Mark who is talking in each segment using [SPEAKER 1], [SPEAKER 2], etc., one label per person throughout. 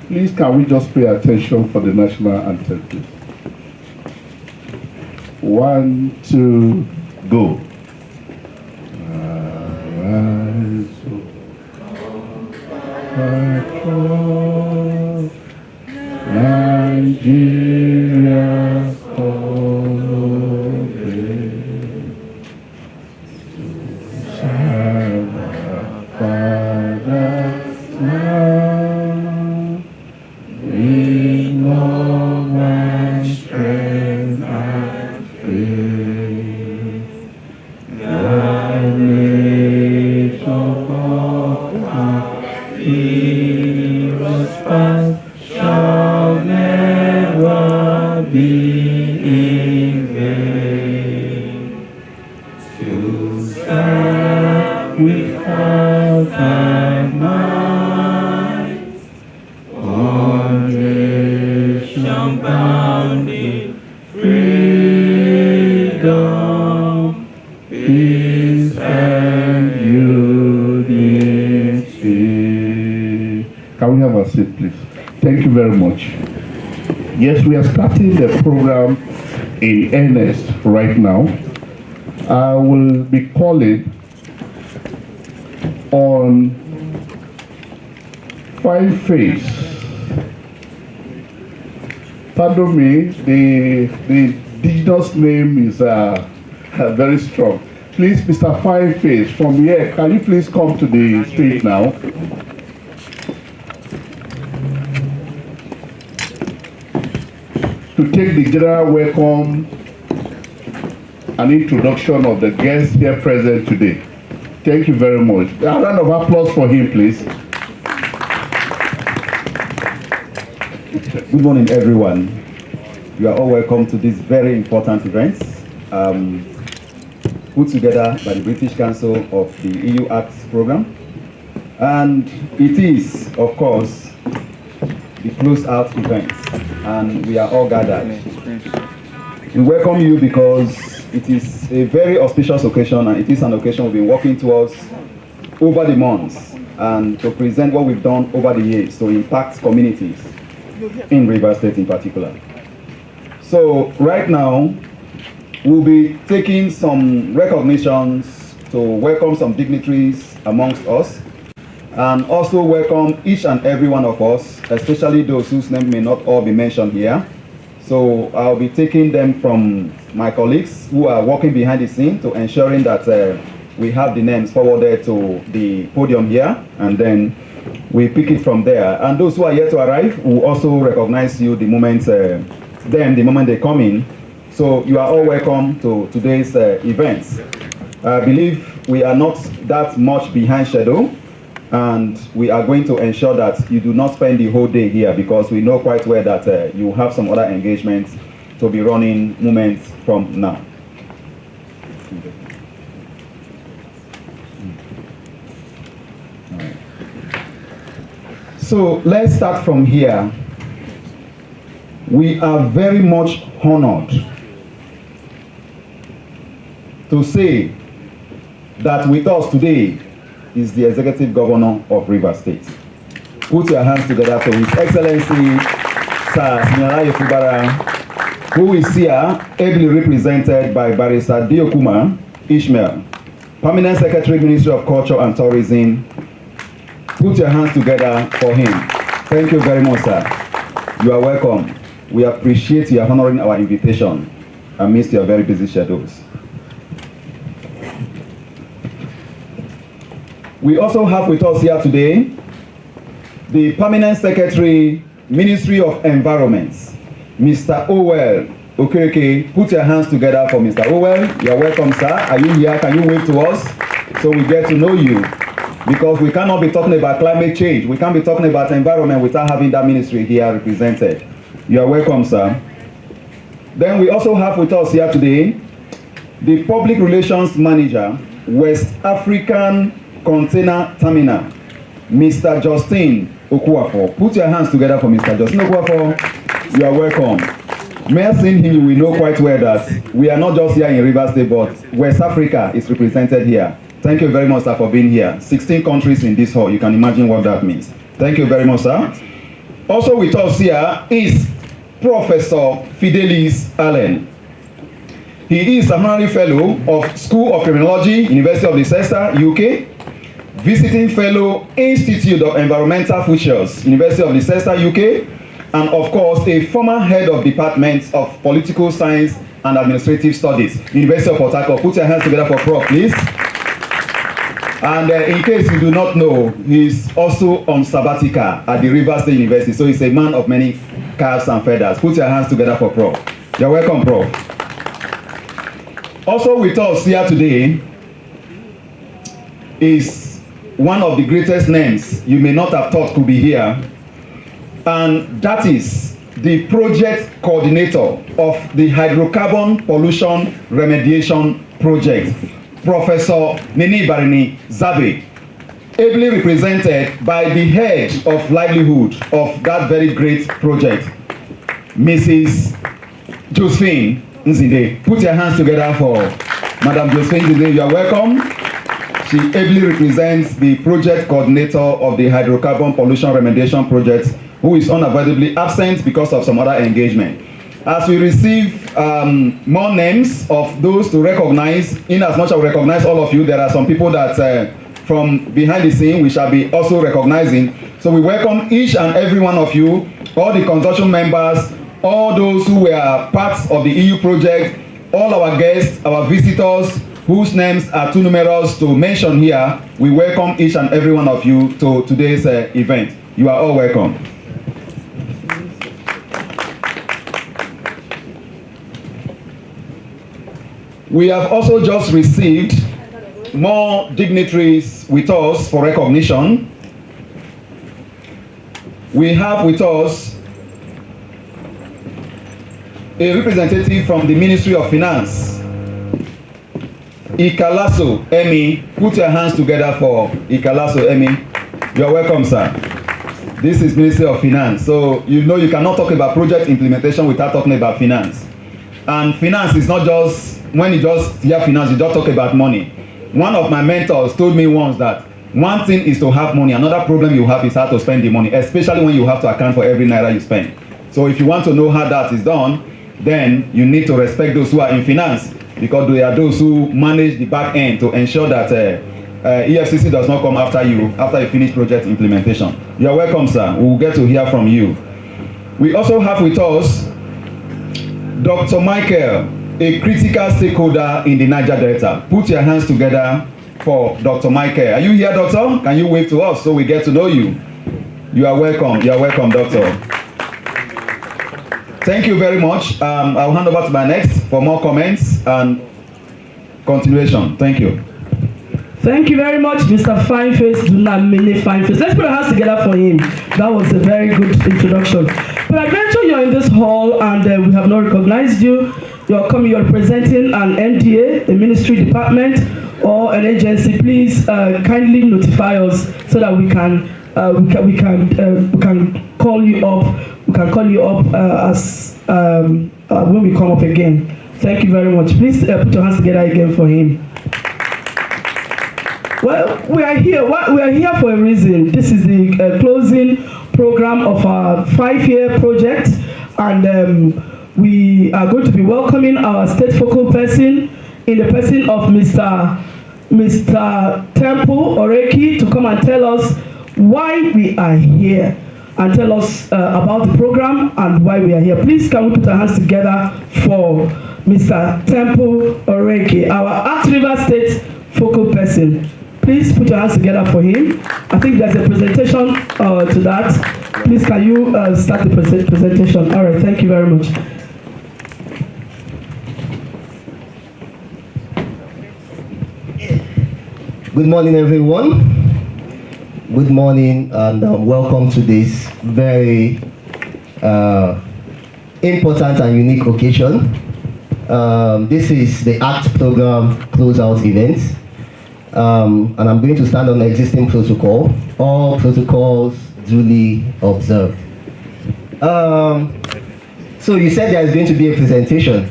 [SPEAKER 1] Please, can we just pay attention for the national anthem, please? 1, 2, go. Nigeria, shall never be in vain. To stand without thy might, all nation bound in freedom, peace and unity. Can we have a seat, please? Thank you very much. Yes, we are starting the program in earnest right now. I will be calling on Five Face. Pardon me, the indigenous name is very strong. Please, Mr. Five Face, from here, can you please come to the street now? To take the general welcome and introduction of the guests here present today. Thank you very much. A round of applause for him, please.
[SPEAKER 2] Good morning, everyone. You are all welcome to this very important event put together by the British Council of the EU Arts Programme. And it is, of course, the close-out event, and we are all gathered. We welcome you because it is a very auspicious occasion, and it is an occasion we've been working towards over the months, and to present what we've done over the years to impact communities in Rivers State in particular. So right now, we'll be taking some recognitions to welcome some dignitaries amongst us, and also welcome each and every one of us, especially those whose name may not all be mentioned here. So I'll be taking them from my colleagues who are working behind the scene to ensuring that we have the names forwarded to the podium here, and then we pick it from there. And those who are yet to arrive will also recognize you the moment the moment they come in. So you are all welcome to today's events. I believe we are not that much behind schedule, and we are going to ensure that you do not spend the whole day here, because we know quite well that you have some other engagements to be running moments from now. So let's start from here. We are very much honored to say that with us today is the Executive Governor of Rivers State. Put your hands together for His Excellency Sir Sinyalaye Fubara, who is here ably represented by Barrister Diokuma Ishmael, Permanent Secretary, Ministry of Culture and Tourism. Put your hands together for him. Thank you very much, sir. You are welcome. We appreciate you honoring our invitation amidst your very busy schedules. We also have with us here today the Permanent Secretary, Ministry of Environment, Mr. Owell Okereke. Put your hands together for Mr. Owell. You are welcome, sir. Are you here? Can you wave to us so we get to know you? Because we cannot be talking about climate change. We can't be talking about environment without having that ministry here represented. You are welcome, sir. Then we also have with us here today the Public Relations Manager, West African Container Terminal, Mr. Justin Okuafo. Put your hands together for Mr. Justin Okuafo. You are welcome. May I sing him, you will know quite well that we are not just here in Rivers State, but West Africa is represented here. Thank you very much, sir, for being here. 16 countries in this hall. You can imagine what that means. Thank you very much, sir. Also with us here is Professor Fidelis Allen. He is an honorary fellow of School of Criminology, University of Leicester, UK, visiting fellow Institute of Environmental Futures, University of Leicester, UK, and of course a former head of Department of Political Science and Administrative Studies, University of Port Harcourt. Put your hands together for Prof, please. And in case you do not know, he's also on sabbatical at the Rivers State University, so he's a man of many caps and feathers. Put your hands together for Prof. You're welcome, Prof. Also with us here today is one of the greatest names you may not have thought could be here, and that is the project coordinator of the Hydrocarbon Pollution Remediation Project, Professor Nini Barini Zabe, ably represented by the head of livelihood of that very great project, Mrs. Josephine Nzinde. Put your hands together for Madam Josephine Nzinde. You are welcome. She ably represents the project coordinator of the Hydrocarbon Pollution Remediation Project, who is unavoidably absent because of some other engagement. As we receive more names of those to recognize, in as much as we recognize all of you, there are some people that from behind the scene we shall be also recognizing. So we welcome each and every one of you, all the consortium members, all those who were parts of the EU project, all our guests, our visitors, whose names are too numerous to mention here. We welcome each and every one of you to today's event. You are all welcome. We have also just received more dignitaries with us for recognition. We have with us a representative from the Ministry of Finance, Ikalaso Emi. Put your hands together for Ikalaso Emi. You are welcome, sir. This is Ministry of Finance. So you know you cannot talk about project implementation without talking about finance. And finance is not just, when you just hear finance, you just talk about money. One of my mentors told me once that one thing is to have money, another problem you have is how to spend the money, especially when you have to account for every naira you spend. So if you want to know how that is done, then you need to respect those who are in finance, because they are those who manage the back end to ensure that EFCC does not come after you after you finish project implementation. You are welcome, sir. We will get to hear from you. We also have with us Dr. Michael, a critical stakeholder in the Niger Delta. Put your hands together for Dr. Michael. Are you here, doctor? Can you wave to us so we get to know you? You are welcome. You are welcome, doctor. Thank you very much. I'll hand over to my next for more comments and continuation. Thank you.
[SPEAKER 3] Thank you very much, Mr. Fineface Dunamini Fineface. Let's put our hands together for him. That was a very good introduction. But I mentioned you're in this hall and we have not recognized you. You're coming, you're representing an MDA, a ministry department, or an agency. Please kindly notify us so that we can call you up. We can call you up as when we come up again. Thank you very much. Please put your hands together again for him. Well, we are here. We are here for a reason. This is the closing program of our 5-year project, and we are going to be welcoming our state focal person in the person of Mr. Temple Oreki to come and tell us why we are here and tell us about the program and why we are here. Please can we put our hands together for Mr. Temple Oreki, our Act River State focal person. Please put your hands together for him. I think there's a presentation to that. Please can you start the presentation. All right, thank you very much.
[SPEAKER 4] Good morning, everyone. Good morning and welcome to this very important and unique occasion. This is the ACT program closeout event. And I'm going to stand on the existing protocol. All protocols duly observed. So you said there is going to be a presentation,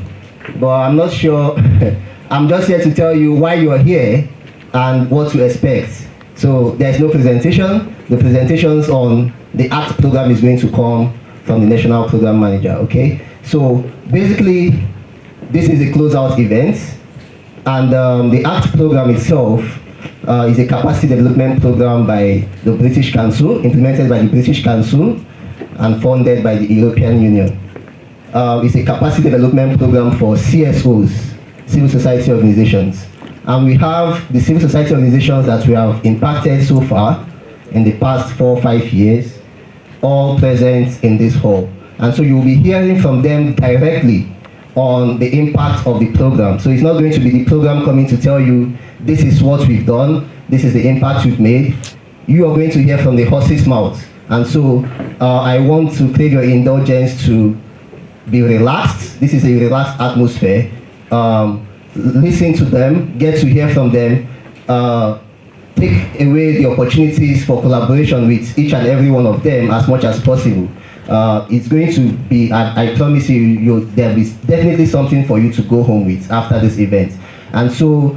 [SPEAKER 4] but I'm not sure. I'm just here to tell you why you are here and what to expect. So there's no presentation. The presentations on the ACT program is going to come from the National Program Manager, okay? So basically, this is a closeout event, and the ACT program itself is a capacity development program by the British Council, implemented by the British Council, and funded by the European Union. It's a capacity development program for CSOs, civil society organizations. And we have the civil society organizations that we have impacted so far in the past 4 or 5 years, all present in this hall. And so you'll be hearing from them directly on the impact of the program. So it's not going to be the program coming to tell you, this is what we've done, this is the impact we've made. You are going to hear from the horse's mouth. And so I want to crave your indulgence to be relaxed. This is a relaxed atmosphere. Listen to them, get to hear from them, take away the opportunities for collaboration with each and every one of them as much as possible. It's going to be, I promise you, there is definitely something for you to go home with after this event. And so,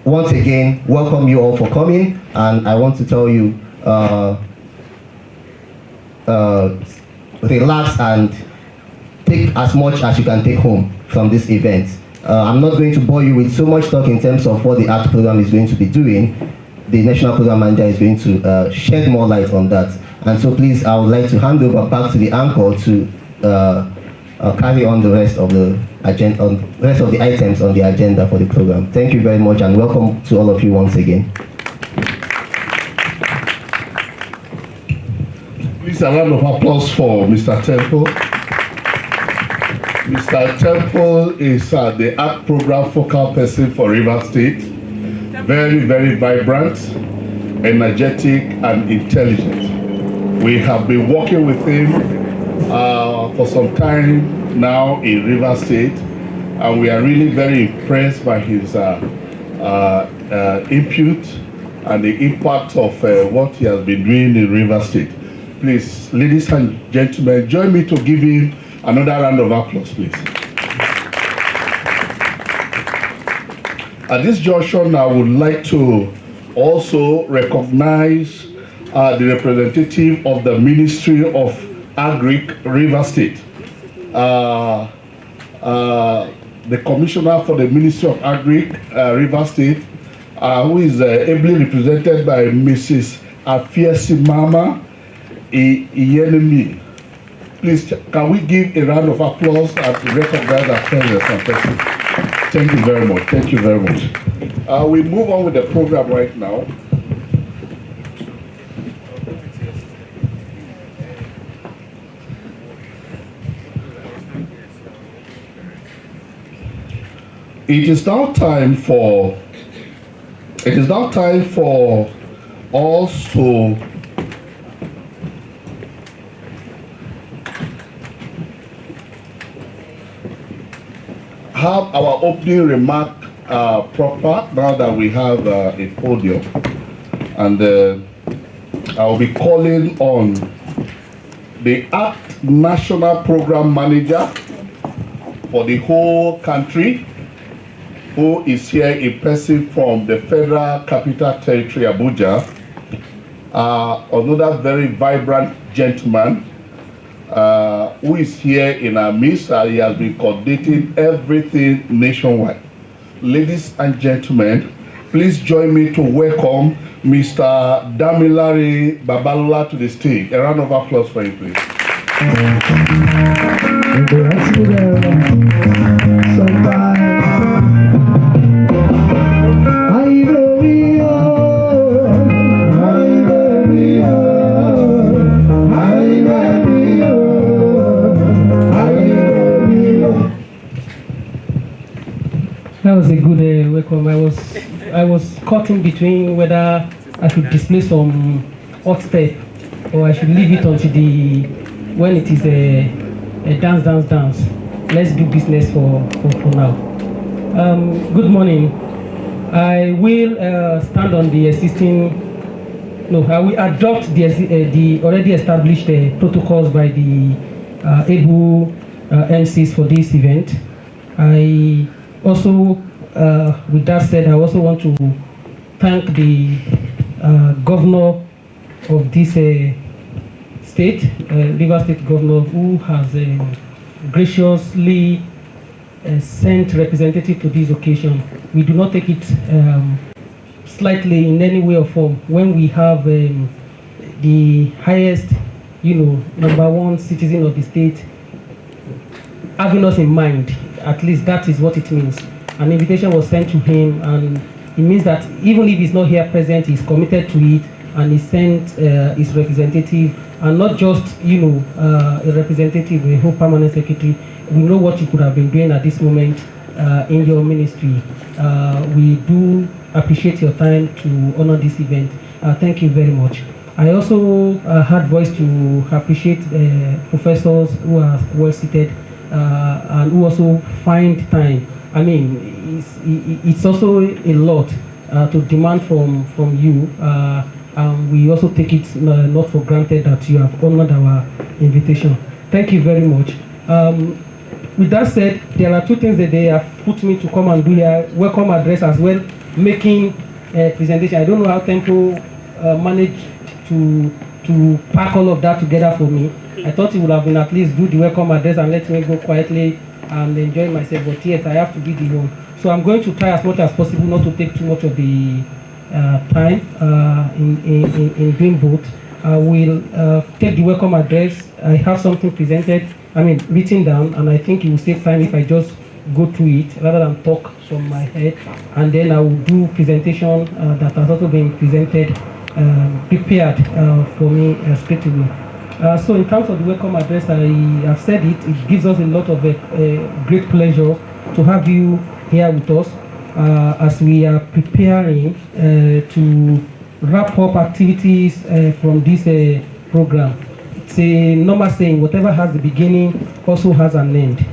[SPEAKER 4] once again, welcome you all for coming, and I want to tell you, relax and take as much as you can take home from this event. I'm not going to bore you with so much talk in terms of what the ACT program is going to be doing. The National Program Manager is going to shed more light on that. And so please, I would like to hand over back to the anchor to carry on the rest of the agenda, rest of the items on the agenda for the program. Thank you very much, and welcome to all of you once again.
[SPEAKER 1] Please, a round of applause for Mr. Temple. Mr. Temple is the ACT program focal person for Rivers State. Very, very vibrant, energetic, and intelligent. We have been working with him for some time now in Rivers State, and we are really very impressed by his input and the impact of what he has been doing in Rivers State. Please, ladies and gentlemen, join me to give him another round of applause, please. At this junction, I would like to also recognize the representative of the Ministry of Agric, Rivers State. The Commissioner for the Ministry of Agric, Rivers State, who is ably represented by Mrs. Afiesimama Iyenemi. Please, can we give a round of applause and recognize our presence and person? Thank you very much. Thank you very much. We move on with the program right now. It is now time for us to have our opening remark proper now that we have a podium, and I'll be calling on the ACT National Program Manager for the whole country, who is here in person from the Federal Capital Territory, Abuja, another very vibrant gentleman who is here in our midst. He has been coordinating everything nationwide. Ladies and gentlemen, please join me to welcome Mr. Damilare Babalola to the stage. A round of applause for him, please.
[SPEAKER 5] That was a good welcome. I was caught in between whether I should display some hot step or I should leave it until when it is a dance. Let's do business for now. Good morning. I will stand on the existing. No, I will adopt the already established protocols by the able MCs for this event. I also, with that said, I also want to thank the Governor of this state, Rivers State Governor, who has graciously sent representative to this occasion. We do not take it slightly in any way or form when we have the highest, number one citizen of the state having us in mind. At least that is what it means. An invitation was sent to him, and it means that even if he's not here present, he's committed to it, and he sent his representative, and not just a representative, a whole permanent secretary. We know what you could have been doing at this moment in your ministry. We do appreciate your time to honor this event. Thank you very much. I also had voice to appreciate professors who are well seated and who also find time. I mean, it's also a lot to demand from you. We also take it not for granted that you have honored our invitation. Thank you very much. With that said, there are two things that they have put me to come and do here: welcome address as well, making a presentation. I don't know how Tempo managed to pack all of that together for me. I thought it would have been at least do the welcome address and let me go quietly and enjoy myself, but yes, I have to be the one. So I'm going to try as much as possible not to take too much of the time in doing both. I will take the welcome address. I have something written down, and I think it will save time if I just go through it rather than talk from my head. And then I will do presentation that has also been presented, prepared for me straight away. So in terms of the welcome address, I have said it. It gives us a lot of great pleasure to have you here with us as we are preparing to wrap up activities from this program. It's a normal saying, whatever has the beginning also has an end.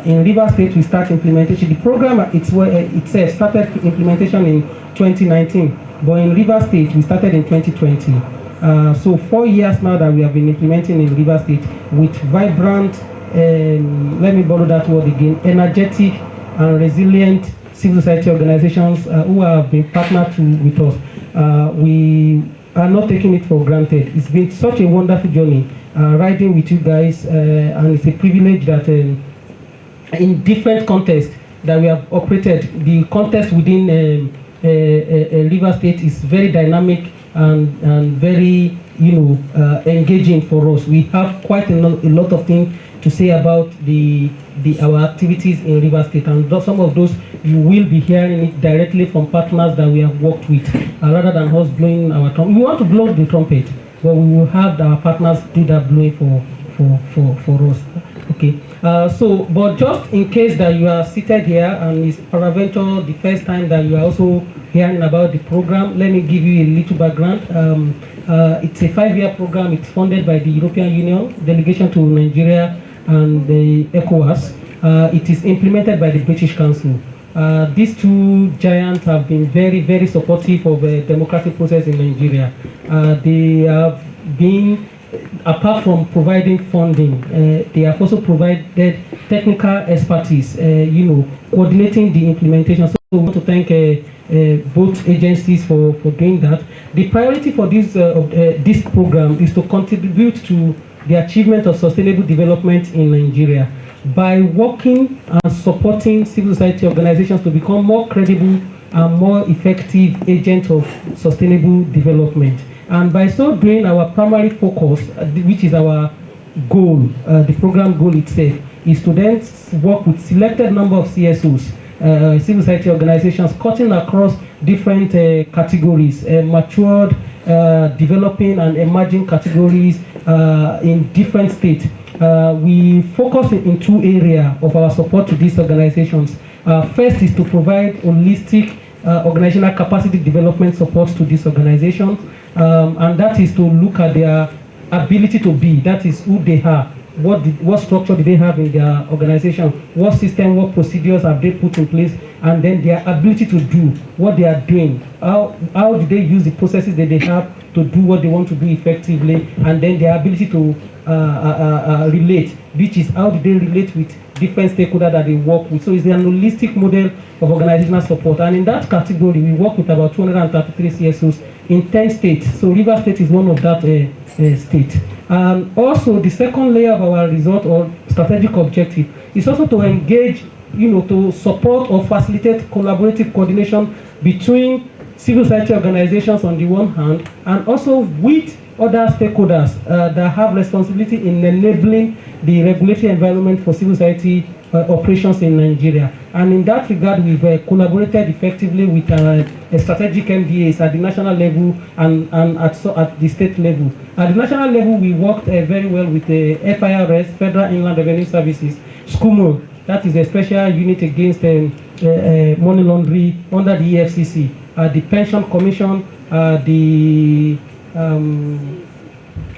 [SPEAKER 5] In Rivers State, we start implementation. The program itself started implementation in 2019, but in Rivers State, we started in 2020. So 4 years now that we have been implementing in Rivers State with vibrant, let me borrow that word again, energetic and resilient civil society organizations who have been partnered with us. We are not taking it for granted. It's been such a wonderful journey riding with you guys, and it's a privilege that in different contexts that we have operated, the context within Rivers State is very dynamic and very engaging for us. We have quite a lot of things to say about our activities in Rivers State, and some of those you will be hearing it directly from partners that we have worked with, rather than us blowing our trumpet. We want to blow the trumpet, but we will have our partners do that blowing for us. Okay. But just in case that you are seated here and it's peradventure the first time that you are also hearing about the program, let me give you a little background. It's a 5-year program. It's funded by the European Union, delegation to Nigeria, and the ECOWAS. It is implemented by the British Council. These two giants have been very, very supportive of the democratic process in Nigeria. They have been, apart from providing funding, they have also provided technical expertise, coordinating the implementation. So we want to thank both agencies for doing that. The priority for this program is to contribute to the achievement of sustainable development in Nigeria by working and supporting civil society organizations to become more credible and more effective agents of sustainable development. And by so doing, our primary focus, which is our goal, the program goal itself, is to then work with selected number of CSOs, civil society organizations, cutting across different categories, matured, developing and emerging categories in different states. We focus in 2 areas of our support to these organizations. First is to provide holistic organizational capacity development support to these organizations, and that is to look at their ability to be, that is who they are, what structure do they have in their organization, what system, what procedures have they put in place, and then their ability to do what they are doing. How do they use the processes that they have to do what they want to do effectively, and then their ability to relate, which is how do they relate with different stakeholders that they work with. So it's an holistic model of organizational support, and in that category we work with about 233 CSOs in 10 states. So Rivers State is one of that state. And also the second layer of our result or strategic objective is also to engage, to support or facilitate collaborative coordination between civil society organizations on the one hand, and also with other stakeholders that have responsibility in enabling the regulatory environment for civil society operations in Nigeria. And in that regard, we've collaborated effectively with strategic MDAs at the national level and at the state level. At the national level, we worked very well with the FIRS, Federal Inland Revenue Services, SCUMO, that is a special unit against money laundering under the EFCC, the Pension Commission, the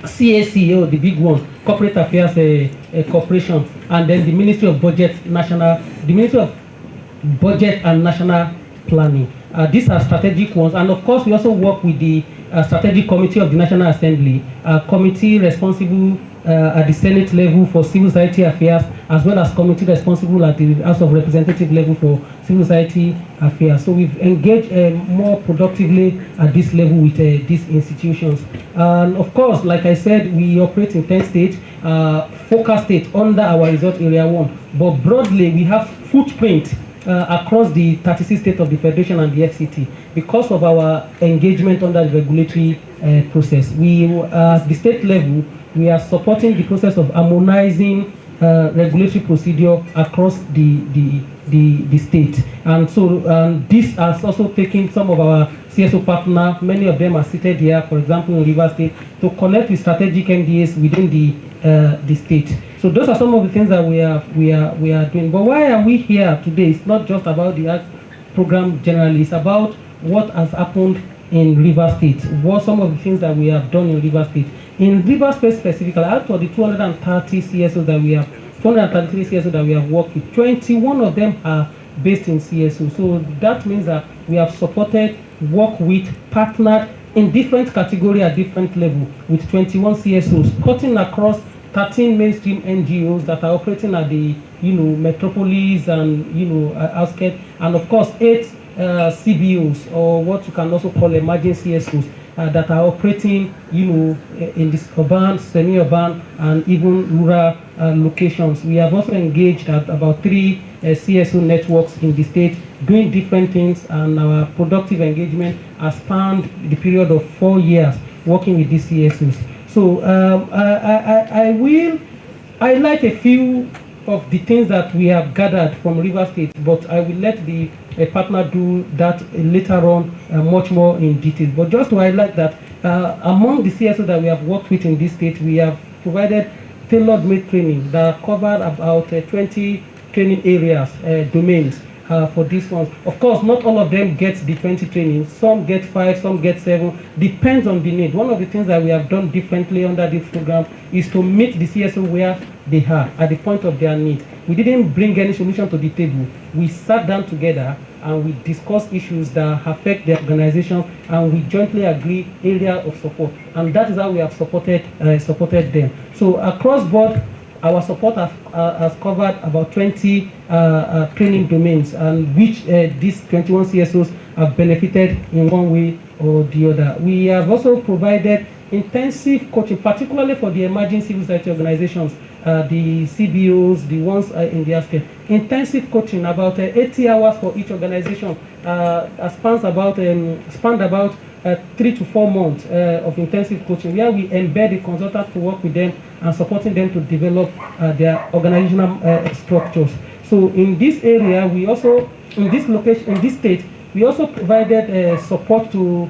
[SPEAKER 5] CACO, the big one, Corporate Affairs Corporation, and then the Ministry of Budget and National Planning. These are strategic ones, and of course we also work with the Strategic Committee of the National Assembly, a committee responsible at the Senate level for civil society affairs, as well as committee responsible at the House of Representative level for civil society affairs. So we've engaged more productively at this level with these institutions. And of course, like I said, we operate in 10 states, focus states under our resort area 1. But broadly, we have footprint across the 36 states of the Federation and the FCT because of our engagement under the regulatory process. We, at the state level, we are supporting the process of harmonizing regulatory procedure across the state. And so this has also taken some of our CSO partners, many of them are seated here, for example, in Rivers State, to connect with strategic MDAs within the state. So those are some of the things that we are doing. But why are we here today? It's not just about the ACT program generally, it's about what has happened in Rivers State, what some of the things that we have done in Rivers State. In Rivers State specifically, out of the 230 CSOs that we have, 233 CSOs that we have worked with, 21 of them are based in CSO. So that means that we have supported, worked with, partnered in different categories at different levels with 21 CSOs, cutting across 13 mainstream NGOs that are operating at the metropolis and outskirts, and of course 8 CBOs, or what you can also call emerging CSOs, that are operating in this urban, semi-urban, and even rural locations. We have also engaged at about 3 CSO networks in the state doing different things, and our productive engagement has spanned the period of 4 years working with these CSOs. So I will highlight a few of the things that we have gathered from Rivers State, but I will let the partner do that later on much more in detail. But just to highlight that among the CSOs that we have worked with in this state, we have provided tailor-made training that covered about 20 training areas, domains for these ones. Of course, not all of them get the 20 trainings. Some get 5, some get 7. Depends on the need. One of the things that we have done differently under this program is to meet the CSO where they are at the point of their need. We didn't bring any solution to the table. We sat down together and we discussed issues that affect the organization, and we jointly agree area of support. And that is how we have supported them. So across board, our support has covered about 20 training domains, and which these 21 CSOs have benefited in one way or the other. We have also provided intensive coaching, particularly for the emerging civil society organizations, the CBOs, the ones in the outskirts. Intensive coaching, about 80 hours for each organization, spanned about 3 to 4 months of intensive coaching, where we embed the consultant to work with them and supporting them to develop their organizational structures. So in this area, we also, in this state, we also provided support to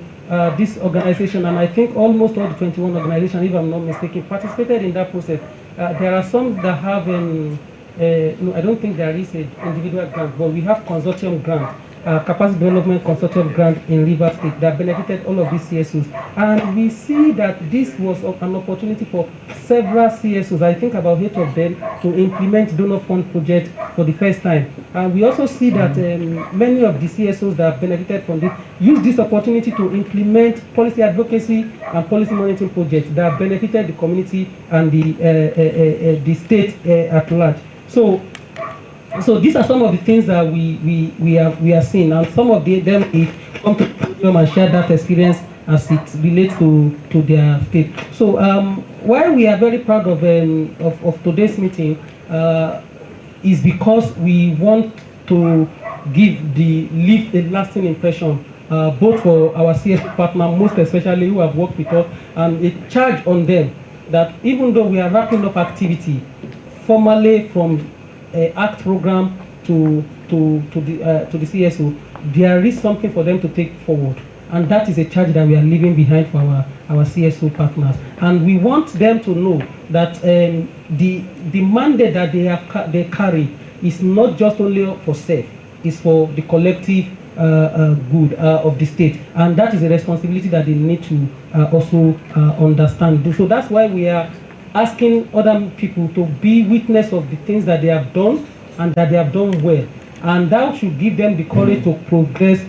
[SPEAKER 5] this organization, and I think almost all the 21 organizations, if I'm not mistaken, participated in that process. There are some that have, no, I don't think there is an individual grant, but we have consortium grant Capacity Development Consortium grant in Rivers State that benefited all of these CSOs. And we see that this was an opportunity for several CSOs, I think about 8 of them, to implement donor fund projects for the first time. And we also see that many of the CSOs that benefited from this use this opportunity to implement policy advocacy and policy monitoring projects that benefited the community and the state at large. So these are some of the things that we are seeing, and some of them we come to the podium and share that experience as it relates to their state. So why we are very proud of today's meeting is because we want to leave a lasting impression, both for our CSO partner, most especially who have worked with us, and a charge on them that even though we are wrapping up activity formally from ACT program to the CSO, there is something for them to take forward, and that is a charge that we are leaving behind for our CSO partners. And we want them to know that the mandate that they carry is not just only for self, it's for the collective good of the state, and that is a responsibility that they need to also understand. So that's why we are asking other people to be witness of the things that they have done and that they have done well, and that should give them the courage to progress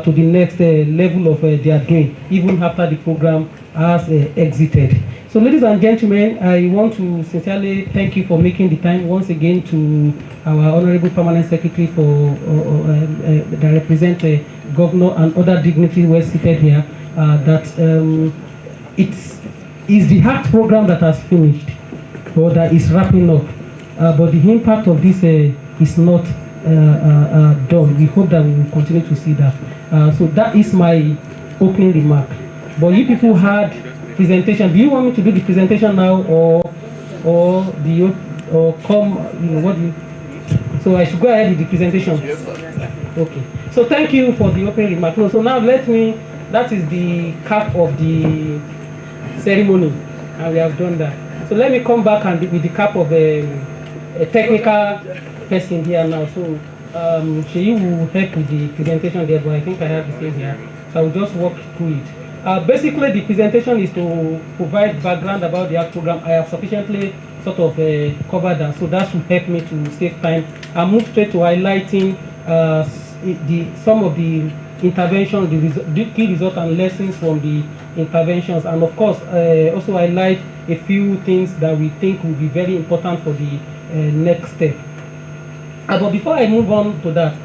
[SPEAKER 5] to the next level of their doing, even after the program has exited. So ladies and gentlemen, I want to sincerely thank you for making the time once again to our Honorable Permanent Secretary for that represent Governor and other dignitaries who are seated here, that is the ACT program that has finished or that is wrapping up, but the impact of this is not done. We hope that we will continue to see that. So that is my opening remark. But you people had presentation. Do you want me to do the presentation now, or do you, or come? You know, what do you? So I should go ahead with the presentation.
[SPEAKER 1] Yes, sir.
[SPEAKER 5] Okay. So thank you for the opening remark. No, so now let me. That is the cap of the ceremony, and we have done that. So let me come back and with the cap of a technical person here now. So she will help with the presentation there, but I think I have the same here. So I will just walk through it. Basically, the presentation is to provide background about the ACT program. I have sufficiently sort of covered that, so that should help me to save time. I'll move straight to highlighting some of the interventions, the key results and lessons from the interventions, and of course also highlight a few things that we think will be very important for the next step. But before I move on to that,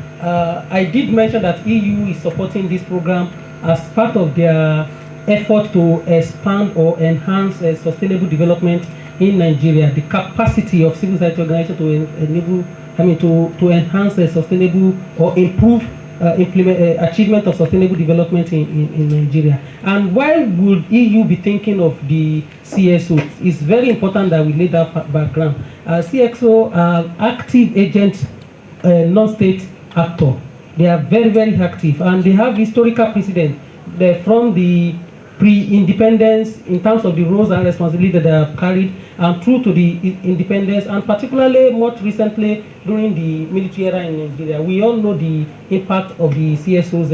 [SPEAKER 5] I did mention that EU is supporting this program as part of their effort to expand or enhance sustainable development in Nigeria, the capacity of civil society organizations to enhance sustainable or improve achievement of sustainable development in Nigeria. And why would EU be thinking of the CSO? It's very important that we lay that background. CXO are active agents, non-state actor. They are very, very active, and they have historical precedent from the pre-independence in terms of the roles and responsibilities that they have carried, and through to the independence, and particularly more recently during the military era in Nigeria. We all know the impact of the CSO's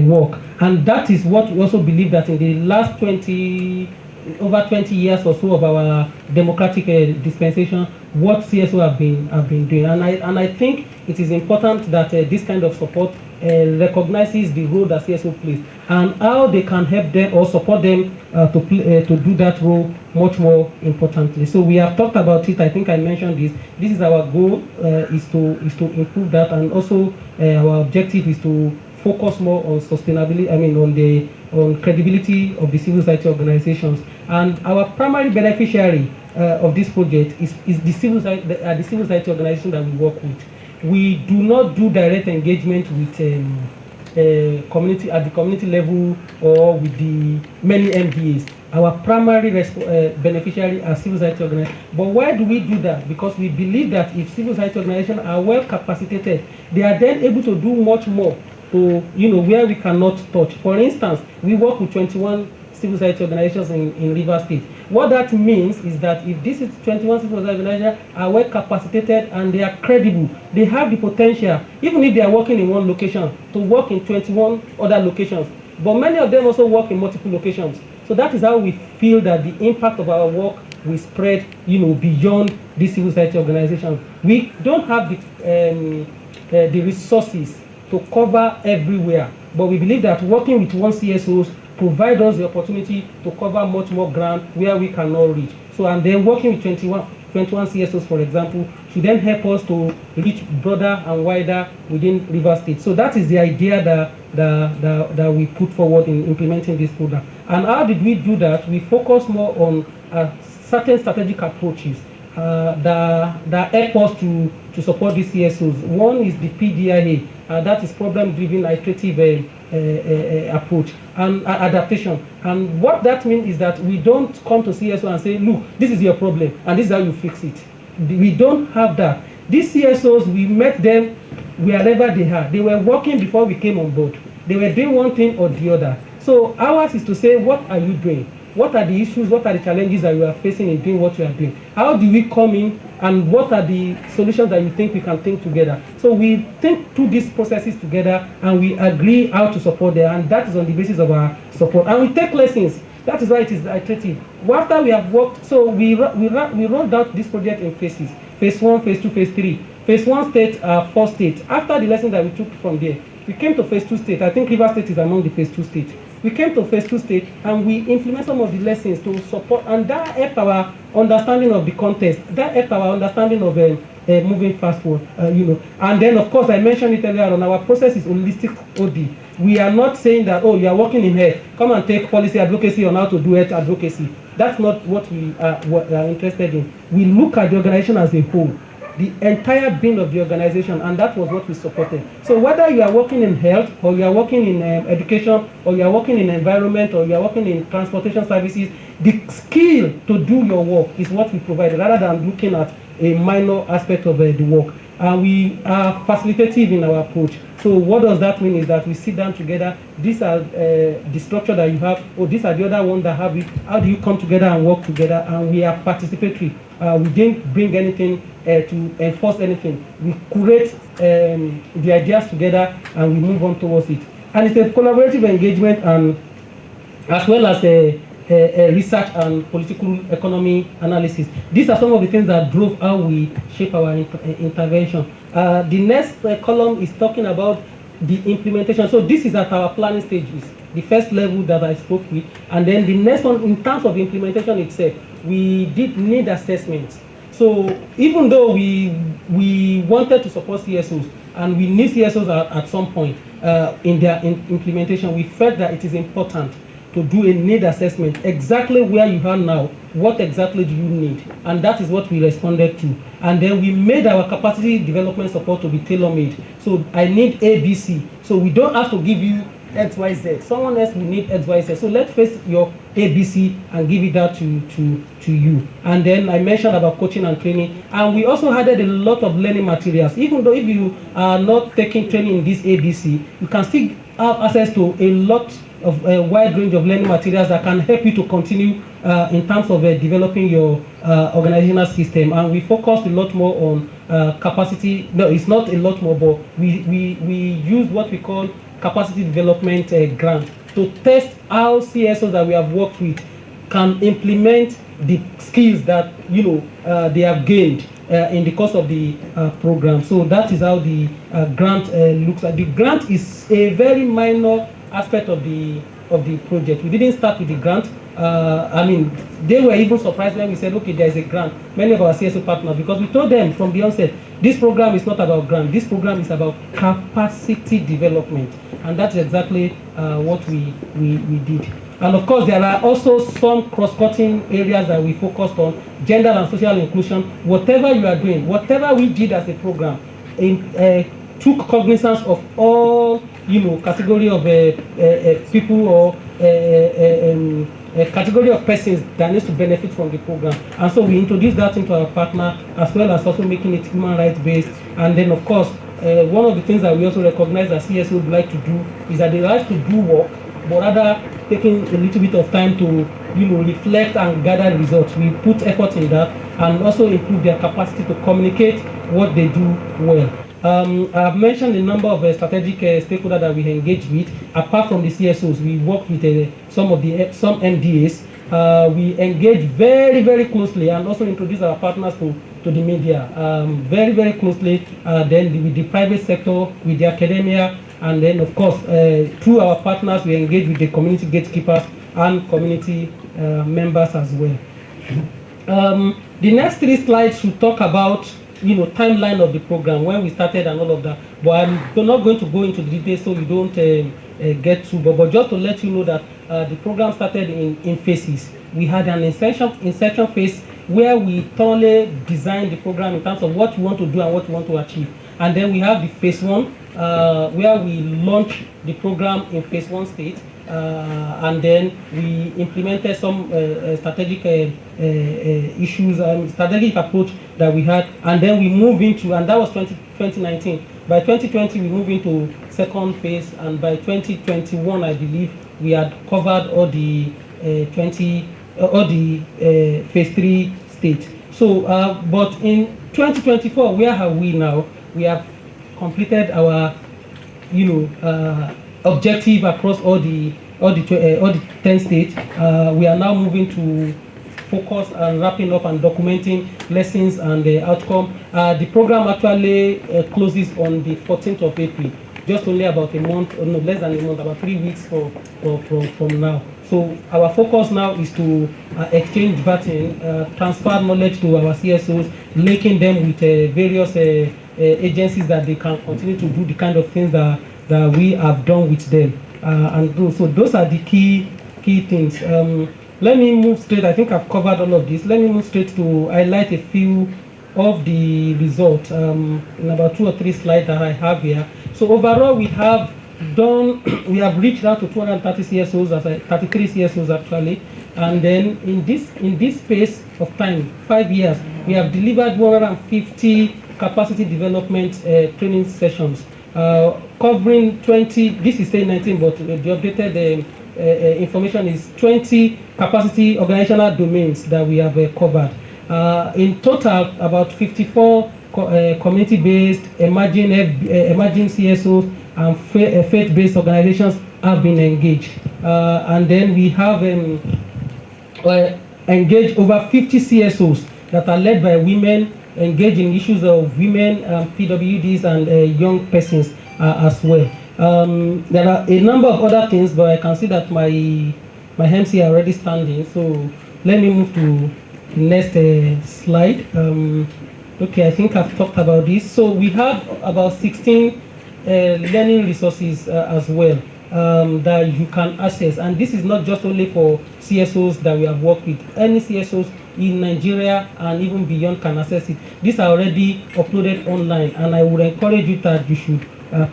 [SPEAKER 5] work, and that is what we also believe that in the last over 20 years or so of our democratic dispensation, what CSO have been doing, and I think it is important that this kind of support recognizes the role that CSO plays and how they can help them or support them to do that role much more importantly. So we have talked about it. I think I mentioned this. This is our goal, is to improve that, and also our objective is to focus more on sustainability. I mean, on credibility of the civil society organizations. And our primary beneficiary of this project is the civil society organization that we work with. We do not do direct engagement with community at the community level or with the many MDAs. Our primary beneficiary are civil society organizations. But why do we do that? Because we believe that if civil society organizations are well capacitated, they are then able to do much more to, where we cannot touch. For instance, we work with 21 civil society organizations in Rivers State. What that means is that if this is 21 civil society organizations are well capacitated and they are credible, they have the potential, even if they are working in one location, to work in 21 other locations. But many of them also work in multiple locations. So that is how we feel that the impact of our work will spread, beyond these civil society organizations. We don't have the resources to cover everywhere, but we believe that working with one CSOs provide us the opportunity to cover much more ground where we cannot reach. So, and then working with 21 CSOs, for example, should then help us to reach broader and wider within Rivers State. So that is the idea that we put forward in implementing this program. And how did we do that? We focus more on certain strategic approaches that help us to support these CSOs. One is the PDIA, that is problem-driven iterative approach and adaptation. And what that means is that we don't come to CSO and say, look, this is your problem and this is how you fix it. We don't have that. These CSOs, we met them wherever they are. They were working before we came on board. They were doing one thing or the other. So ours is to say, what are you doing? What are the issues? What are the challenges that you are facing in doing what you are doing? How do we come in, and what are the solutions that you think we can think together? So we think through these processes together, and we agree how to support them, and that is on the basis of our support. And we take lessons. That is why it is iterative. After we have worked, so we rolled out this project in phases: phase 1, phase 2, phase 3. Phase 1 state, 4 states. After the lesson that we took from there, we came to phase 2 state. I think Rivers State is among the phase 2 states. We came to phase 2 state and we implement some of the lessons to support, and that helped our understanding of the context. That helped our understanding of moving fast forward, And then, of course, I mentioned it earlier on, our process is holistic OD. We are not saying that, oh, you are working in health, come and take policy advocacy on how to do health advocacy. That's not what we are interested in. We look at the organization as a whole, the entire being of the organization, and that was what we supported. So whether you are working in health, or you are working in education, or you are working in environment, or you are working in transportation services, the skill to do your work is what we provide, rather than looking at a minor aspect of the work. And we are facilitative in our approach. So what does that mean is that we sit down together. These are the structure that you have, or these are the other ones that have it. How do you come together and work together? And we are participatory. We didn't bring anything to enforce anything. We curate the ideas together and we move on towards it. And it's a collaborative engagement, and as well as a research and political economy analysis. These are some of the things that drove how we shape our intervention. The next column is talking about the implementation. So this is at our planning stages, the first level that I spoke with. And then the next one, in terms of implementation itself, we did need assessments. So even though we wanted to support CSOs, and we need CSOs at some point in their implementation, we felt that it is important to do a need assessment, exactly where you are now, what exactly do you need? And that is what we responded to. And then we made our capacity development support to be tailor-made. So I need ABC. So we don't have to give you XYZ. Someone else will need XYZ. So let's face your ABC and give it out to you. And then I mentioned about coaching and training. And we also added a lot of learning materials. Even though if you are not taking training in this ABC, you can still have access to a lot of a wide range of learning materials that can help you to continue in terms of developing your organizational system. And we focused a lot more on capacity. No, it's not a lot more, but we use what we call capacity development grant to test how CSOs that we have worked with can implement the skills that they have gained in the course of the program. So that is how the grant looks like. The grant is a very minor aspect of the project. We didn't start with the grant. I mean, they were even surprised when we said, okay, there is a grant. Many of our CSO partners, because we told them from the onset, this program is not about grant. This program is about capacity development, and that's exactly what we did. And of course, there are also some cross-cutting areas that we focused on: gender and social inclusion. Whatever you are doing, whatever we did as a program, took cognizance of all category of people, or a category of persons that needs to benefit from the program. And so we introduced that into our partner, as well as also making it human rights based. And then of course, one of the things that we also recognize that CSO would like to do is that they like to do work, but rather taking a little bit of time to, reflect and gather results. We put effort in that and also improve their capacity to communicate what they do well. I've mentioned the number of strategic stakeholders that we engage with. Apart from the CSOs, we work with some MDAs. We engage very, very closely and also introduce our partners to the media very, very closely. Then with the private sector, with the academia, and then of course through our partners, we engage with the community gatekeepers and community members as well. The next 3 slides should talk about timeline of the program, when we started and all of that. But I'm not going to go into the details so you don't get too. But just to let you know that the program started in phases. We had an inception phase where we thoroughly designed the program in terms of what we want to do and what we want to achieve. And then we have the phase 1 where we launch the program in phase 1 state. And then we implemented some strategic issues and strategic approach that we had, and then we move into, and that was 2019. By 2020 we move into second phase, and by 2021 I believe we had covered all the phase 3 state. So but in 2024, where are we now? We have completed our objective across all the 10 states. We are now moving to focus and wrapping up and documenting lessons and the outcome. The program actually closes on the 14th of April, just only about a month, or no, less than a month, about 3 weeks from now. So our focus now is to exchange vetting, transfer knowledge to our CSOs, linking them with various agencies that they can continue to do the kind of things that we have done with them. So those are the key things. Let me move straight. I think I've covered all of this. Let me move straight to highlight a few of the results in about 2 or 3 slides that I have here. So overall, we have reached out to 230 CSOs, 33 CSOs actually, and then in this space of time, 5 years, we have delivered 150 capacity development training sessions, covering 20. This is saying 19, but the updated information is 20 capacity organizational domains that we have covered. In total, about 54 community-based emerging CSOs and faith-based organizations have been engaged. And then we have engaged over 50 CSOs that are led by women, engaged in issues of women, PWDs, and young persons as well. There are a number of other things, but I can see that my MC are already standing. So let me move to the next slide. Okay, I think I've talked about this. So we have about 16 learning resources as well that you can access. And this is not just only for CSOs that we have worked with. Any CSOs in Nigeria and even beyond can access it. These are already uploaded online, and I would encourage you that you should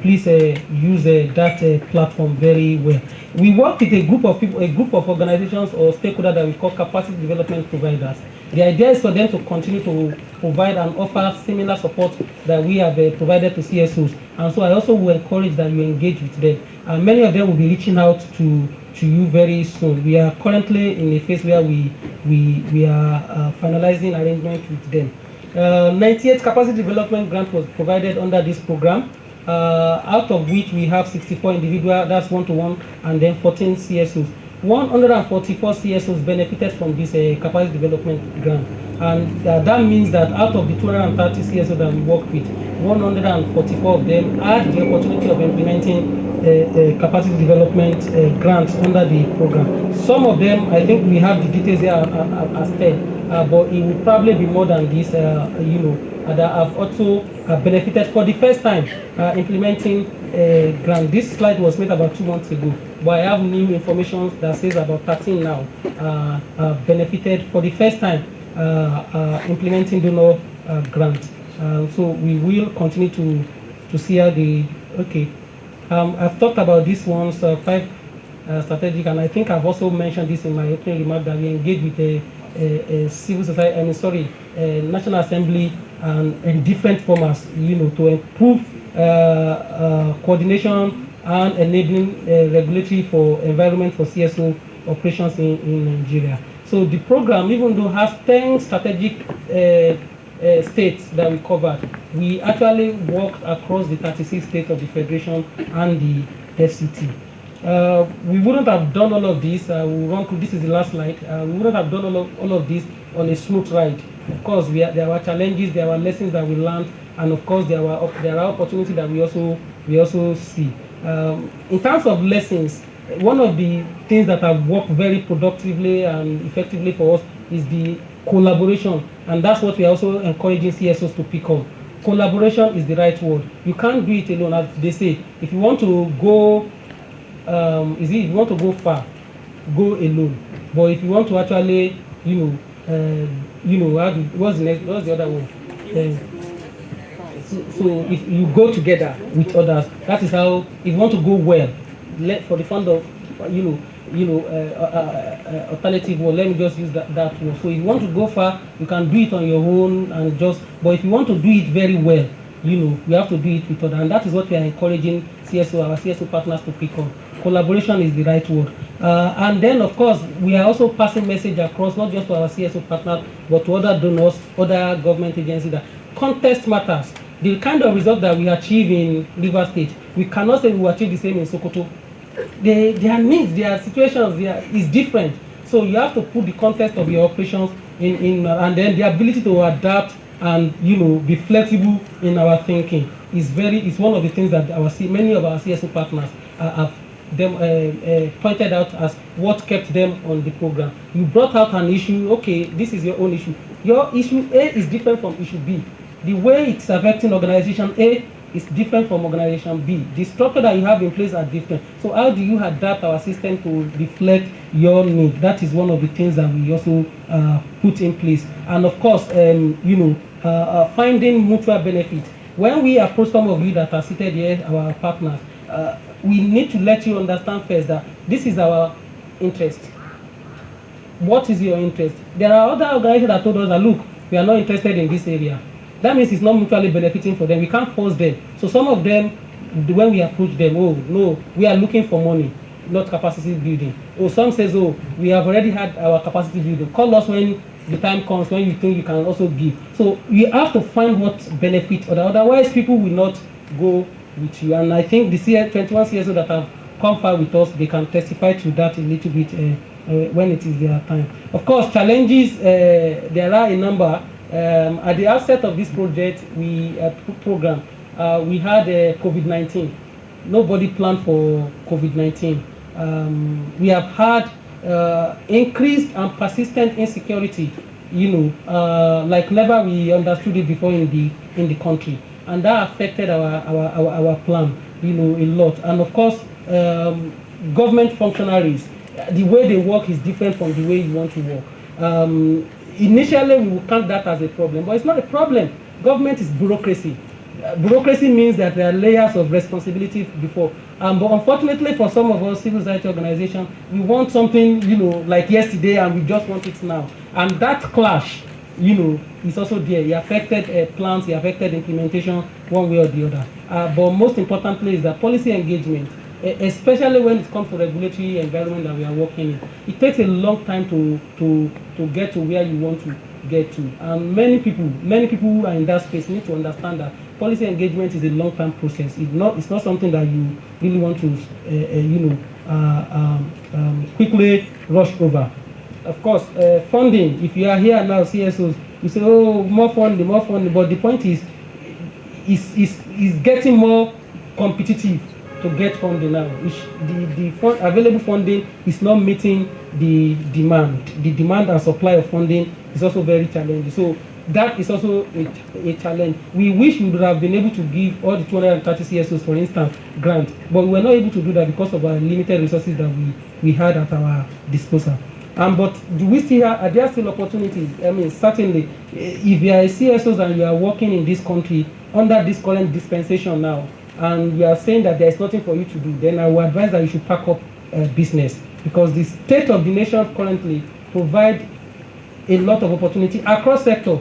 [SPEAKER 5] please use that platform very well. We work with a group of people, a group of organizations or stakeholders that we call capacity development providers. The idea is for them to continue to provide and offer similar support that we have provided to CSOs. And so I also will encourage that you engage with them. Many of them will be reaching out to you very soon. We are currently in a phase where we are finalizing arrangements with them. 98 capacity development grant was provided under this program, out of which we have 64 individual, that's one-to-one, and then 14 CSOs. 144 CSOs benefited from this capacity development grant, and that means that out of the 230 CSOs that we work with, 144 of them had the opportunity of implementing capacity development grants under the program. Some of them, I think we have the details here as 10, but it will probably be more than this, that have also benefited for the first time implementing a grant. This slide was made about 2 months ago, but I have new information that says about 13 now benefited for the first time implementing donor grant. So we will continue to see how I've talked about these ones, 5 strategic, and I think I've also mentioned this in my opening remark that we engage with a civil society, National Assembly, and in different formats, to improve coordination and enabling regulatory for environment for CSO operations in Nigeria. So the program, even though has 10 strategic states that we covered, we actually worked across the 36 states of the Federation and the FCT. We wouldn't have done all of this, we'll run through, this is the last slide, we wouldn't have done all of this on a smooth ride. Of course, there were challenges, there were lessons that we learned, and of course there are opportunities that we also see. In terms of lessons, one of the things that have worked very productively and effectively for us is the collaboration, and that's what we are also encouraging CSOs to pick up. Collaboration is the right word. You can't do it alone, as they say. If you want to go, if you want to go far, go alone. But if you want to actually, what's the other one? So if you go together with others, that is how. If you want to go well, for the fund of, alternative word, let me just use that word. So if you want to go far, you can do it on your own and just. But if you want to do it very well, you have to do it with others, and that is what we are encouraging our CSO partners to pick on. Collaboration is the right word. And then, of course, we are also passing message across, not just to our CSO partners, but to other donors, other government agencies, that context matters. The kind of result that we achieve in Rivers State, we cannot say we will achieve the same in Sokoto. Their needs, their situations, is different. So you have to put the context of your operations in and then the ability to adapt and be flexible in our thinking is one of the things that many of our CSO partners have pointed out as what kept them on the program. You brought out an issue. Okay, this is your own issue. Your issue A is different from issue B. The way it's affecting organization A is different from organization B. The structure that you have in place are different. So how do you adapt our system to reflect your need? That is one of the things that we also put in place. And of course, finding mutual benefit. When we approach some of you that are seated here, our partners, we need to let you understand first that this is our interest. What is your interest? There are other organizations that told us that, look, we are not interested in this area. That means it's not mutually benefiting for them. We can't force them. So some of them, when we approach them, oh, no, we are looking for money, not capacity building. Or some says, oh, we have already had our capacity building. Call us when the time comes, when you think you can also give. So we have to find what benefits, otherwise people will not go with you. And I think the 21 CSO that have come far with us, they can testify to that a little bit when it is their time. Of course, challenges, there are a number. At the outset of this project, program, we had COVID-19. Nobody planned for COVID-19. We have had increased and persistent insecurity, like never we understood it before in the country, and that affected our plan, a lot. And of course, government functionaries, the way they work is different from the way you want to work. Initially, we will count that as a problem, but it's not a problem. Government is bureaucracy. Bureaucracy means that there are layers of responsibility before. But unfortunately, for some of us civil society organizations, we want something, like yesterday, and we just want it now. And that clash, is also there. It affected plans, it affected implementation one way or the other. But most importantly is that policy engagement, especially when it comes to regulatory environment that we are working in. It takes a long time to get to where you want to get to. And many people who are in that space need to understand that policy engagement is a long-term process. It's not something that you really want to, quickly rush over. Of course, funding. If you are here now, CSOs, you say, oh, more funding. But the point is getting more competitive to get funding now. The available funding is not meeting the demand. The demand and supply of funding is also very challenging. So that is also a challenge. We wish we would have been able to give all the 230 CSOs, for instance, grant, but we were not able to do that because of our limited resources that we had at our disposal. But are there still opportunities? I mean, certainly, if you are a CSOs and you are working in this country under this current dispensation now, and you are saying that there is nothing for you to do, then I would advise that you should pack up business, because the state of the nation currently provide a lot of opportunity across sector.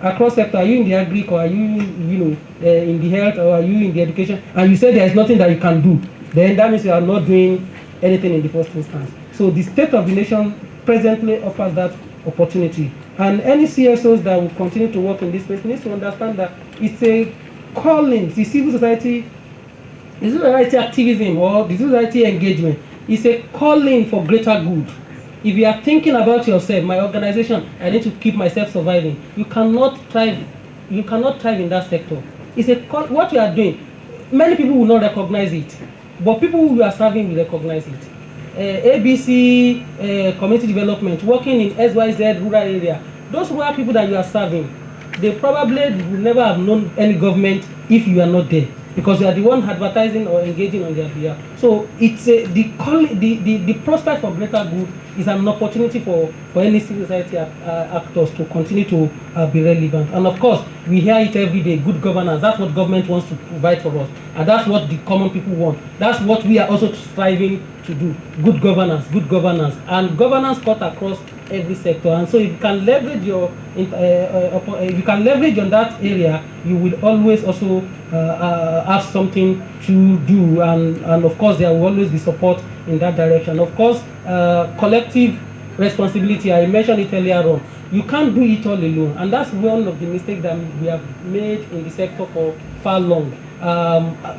[SPEAKER 5] Are you in the agri, or are you in the health, or are you in the education? And you say there is nothing that you can do. then that means you are not doing anything in the first instance. So the state of the nation presently offers that opportunity. And any CSOs that will continue to work in this space needs to understand that it's a calling, the civil society activism or the civil society engagement is a calling for greater good. If you are thinking about yourself, my organization, I need to keep myself surviving, you cannot thrive in that sector. It's a call, what you are doing, many people will not recognize it, but people who you are serving will recognize it. ABC community development, working in XYZ rural area, those rural people that you are serving, they probably will never have known any government if you are not there, because you are the one advertising or engaging on their behalf. So it's the prospect for greater good is an opportunity for any civil society actors to continue to be relevant. And of course, we hear it every day, good governance. That's what government wants to provide for us. And that's what the common people want. That's what we are also striving to do. Good governance. And governance cut across every sector. And so if you can leverage if you can leverage on that area, you will always also have something to do. And of course, there will always be support in that direction. Of course, collective responsibility, I mentioned it earlier on. You can't do it all alone, and that's one of the mistakes that we have made in the sector for far long.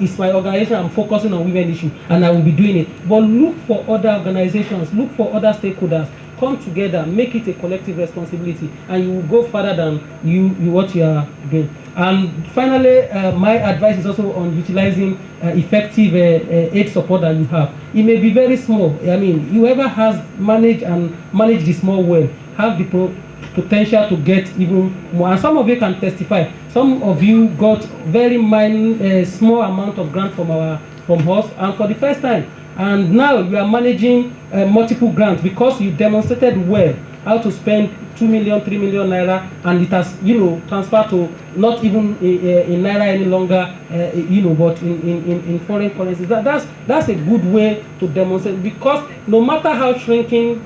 [SPEAKER 5] It's my organization, I'm focusing on women issue, and I will be doing it. But look for other organizations, look for other stakeholders, come together, make it a collective responsibility, and you will go further than what you are doing. And finally, my advice is also on utilizing effective aid support that you have. It may be very small. I mean, whoever has managed the small well have the potential to get even more. And some of you can testify. Some of you got very small amount of grant from us, and for the first time. And now you are managing multiple grants because you demonstrated well how to spend 2 million, 3 million naira, and it has, transferred to not even in naira any longer, but in foreign currencies. That's a good way to demonstrate, because no matter how shrinking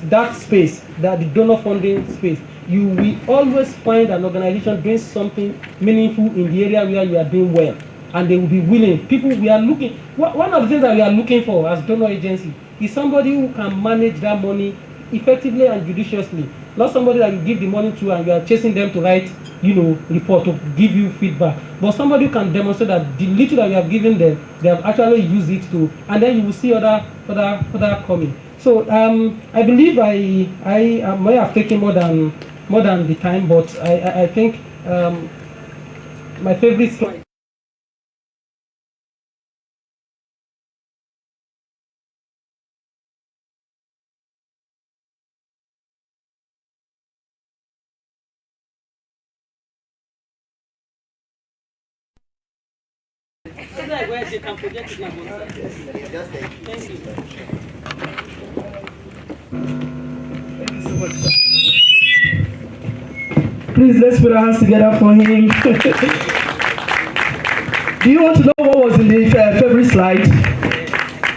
[SPEAKER 5] that space, that the donor funding space, you will always find an organization doing something meaningful in the area where you are doing well, and they will be willing. People we are looking. One of the things that we are looking for as donor agency is somebody who can manage that money effectively and judiciously. Not somebody that you give the money to and you are chasing them to write, report, to give you feedback. But somebody who can demonstrate that the little that you have given them, they have actually used it to, and then you will see other coming. So I believe I may have taken more than the time, but I think my favorite slide. Where you can project it now. Thank you.
[SPEAKER 3] Please, let's put our hands together for him. Do you want to know what was in the favorite slide?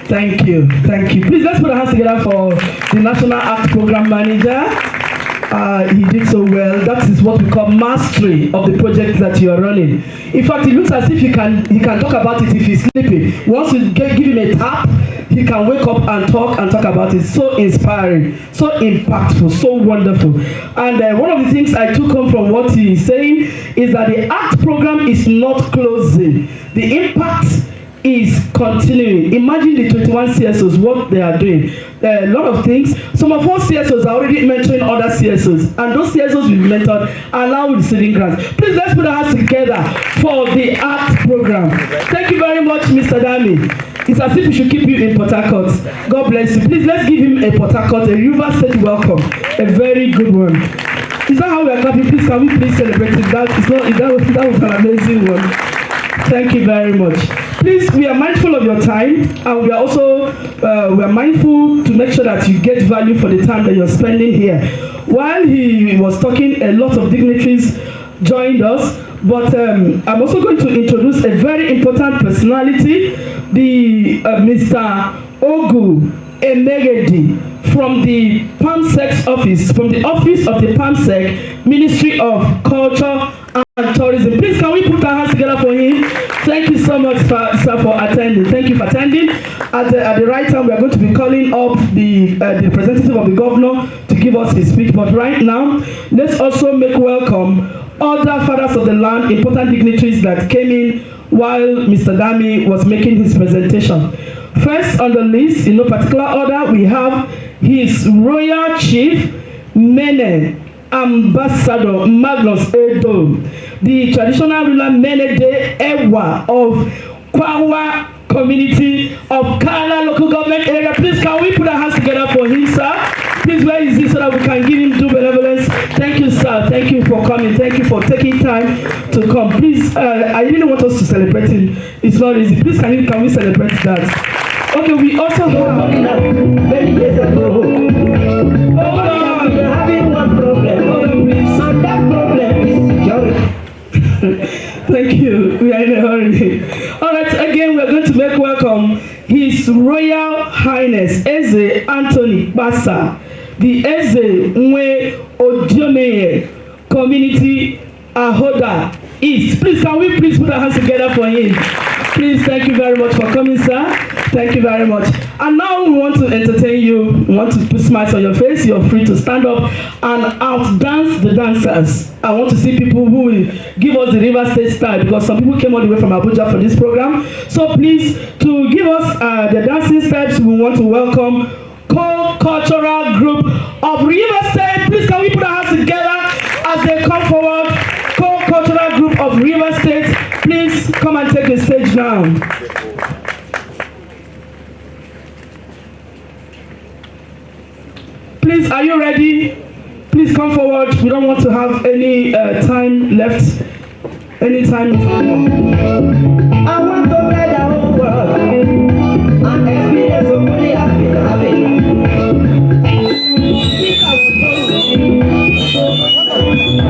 [SPEAKER 3] Thank you. Please, let's put our hands together for the National Act Program Manager. He did so well. That is what we call mastery of the project that you are running. In fact, it looks as if he can talk about it if he's sleeping. Once you give him a tap, he can wake up and talk about it. So inspiring, so impactful, so wonderful. And one of the things I took home from what he is saying is that the ACT program is not closing. The impact is continuing. Imagine the 21 CSOs, what they are doing. A lot of things. Some of us CSOs are already mentoring other CSOs, and those CSOs we mentored are now receiving grants. Please, let's put our hands together for the ACT program. Thank you very much, Mr. Dami. It's as if we should keep you in Port Harcourt. God bless you. Please, let's give him a Port Harcourt, a River State welcome. A very good one. Is that how we are clapping? Please, can we please celebrate it? That was an amazing one. Thank you very much. Please, we are mindful of your time, and we are also we are mindful to make sure that you get value for the time that you're spending here. While he was talking, a lot of dignitaries joined us, but I'm also going to introduce a very important personality, the Mr. Ogu Emegedi, from the PAMSEC office, from the office of the PAMSEC, Ministry of Culture and Tourism. Please, can we put our hands together for him? Thank you so much, sir, for attending. Thank you for attending. At the right time, we are going to be calling up the representative of the governor to give us his speech. But right now, let's also make welcome other fathers of the land, important dignitaries that came in while Mr. Dami was making his presentation. First on the list, in no particular order, we have His Royal Chief Mene Ambassador Magnus Edo, the traditional ruler Mene de Ewa of Kwawa community of Kala local government area. Please, can we put our hands together for him, sir? Please, where is he so that we can give him due benevolence? Thank you, sir. Thank you for coming. Thank you for taking time to come. Please, I really want us to celebrate him. It's not easy. Please, can we celebrate that? Okay, we also have many years ago. Hold on, we're having one problem. Hold on, please. And that problem is security. Thank you. We are in a hurry. All right, again, we're going to make welcome His Royal Highness Eze Anthony Basa, the Eze Nwe Odiomeye Community Ahoda East. Please, can we please put our hands together for him? Please, thank you very much for coming, sir. Thank you very much. And now we want to entertain you. We want to put smiles on your face. You're free to stand up and outdance the dancers. I want to see people who will give us the River State style, because some people came all the way from Abuja for this program. So please, to give us the dancing steps, we want to welcome Co-Cultural Group of River State. Please, can we put our hands together as they come forward? Co-Cultural Group of River State, please come and take the stage now. Please, are you ready? Please come forward. We don't want to have any time left. Any time. I want to play the whole world and experience of only I've been having.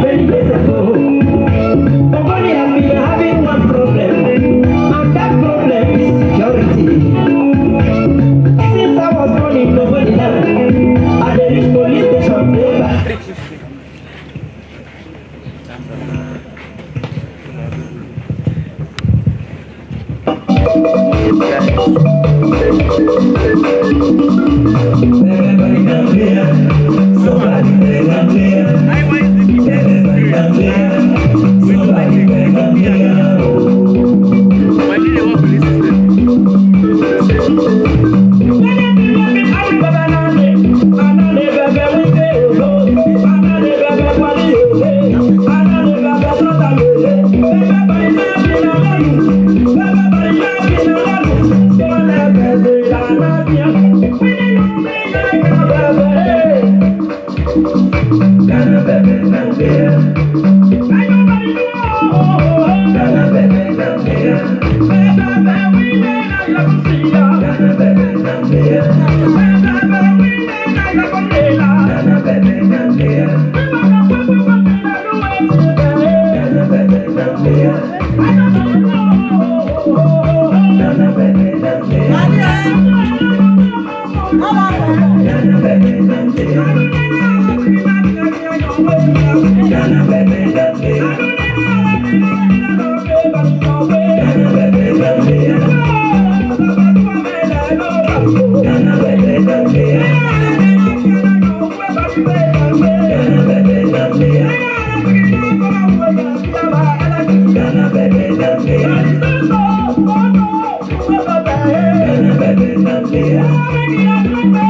[SPEAKER 3] Many days ago, only I've been having one problem, and that problem is security. Since I was born in nobody land, and there is police station nearby. Everybody come here, somebody come here. Everybody come here, somebody come here. Why did they want police system?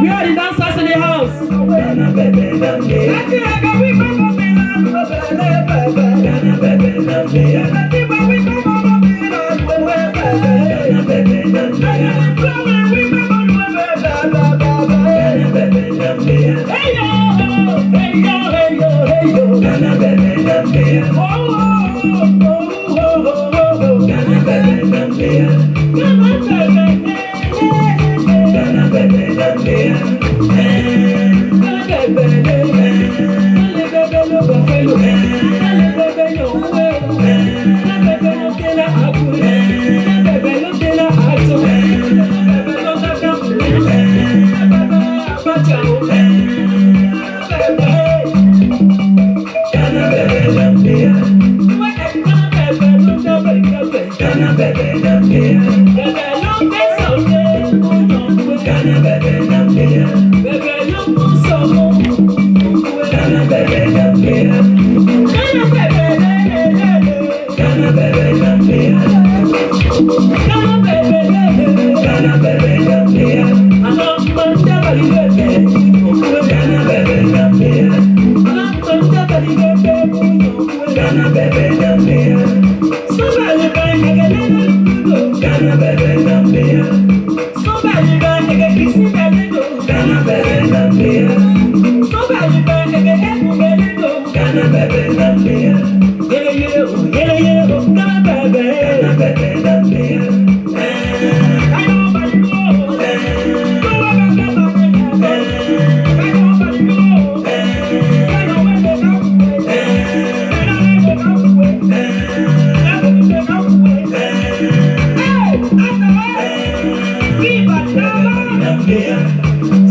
[SPEAKER 3] We are the dancers in the house.
[SPEAKER 6] Ghana bebe Gambia, bebe young so. Ghana bebe Gambia, Ghana bebe Ghana bebe Gambia, Ghana bebe Ghana bebe Gambia. I'm not Ghana bebe Gambia, I'm not Ghana bebe Gambia. Somebody bang again, Ghana bebe Gambia. Somebody bang again, kissing belly go, Ghana bebe Gambia. Somebody bang again, belly go, Ghana bebe Gambia. Yeah, Ghana bebe Gambia. I know nobody go,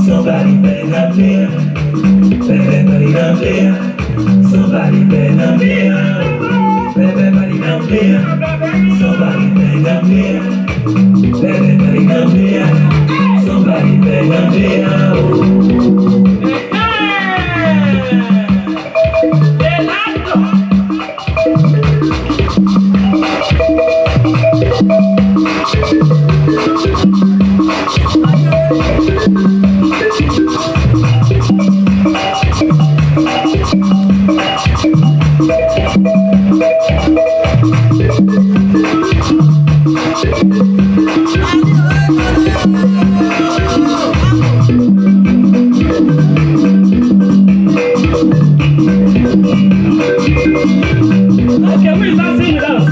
[SPEAKER 6] somebody bang up here, everybody down there. Somebody bang up here, everybody down there. Somebody bang up here, everybody down there. Somebody bang up here. Okay, who is not singing with us?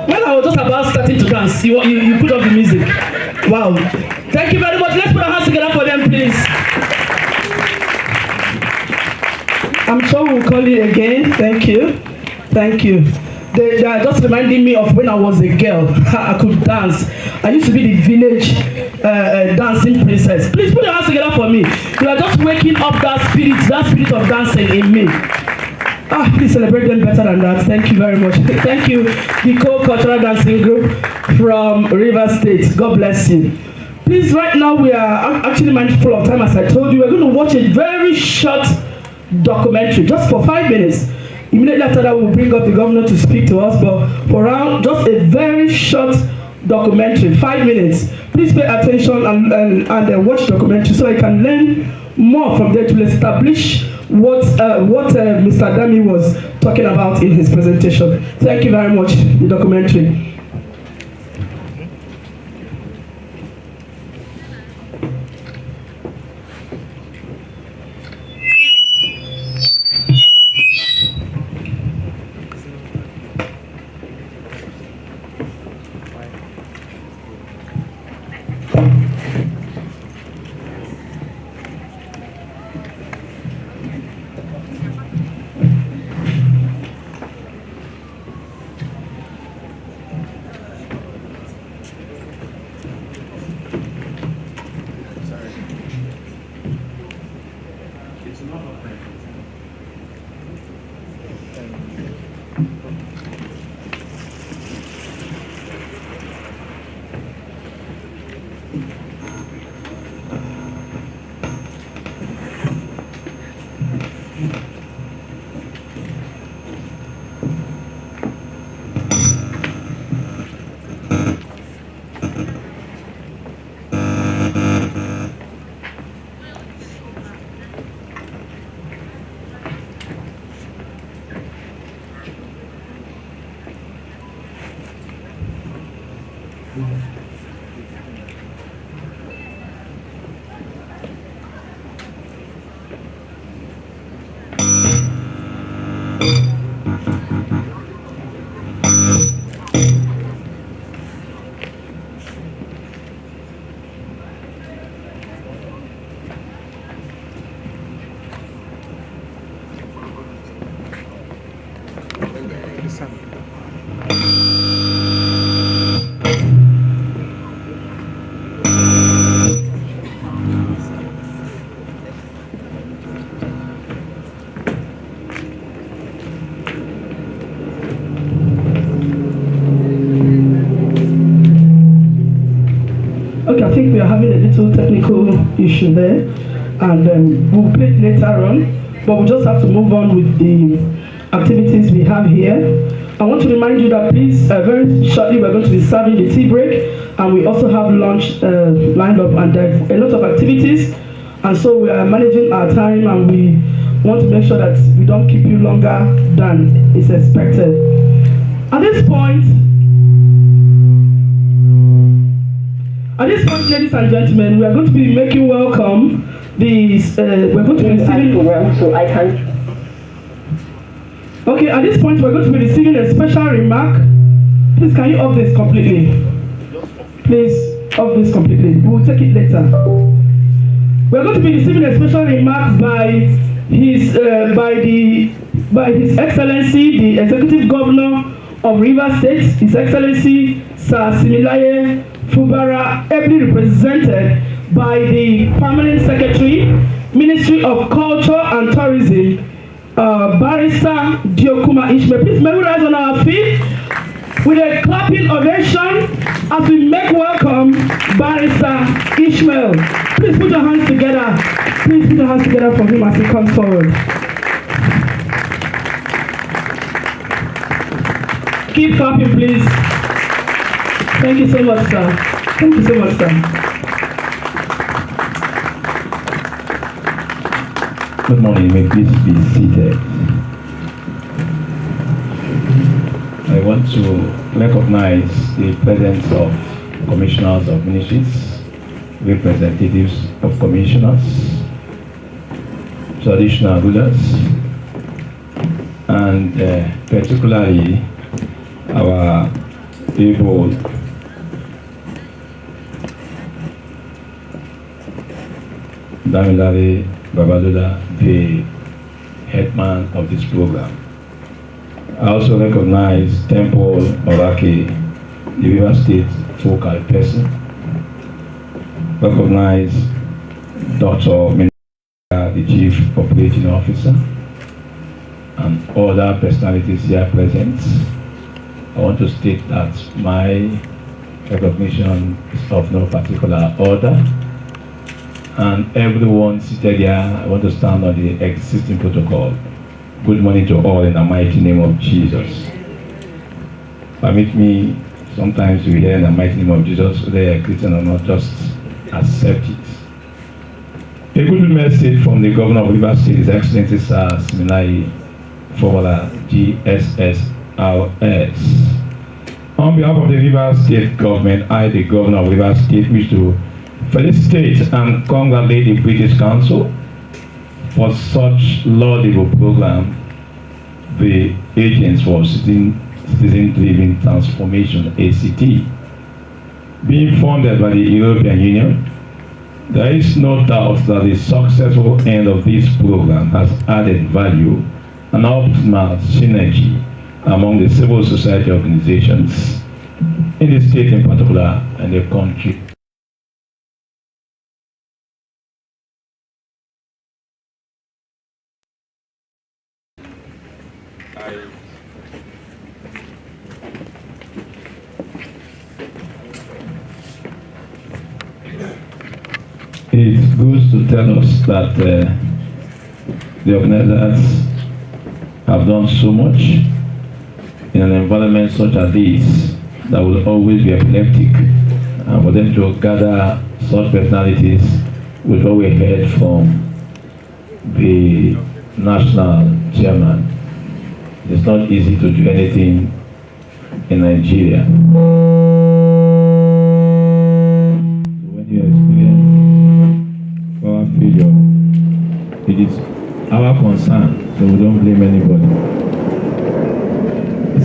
[SPEAKER 6] When I was just about starting to dance, you put up the music. Wow. Thank you very much. Let's put our hands together for them, please. I'm sure we'll call you again. Thank you. Thank you. They are just reminding me of when I was a girl. I could dance. I used to be the village dancing princess. Please put your hands together for me. You are just waking up that spirit of dancing in me. Please celebrate them better than that. Thank you very much. Thank you, the Co-Cultural Dancing Group from Rivers State. God bless you. Please, right now we are actually mindful of time, as I told you. We're going to watch a very short documentary, just for 5 minutes. Immediately after that, we'll bring up the governor to speak to us, but for around just a very short documentary, 5 minutes. Please pay attention and watch documentary so you can learn more from there to establish what Mr. Dami was talking about in his presentation. Thank you very much, the documentary.
[SPEAKER 3] think we are having a little technical issue there, and we'll play it later on. But we just have to move on with the activities we have here. I want to remind you that please, very shortly we're going to be serving the tea break, and we also have lunch lined up, and there's a lot of activities, and so we are managing our time, and we want to make sure that we don't keep you longer than is expected. At this point, ladies and gentlemen, we are going to be making welcome we're going to be receiving program, so I can. Okay, at this point, we're going to be receiving a special remark. Please, can you off this completely? Please, off this completely. We will take it later. We're going to be receiving a special remark by His Excellency, the Executive Governor of Rivers State, His Excellency Sir Similaye Fubara, ably represented by the Permanent Secretary, Ministry of Culture and Tourism, Barrister Diokuma Ishmael. Please may we rise on our feet with a clapping ovation as we make welcome Barrister Ishmael. Please put your hands together. Please put your hands together for him as he comes forward. Keep clapping, please. Thank you so much, sir. Thank you so much, sir.
[SPEAKER 7] Good morning, may please be seated. I want to recognize the presence of commissioners of ministries, representatives of commissioners, traditional rulers, and particularly our able Damilare Babadola, the headman of this program. I also recognize Temple Orake, the River State focal person. Recognize Dr. Menaka, the Chief Operating Officer, and other personalities here present. I want to state that my recognition is of no particular order. And everyone seated here, I want to stand on the existing protocol. Good morning to all in the mighty name of Jesus. Permit me, sometimes we hear in the mighty name of Jesus, whether you're a Christian or not, just accept it. A good message from the Governor of Rivers State, His Excellency Sir Similaye Fubara, GSSRS. On behalf of the Rivers State government, I, the Governor of Rivers State, wish to felicitate and congratulate the British Council for such laudable program, the Agents for Citizen-Driven Transformation, ACT. Being funded by the European Union, there is no doubt that the successful end of this program has added value and optimal synergy among the civil society organizations in the state in particular and the country. It's good to tell us that the organizers have done so much in an environment such as this that will always be epileptic, and for them to gather such personalities with what we heard from the national chairman. It's not easy to do anything in Nigeria. When you experience our failure, it is our concern, so we don't blame anybody.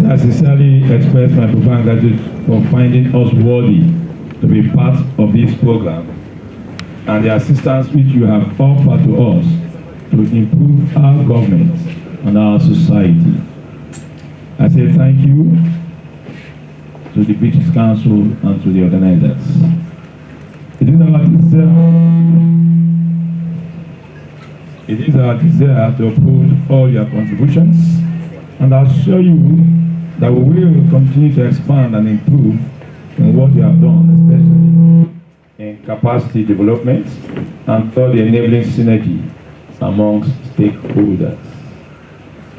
[SPEAKER 7] I sincerely express my profound gratitude for finding us worthy to be part of this program and the assistance which you have offered to us to improve our government and our society. I say thank you to the British Council and to the organizers. It is our desire to uphold all your contributions, and I assure you that we will continue to expand and improve in what you have done, especially in capacity development, and third, enabling synergy amongst stakeholders.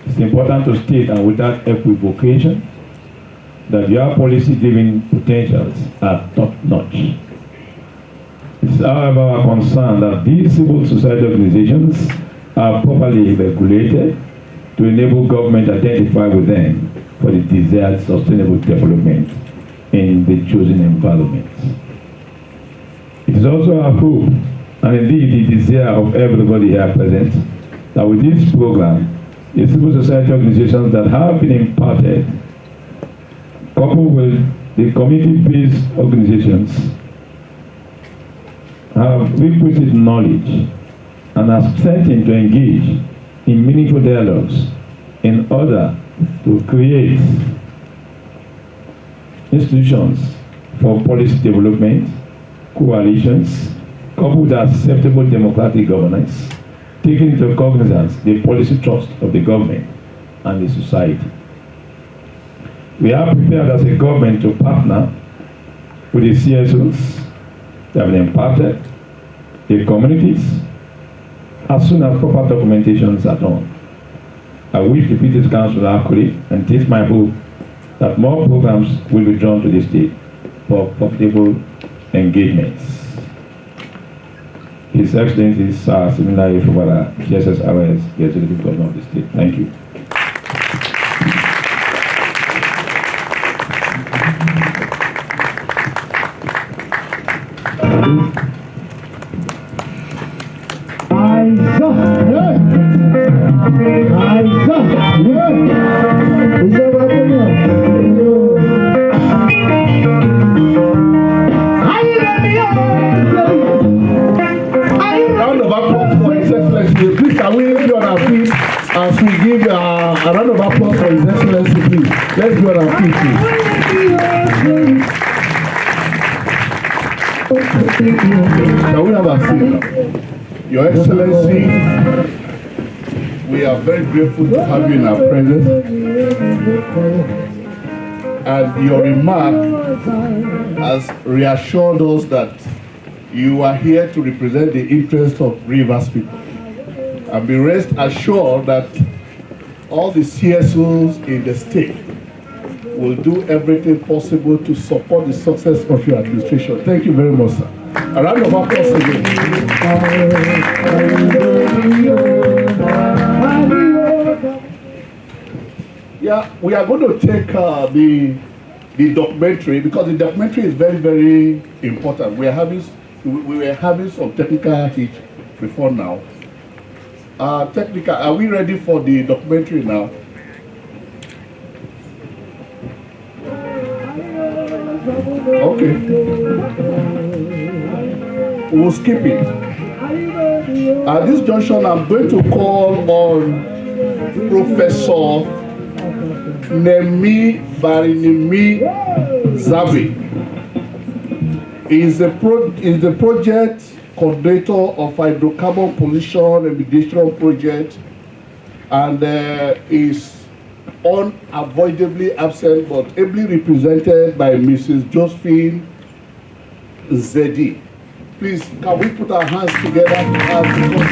[SPEAKER 7] It's important to state, and without equivocation, that your policy-driven potentials are top-notch. It is, however, our concern that these civil society organizations are properly regulated to enable government to identify with them for the desired sustainable development in the chosen environment. It is also our hope, and indeed the desire of everybody here present, that with this program, the civil society organizations that have been imparted, coupled with the community-based organizations, have requisite knowledge and are strengthened to engage in meaningful dialogues in order to create institutions for policy development, coalitions, coupled with acceptable democratic governance, taking into cognizance the policy trust of the government and the society. We are prepared as a government to partner with the CSOs that have been imparted, the communities, as soon as proper documentations are done. I wish the British Council accurately, and it is my hope that more programs will be drawn to the state for profitable engagements. His Excellency Sir Siminalayi Fubara, GSSRS, the Executive Governor of the state. Thank you.
[SPEAKER 1] Round of applause for His Excellency. Please, can we be on our feet as we give a round of applause for His Excellency, please? Let's be on our feet, please. Can we have a seat? Your Excellency, we are very grateful to have you in our presence. And your remark has reassured us that you are here to represent the interests of Rivers people. And be rest assured that all the CSOs in the state will do everything possible to support the success of your administration. Thank you very much, sir. A round of applause again. Yeah, we are going to take the documentary, because the documentary is very, very important. We were having some technical hitch before now. Technical, are we ready for the documentary now? Okay. We'll skip it. At this junction, I'm going to call on Professor Nemi Barinimi Zabi. He is the project coordinator of hydrocarbon pollution and mitigation project, and is unavoidably absent but ably represented by Mrs. Josephine Zedi. Please, can we put our hands together as to give a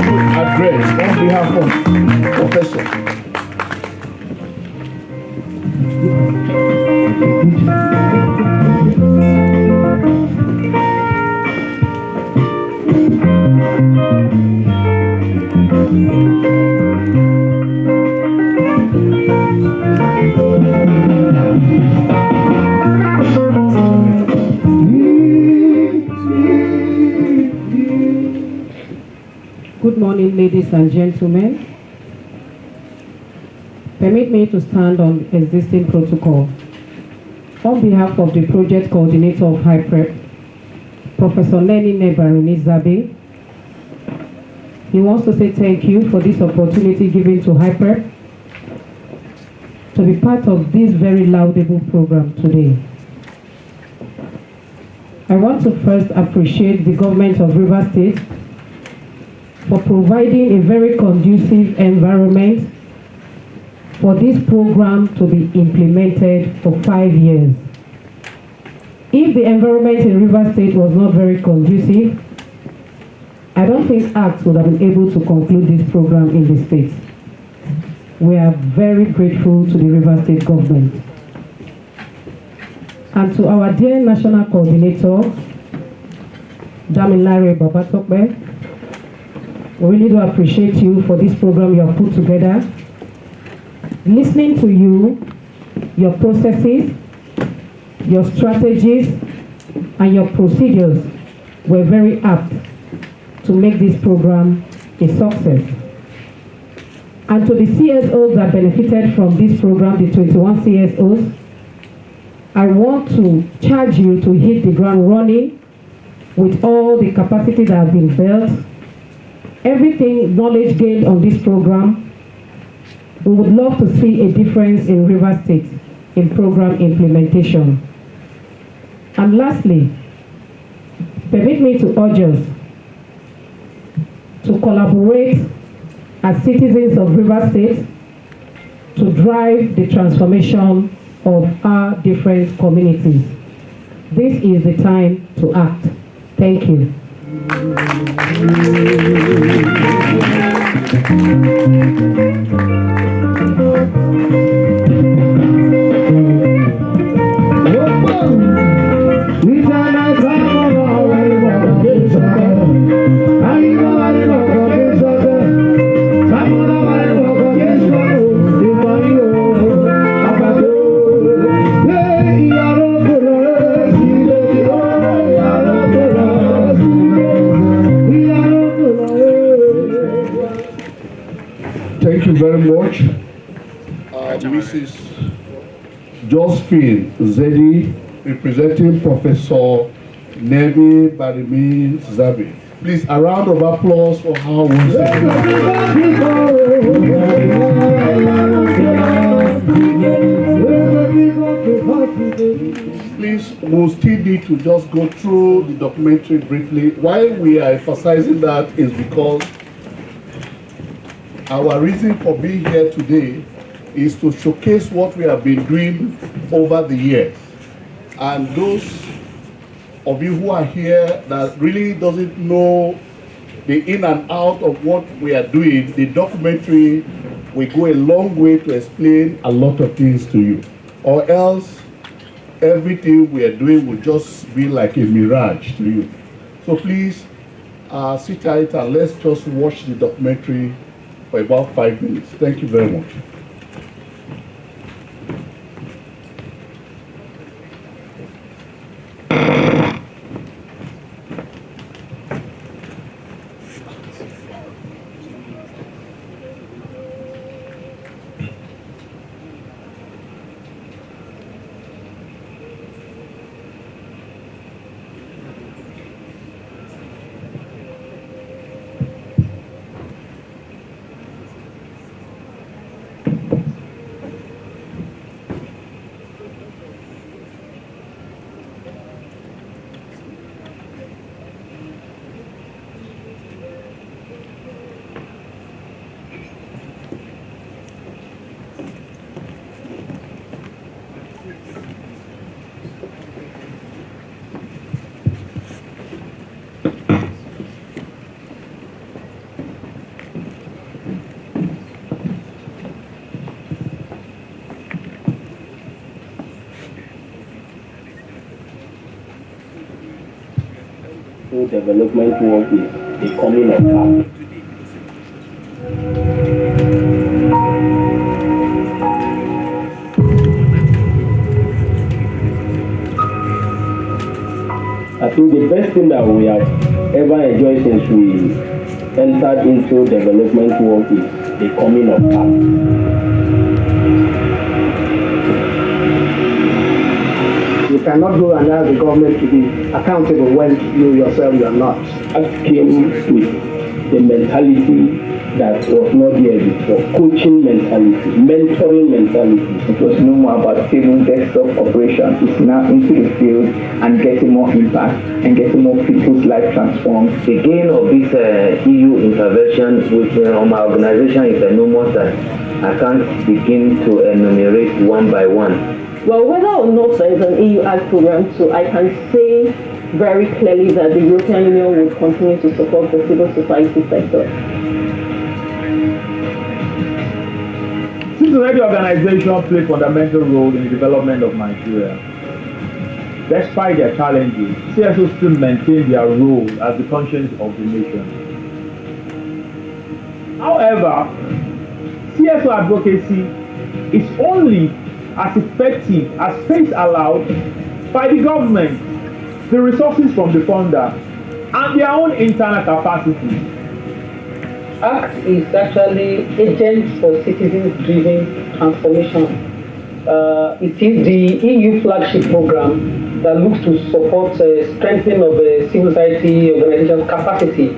[SPEAKER 1] good address on behalf of Professor.
[SPEAKER 8] Good morning, ladies and gentlemen. Permit me to stand on existing protocol. On behalf of the project coordinator of HYPREP, Professor Neni Barinimi Zabi, he wants to say thank you for this opportunity given to HYPREP to be part of this very laudable program today. I want to first appreciate the government of Rivers State for providing a very conducive environment for this program to be implemented for 5 years. If the environment in Rivers State was not very conducive, I don't think ACT would have been able to conclude this program in the state. We are very grateful to the Rivers State government. And to our dear national coordinator, Damilare Babatokbe, we really do appreciate you for this program you have put together. Listening to you, your processes, your strategies, and your procedures were very apt to make this program a success. And to the CSOs that benefited from this program, the 21 CSOs, I want to charge you to hit the ground running with all the capacity that has been built. Everything knowledge gained on this program, we would love to see a difference in Rivers State in program implementation. And lastly, permit me to urge us to collaborate as citizens of Rivers State to drive the transformation of our different communities. This is the time to act. Thank you.
[SPEAKER 1] Thank you very much. Mrs. Josephine Zedi, representing Professor Nemi Barimi Zabi. Please, a round of applause for her once again. Please, we'll still need to just go through the documentary briefly. Why we are emphasizing that is because our reason for being here today is to showcase what we have been doing over the years. And those of you who are here that really doesn't know the in and out of what we are doing, the documentary will go a long way to explain a lot of things to you. Or else, everything we are doing will just be like a mirage to you. So please, sit tight and let's just watch the documentary for about 5 minutes. Thank you very much.
[SPEAKER 9] Development work is the coming of power. I think the best thing that we have ever enjoyed since we entered into development work is the coming of power.
[SPEAKER 10] You cannot go and ask the government to be accountable when you yourself you are not.
[SPEAKER 9] I came with the mentality that was not there before. Coaching mentality, mentoring mentality.
[SPEAKER 11] It was no more about stable desktop operation. It's now into the field and getting more impact and getting more people's life transformed.
[SPEAKER 12] The gain of this EU intervention with my organization is enormous that I can't begin to enumerate one by one.
[SPEAKER 13] Well, whether or not there is an EU Act program, so I can say very clearly that the European Union would continue to support the civil society sector.
[SPEAKER 14] Citizen organizations play a fundamental role in the development of Nigeria. Despite their challenges, CSOs still maintain their role as the conscience of the nation. However, CSO advocacy is only as effective as space allowed by the government, the resources from the funder, and their own internal capacity.
[SPEAKER 10] ACT is actually agents for citizens-driven transformation. It is the EU flagship program that looks to support strengthening of civil society organizations' capacity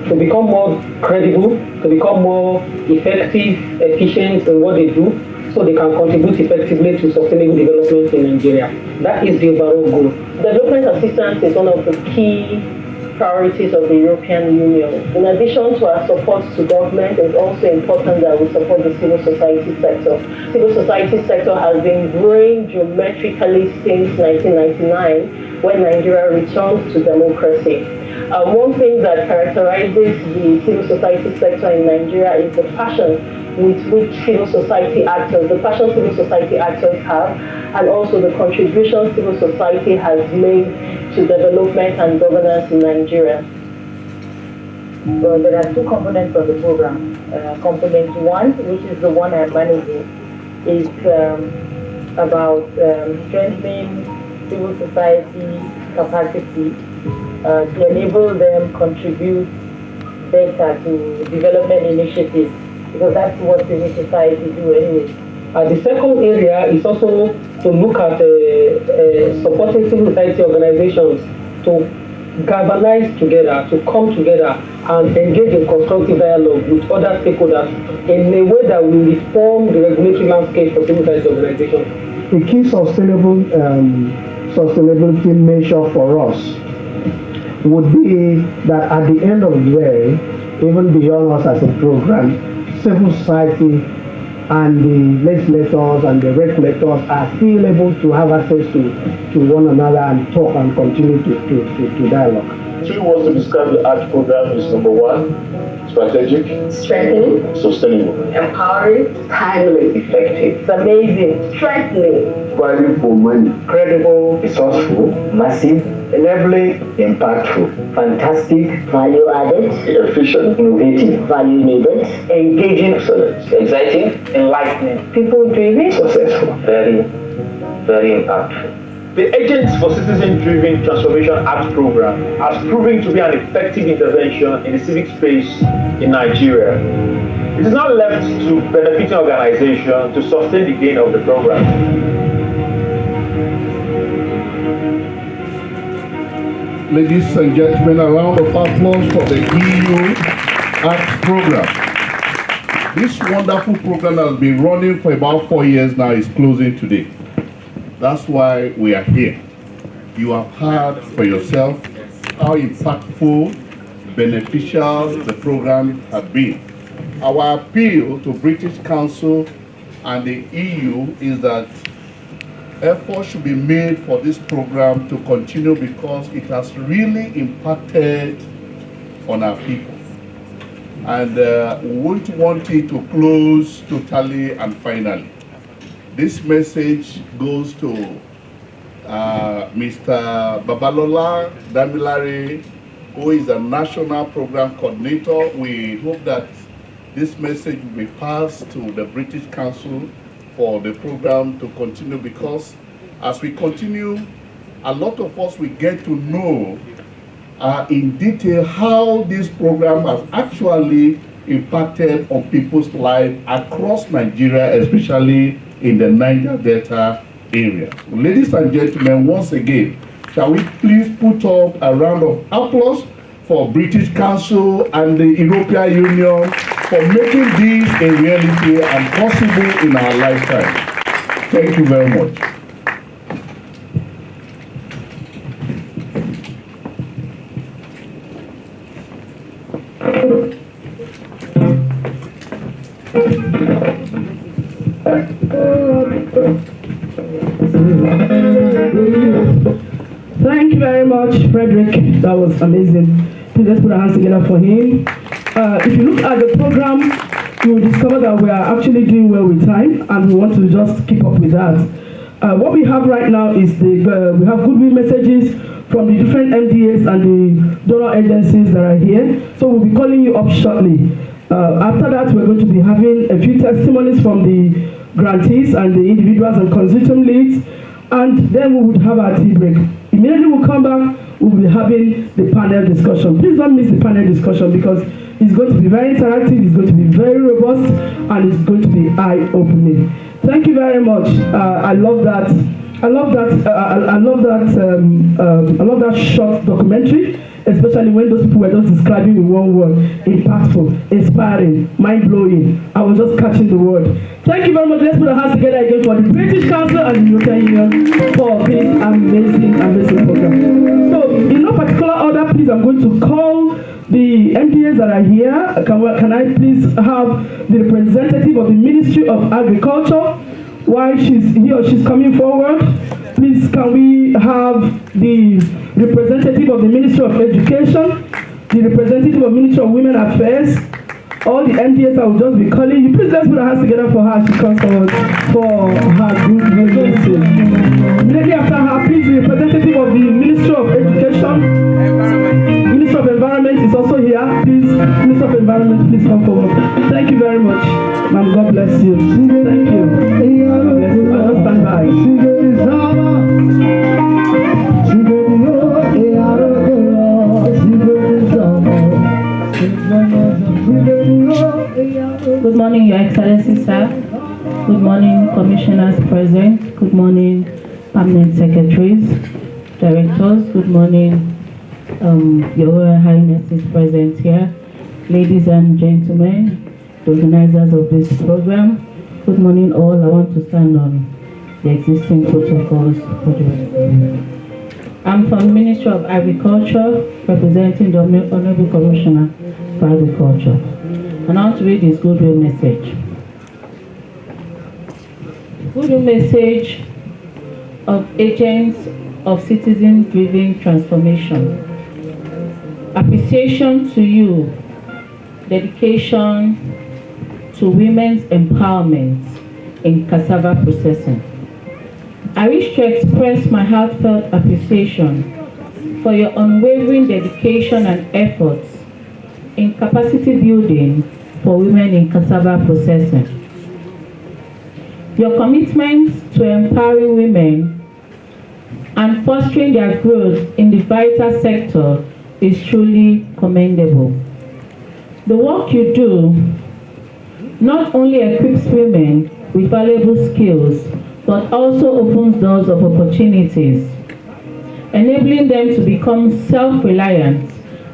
[SPEAKER 10] to become more credible, to become more effective, efficient in what they do, so they can contribute effectively to sustainable development in Nigeria. That is the overall goal.
[SPEAKER 13] Development assistance is one of the key priorities of the European Union. In addition to our support to government, it's also important that we support the civil society sector. Civil society sector has been growing geometrically since 1999, when Nigeria returned to democracy. One thing that characterizes the civil society sector in Nigeria is the passion with which civil society actors, the passion civil society actors have, and also the contribution civil society has made to development and governance in Nigeria.
[SPEAKER 15] Well, there are two components of the program. Component one, which is the one I'm managing, is about strengthening civil society capacity to enable them contribute better to development initiatives, because that's what civil society do anyway.
[SPEAKER 10] The second area is also to look at supporting civil society organizations to galvanize together, to come together and engage in constructive dialogue with other stakeholders in a way that will reform the regulatory landscape for civil society organizations.
[SPEAKER 16] The key sustainability measure for us would be that at the end of the day, even beyond us as a program, civil society and the legislators and the regulators are still able to have access to one another and talk and continue to dialogue.
[SPEAKER 17] Three words to describe the ACT program is: number one, strategic,
[SPEAKER 13] Strengthening,
[SPEAKER 17] sustainable,
[SPEAKER 13] empowering,
[SPEAKER 10] Timely,
[SPEAKER 13] effective, it's amazing, strengthening,
[SPEAKER 17] value for money,
[SPEAKER 10] credible,
[SPEAKER 17] resourceful,
[SPEAKER 10] massive,
[SPEAKER 17] enabling, impactful,
[SPEAKER 13] fantastic, value added,
[SPEAKER 17] efficient,
[SPEAKER 13] innovative, value needed,
[SPEAKER 10] engaging,
[SPEAKER 17] excellent,
[SPEAKER 13] exciting,
[SPEAKER 15] Enlightening,
[SPEAKER 13] people driven,
[SPEAKER 17] successful.
[SPEAKER 12] Very impactful.
[SPEAKER 14] The Agents for Citizen-Driven Transformation ACT program has proven to be an effective intervention in the civic space in Nigeria. It is not left to benefiting organizations to sustain the gain of the program.
[SPEAKER 1] Ladies and gentlemen, a round of applause for the EU ACT program. This wonderful program has been running for about 4 years now. It's closing today. That's why we are here. You have heard for yourself how impactful, beneficial the program has been. Our appeal to British Council and the EU is that effort should be made for this program to continue, because it has really impacted on our people. And we won't want it to close totally and finally. This message goes to Mr. Babalola Damilare, who is the National Program Coordinator. We hope that this message will be passed to the British Council for the program to continue, because as we continue, a lot of us will get to know in detail how this program has actually impacted on people's lives across Nigeria, especially in the Niger Delta area. Ladies and gentlemen, once again, shall we please put up a round of applause for British Council and the European Union for making this a reality and possible in our lifetime. Thank you very much.
[SPEAKER 15] Thank you.
[SPEAKER 3] Thank you very much, Frederick. That was amazing. Please let's put our hands together for him. If you look at the program, you will discover that we are actually doing well with time, and we want to just keep up with that. What we have right now is we have goodwill messages from the different MDAs and the donor agencies that are here. So we'll be calling you up shortly. After that, we're going to be having a few testimonies from the grantees and the individuals and consortium leads, and then we would have our tea break. Immediately we'll come back, we'll be having the panel discussion. Please don't miss the panel discussion because it's going to be very interactive, it's going to be very robust, and it's going to be eye-opening. Thank you very much. I love that. I love that short documentary, especially when those people were just describing in one word: impactful, inspiring, mind-blowing. I was just catching the word. Thank you very much. Let's put our hands together again for the British Council and the European Union for this amazing program. So, in no particular order, please, I'm going to call the MPAs that are here. Can I please have the representative of the Ministry of Agriculture? While he or she's coming forward, please can we have the representative of the Ministry of Education, the representative of Ministry of Women Affairs, all the MPAs I will just be calling you. Please let's put our hands together for her. She comes forward for her good message. Immediately after her, please the representative of the Ministry of Education, Ministry of Environment is also here. Please, Minister of Environment, please come forward. Thank you very much. Ma'am, God bless you. Thank you. God bless you. I'll just stand by.
[SPEAKER 18] Good morning, Your Excellency, sir. Good morning, commissioners present. Good morning, permanent secretaries, directors. Good morning, Your Royal Highnesses present here. Ladies and gentlemen, the organizers of this program. Good morning, all. I want to stand on the existing protocols for the I'm from the Ministry of Agriculture, representing the Honorable Commissioner for Agriculture. And I want to read this goodwill message. Goodwill message of agents of citizen-driven transformation. Appreciation to you, dedication to women's empowerment in cassava processing. I wish to express my heartfelt appreciation for your unwavering dedication and efforts in capacity building for women in cassava processing. Your commitment to empowering women and fostering their growth in the vital sector is truly commendable. The work you do not only equips women with valuable skills, but also opens doors of opportunities, enabling them to become self-reliant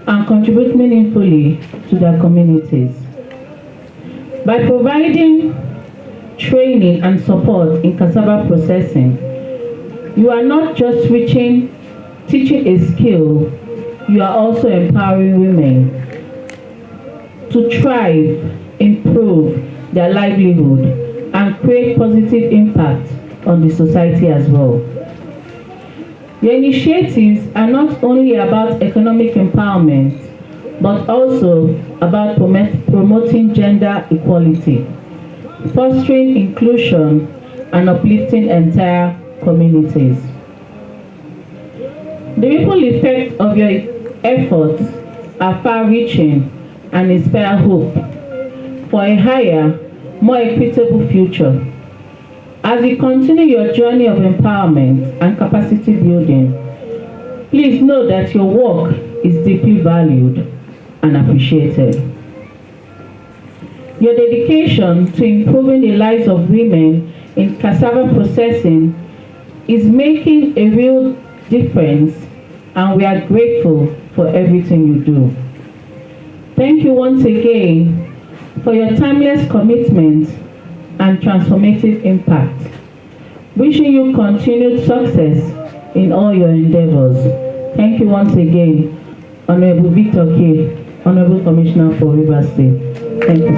[SPEAKER 18] and contribute meaningfully to their communities. By providing training and support in cassava processing, you are not just teaching a skill, you are also empowering women to thrive, improve their livelihood, and create positive impact on the society as well. Your initiatives are not only about economic empowerment, but also about promoting gender equality, fostering inclusion, and uplifting entire communities. The ripple effect of your efforts are far-reaching and inspire hope for a higher, more equitable future. As you continue your journey of empowerment and capacity building, please know that your work is deeply valued and appreciated. Your dedication to improving the lives of women in cassava processing is making a real difference, and we are grateful for everything you do. Thank you once again for your timeless commitment and transformative impact. Wishing you continued success in all your endeavors. Thank you once again, Honorable Victor K., Honorable Commissioner for Rivers State. Thank you.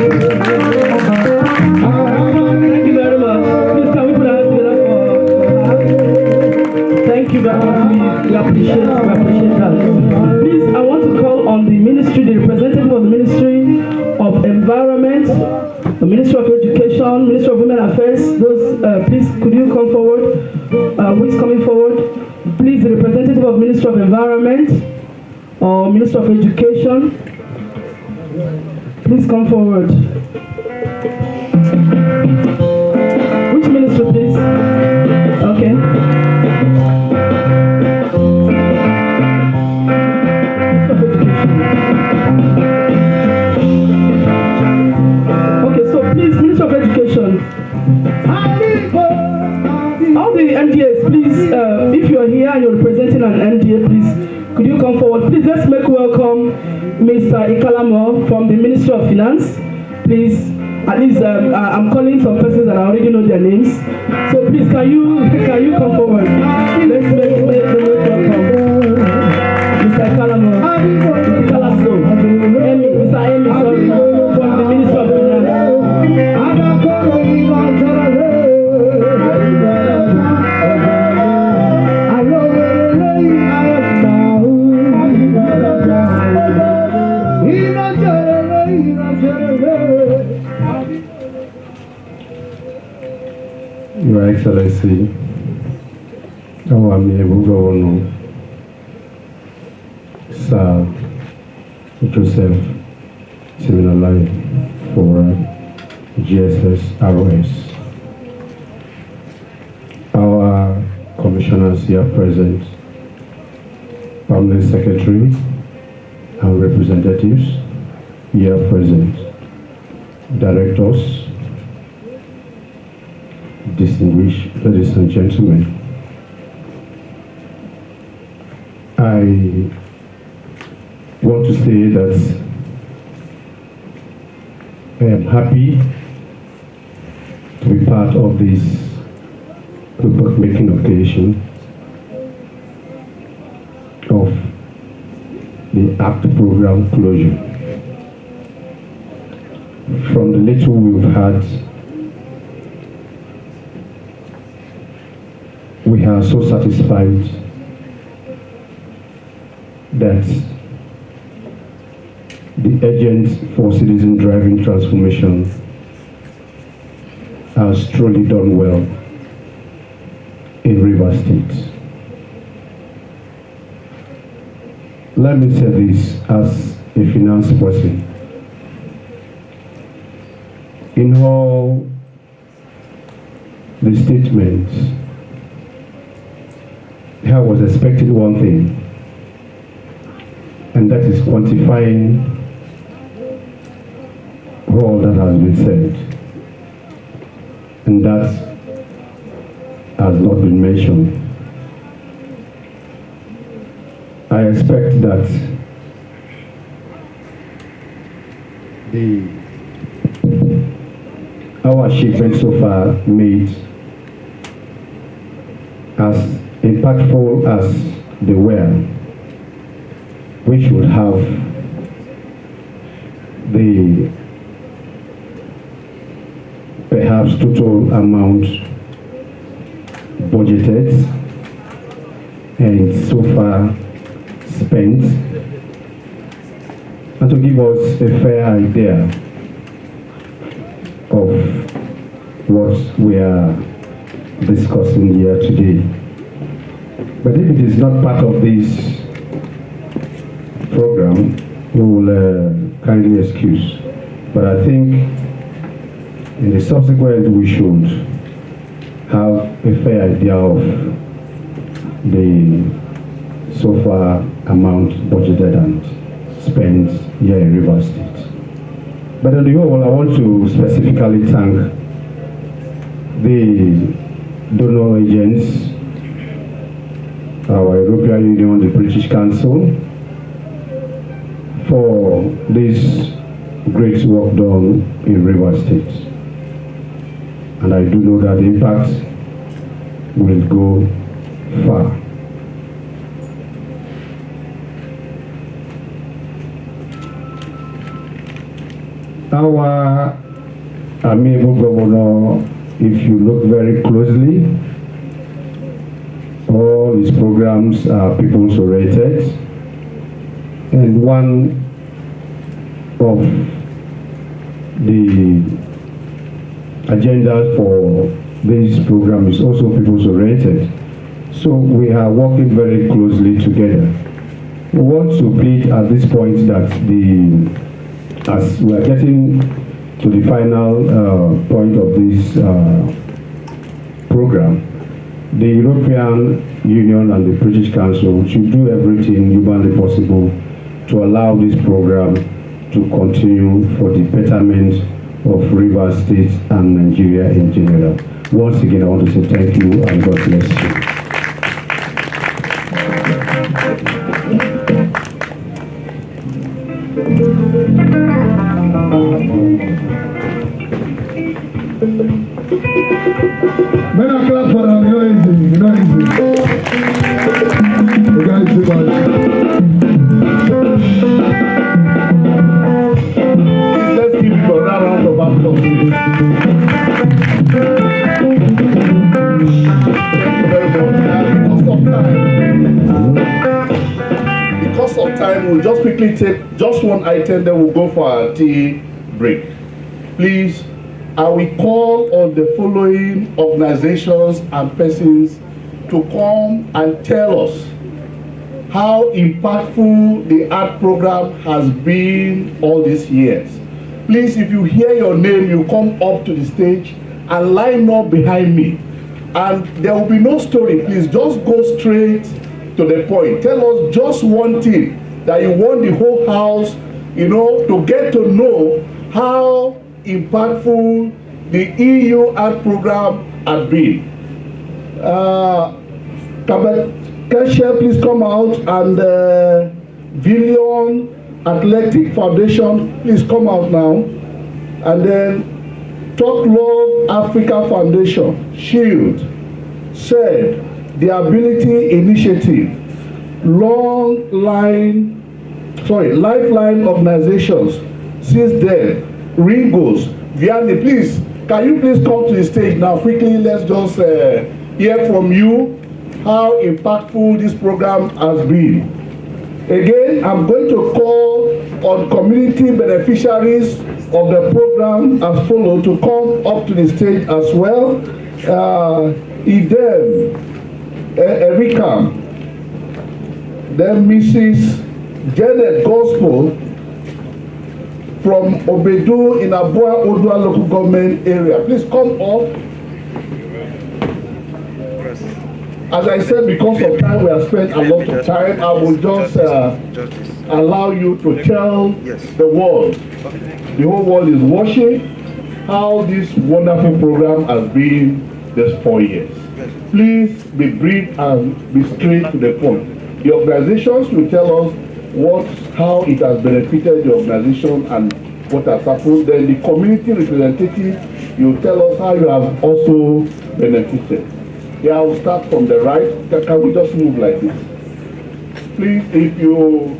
[SPEAKER 3] Thank you very much. Please can we put our hands together for Thank you very much. We appreciate that. Please, I want to call on the ministry, the representative of the Ministry of Environment, the Ministry of Education, Ministry of Women Affairs. Those, please, could you come forward? Who is coming forward? Please, the representative of Ministry of Environment or Ministry of Education. Please come forward. Which ministry, please? Okay. Okay, so please, Ministry of Education. All the MDAs, please, if you are here and you're representing an MDA, please, could you come forward? Please, let's make welcome Mr. Ikalamo from the Ministry of Finance. Please, at least I'm calling some persons that I already know their names. So please, can you come forward? Let's make the welcome. Mr. Ikalamo, Mr. Ikalaso, Mr. Emi, sorry, from the Ministry of Finance.
[SPEAKER 19] Your Excellency, our amiable Governor, Sir Joseph Siminalai for GSS ROS, our commissioners here present, Permanent Secretary and representatives here present, directors, distinguished ladies and gentlemen, I want to say that I am happy to be part of this report-making occasion of the ACT program closure. From the little we've had, we are so satisfied that the agent for citizen driving transformation has truly done well in Rivers State. Let me say this as a finance person. In all the statements, I was expecting one thing, and that is quantifying all that has been said, and that has not been mentioned. I expect that our achievements so far made as impactful as they were, we should have the perhaps total amount budgeted and so far spent, and to give us a fair idea of what we are discussing here today. But if it is not part of this program, we will kindly excuse. But I think in the subsequent we should have a fair idea of the so far amount budgeted and spent here in Rivers State. But on the whole, I want to specifically thank the donor agents, our European Union, the British Council, for this great work done in Rivers State. And I do know that the impact will go far. Our amiable governor, if you look very closely, all all his programs are people's-oriented, and one of the agenda for this program is also people's-oriented. So we are working very closely together. We want to plead at this point that as we are getting to the final point of this program, the European Union and the British Council should do everything humanly possible to allow this program to continue for the betterment of Rivers State and Nigeria in general. Once again, I want to say thank you and God bless you.
[SPEAKER 20] Men are clap for them, you're easy, you're not easy. You guys too
[SPEAKER 1] Please, let's give you another round of applause. Because of time, we'll just quickly take just one item, then we'll go for our tea break. Please, I will call on the following organizations and persons to come and tell us how impactful the art program has been all these years. Please, if you hear your name, you come up to the stage and line up behind me. And there will be no story, please, just go straight to the point. Tell us just one thing that you want the whole house, to get to know how impactful the EU art program has been. Keshe, please come out, and Villion Athletic Foundation, please come out now. And then Talk Love Africa Foundation, SHIELD, said the Ability Initiative, Lifeline Organizations, CISDEF, Ringos, Vianney, please, can you please come to the stage now quickly? Let's just hear from you how impactful this program has been. Again, I'm going to call on community beneficiaries of the program as follows to come up to the stage as well. Idem, Erika, then Mrs. Janet Gospel from Obedu in Abua Odua local government area. Please come up. As I said, because of time, we have spent a lot of time. I will just allow you to tell the world. The whole world is watching how this wonderful program has been these 4 years. Please be brief and be straight to the point. The organizations will tell us how it has benefited the organization and what has happened. Then the community representative, you tell us how you have also benefited. Yeah, I will start from the right. Can we just move like this? Please, if you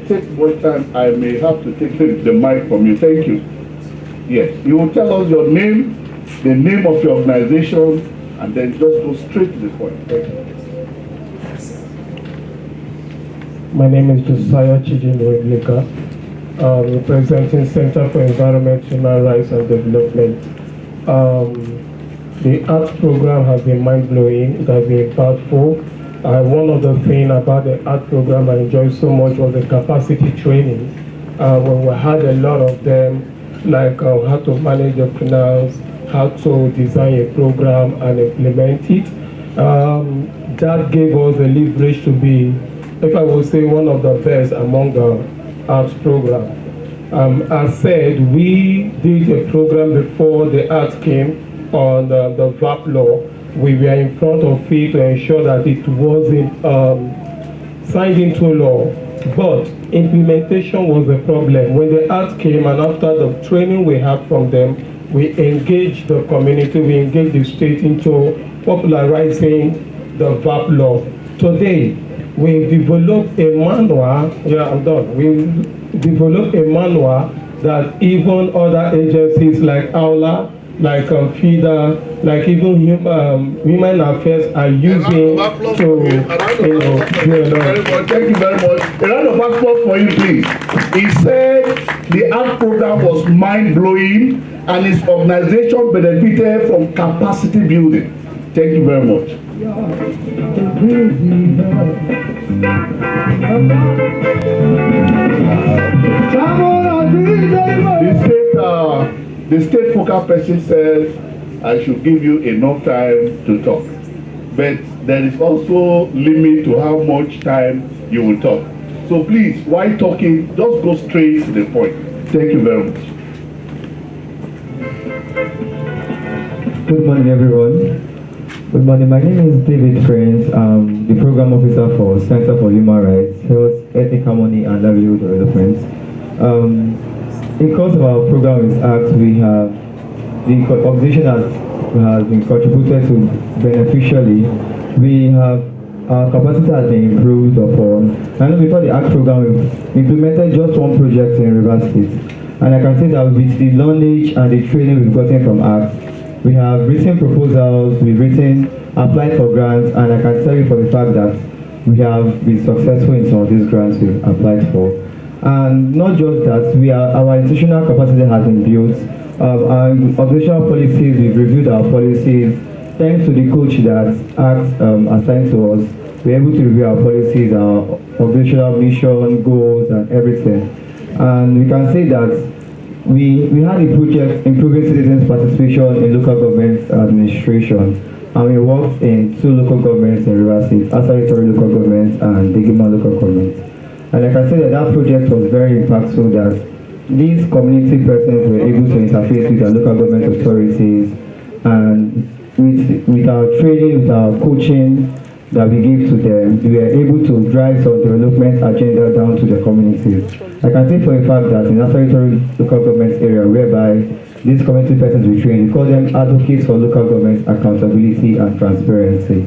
[SPEAKER 1] take more time, I may have to take the mic from you. Thank you. Yes, you will tell us your name, the name of your organization, and then just go straight to the point. Thank you.
[SPEAKER 21] My name is Josiah Chijindu, representing Center for Environment, Human Rights and Development. The art program has been mind-blowing, it has been impactful. One of the things about the art program I enjoyed so much was the capacity training. When we had a lot of them, like how to manage the finance, how to design a program and implement it. That gave us the leverage to be, if I would say, one of the best among the arts program. As said, we did a program before the art came on the VAP law. We were in front of it to ensure that it wasn't signed into law. But implementation was the problem. When the art came and after the training we had from them, we engaged the community, we engaged the state into popularizing the VAP law. Today, we developed a manual, we developed a manual that even other agencies like AULA like FIDA, like even Human Affairs are using to,
[SPEAKER 1] Thank you very much. A round of applause for you, please. He said the ACT program was mind-blowing and his organization benefited from capacity building. Thank you very much. The state focal person says I should give you enough time to talk, but there is also limit to how much time you will talk. So please, while talking, just go straight to the point. Thank you very much.
[SPEAKER 2] Good morning, everyone. Good morning. My name is David Friends. I'm the program officer for Center for Human Rights, Health, Ethnic Harmony, and Livelihood Development. In course of our program with ACT, we have the organization has been contributed to beneficially. We have our capacity has been improved upon. I know before the ACT program, we implemented just one project in Rivers State, and I can say that with the knowledge and the training we've gotten from ACT, we have written proposals, we've applied for grants, and I can tell you for the fact that we have been successful in some of these grants we've applied for. And not just that, our institutional capacity has been built. Our organizational policies, we've reviewed our policies. Thanks to the coach that ACT assigned to us, we're able to review our policies, our organizational mission, goals, and everything. And we can say that we had a project improving citizens' participation in local government administration, and we worked in 2 local governments in Rivers State, Asari local government and Digima local government. And I can say that project was very impactful, that these community persons were able to interface with their local government authorities, and with our training, with our coaching that we give to them, we were able to drive some development agenda down to the communities. I can say for a fact that in our territory local government area, whereby these community persons we train, we call them advocates for local government accountability and transparency.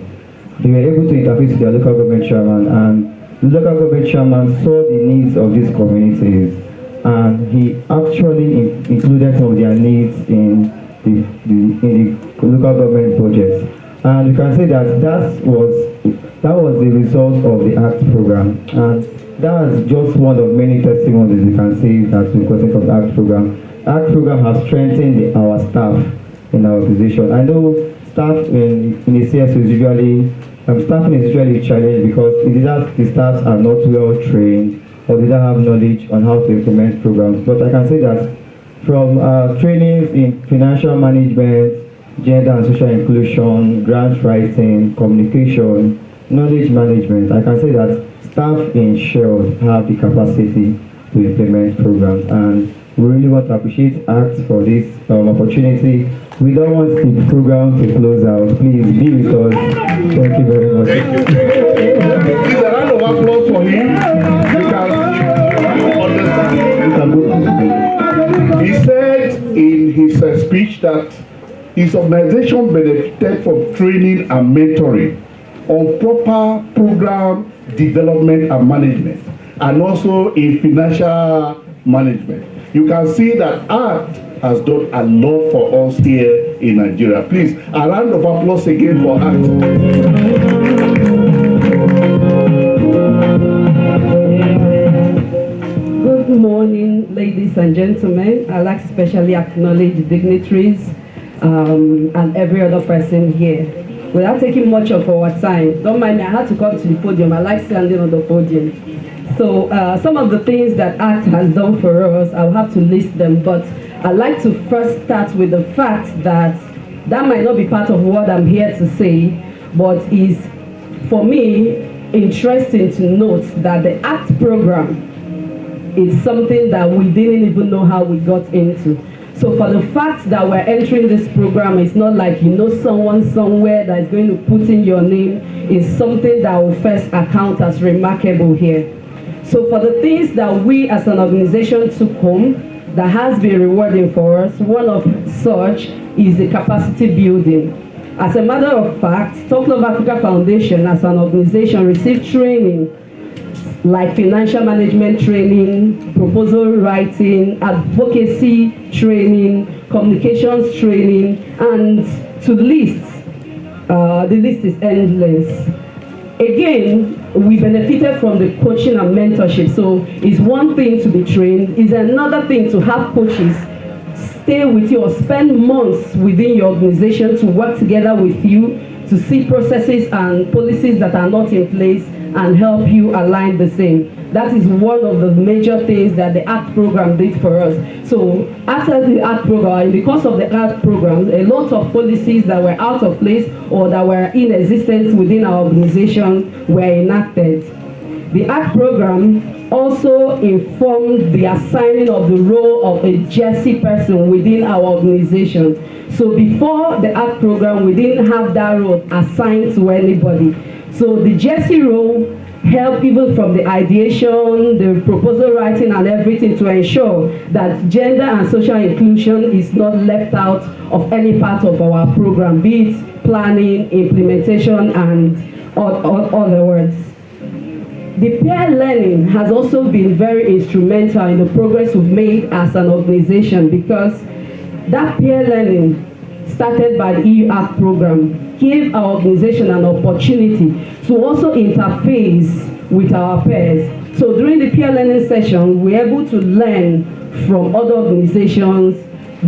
[SPEAKER 2] They were able to interface with their local government chairman, and the local government chairman saw the needs of these communities, and he actually included some of their needs in the local government budget. And you can say that was the result of the ACT program, and that's just one of many testimonies we can see that we've gotten from the ACT program. The ACT program has strengthened our staff in our organization. I know staff in the CSO is usually staffing is usually a challenge because the staffs are not well trained or they don't have knowledge on how to implement programs. But I can say that from trainings in financial management, gender and social inclusion, grant writing, communication, knowledge management, I can say that staff in Shell have the capacity to implement programs. And we really want to appreciate ACT for this opportunity. We don't want the program to close out. Please be with us. Thank you very much.
[SPEAKER 1] Thank you. Please, a round of applause for him. He said in his speech that his organization benefited from training and mentoring on proper program development and management, and also in financial management. You can see that ACT has done a lot for us here in Nigeria. Please, a round of applause again for ACT.
[SPEAKER 22] Good morning, ladies and gentlemen. I'd like to especially acknowledge the dignitaries and every other person here. Without taking much of our time, don't mind me, I had to come to the podium. I like standing on the podium. So some of the things that ACT has done for us, I'll have to list them, but I'd like to first start with the fact that might not be part of what I'm here to say, but is, for me, interesting to note that the ACT program is something that we didn't even know how we got into. So for the fact that we're entering this program, it's not like you know someone somewhere that is going to put in your name, is something that will first account as remarkable here. So for the things that we as an organization took home that has been rewarding for us, one of such is the capacity building. As a matter of fact, Talk Love Africa Foundation as an organization received training like financial management training, proposal writing, advocacy training, communications training, and to list. The list is endless. Again, we benefited from the coaching and mentorship. So it's one thing to be trained, it's another thing to have coaches stay with you or spend months within your organization to work together with you to see processes and policies that are not in place and help you align the same. That is one of the major things that the ACT program did for us. So after the ACT program, because of the ACT program, a lot of policies that were out of place or that were in existence within our organization were enacted. The ACT program also informed the assigning of the role of a JESI person within our organization. So before the ACT program, we didn't have that role assigned to anybody. So the JESI role help even from the ideation, the proposal writing and everything to ensure that gender and social inclusion is not left out of any part of our program, be it planning, implementation, and other words. The peer learning has also been very instrumental in the progress we've made as an organization, because that peer learning started by the EU ACT program gave our organization an opportunity to also interface with our peers. So during the peer learning session, we're able to learn from other organizations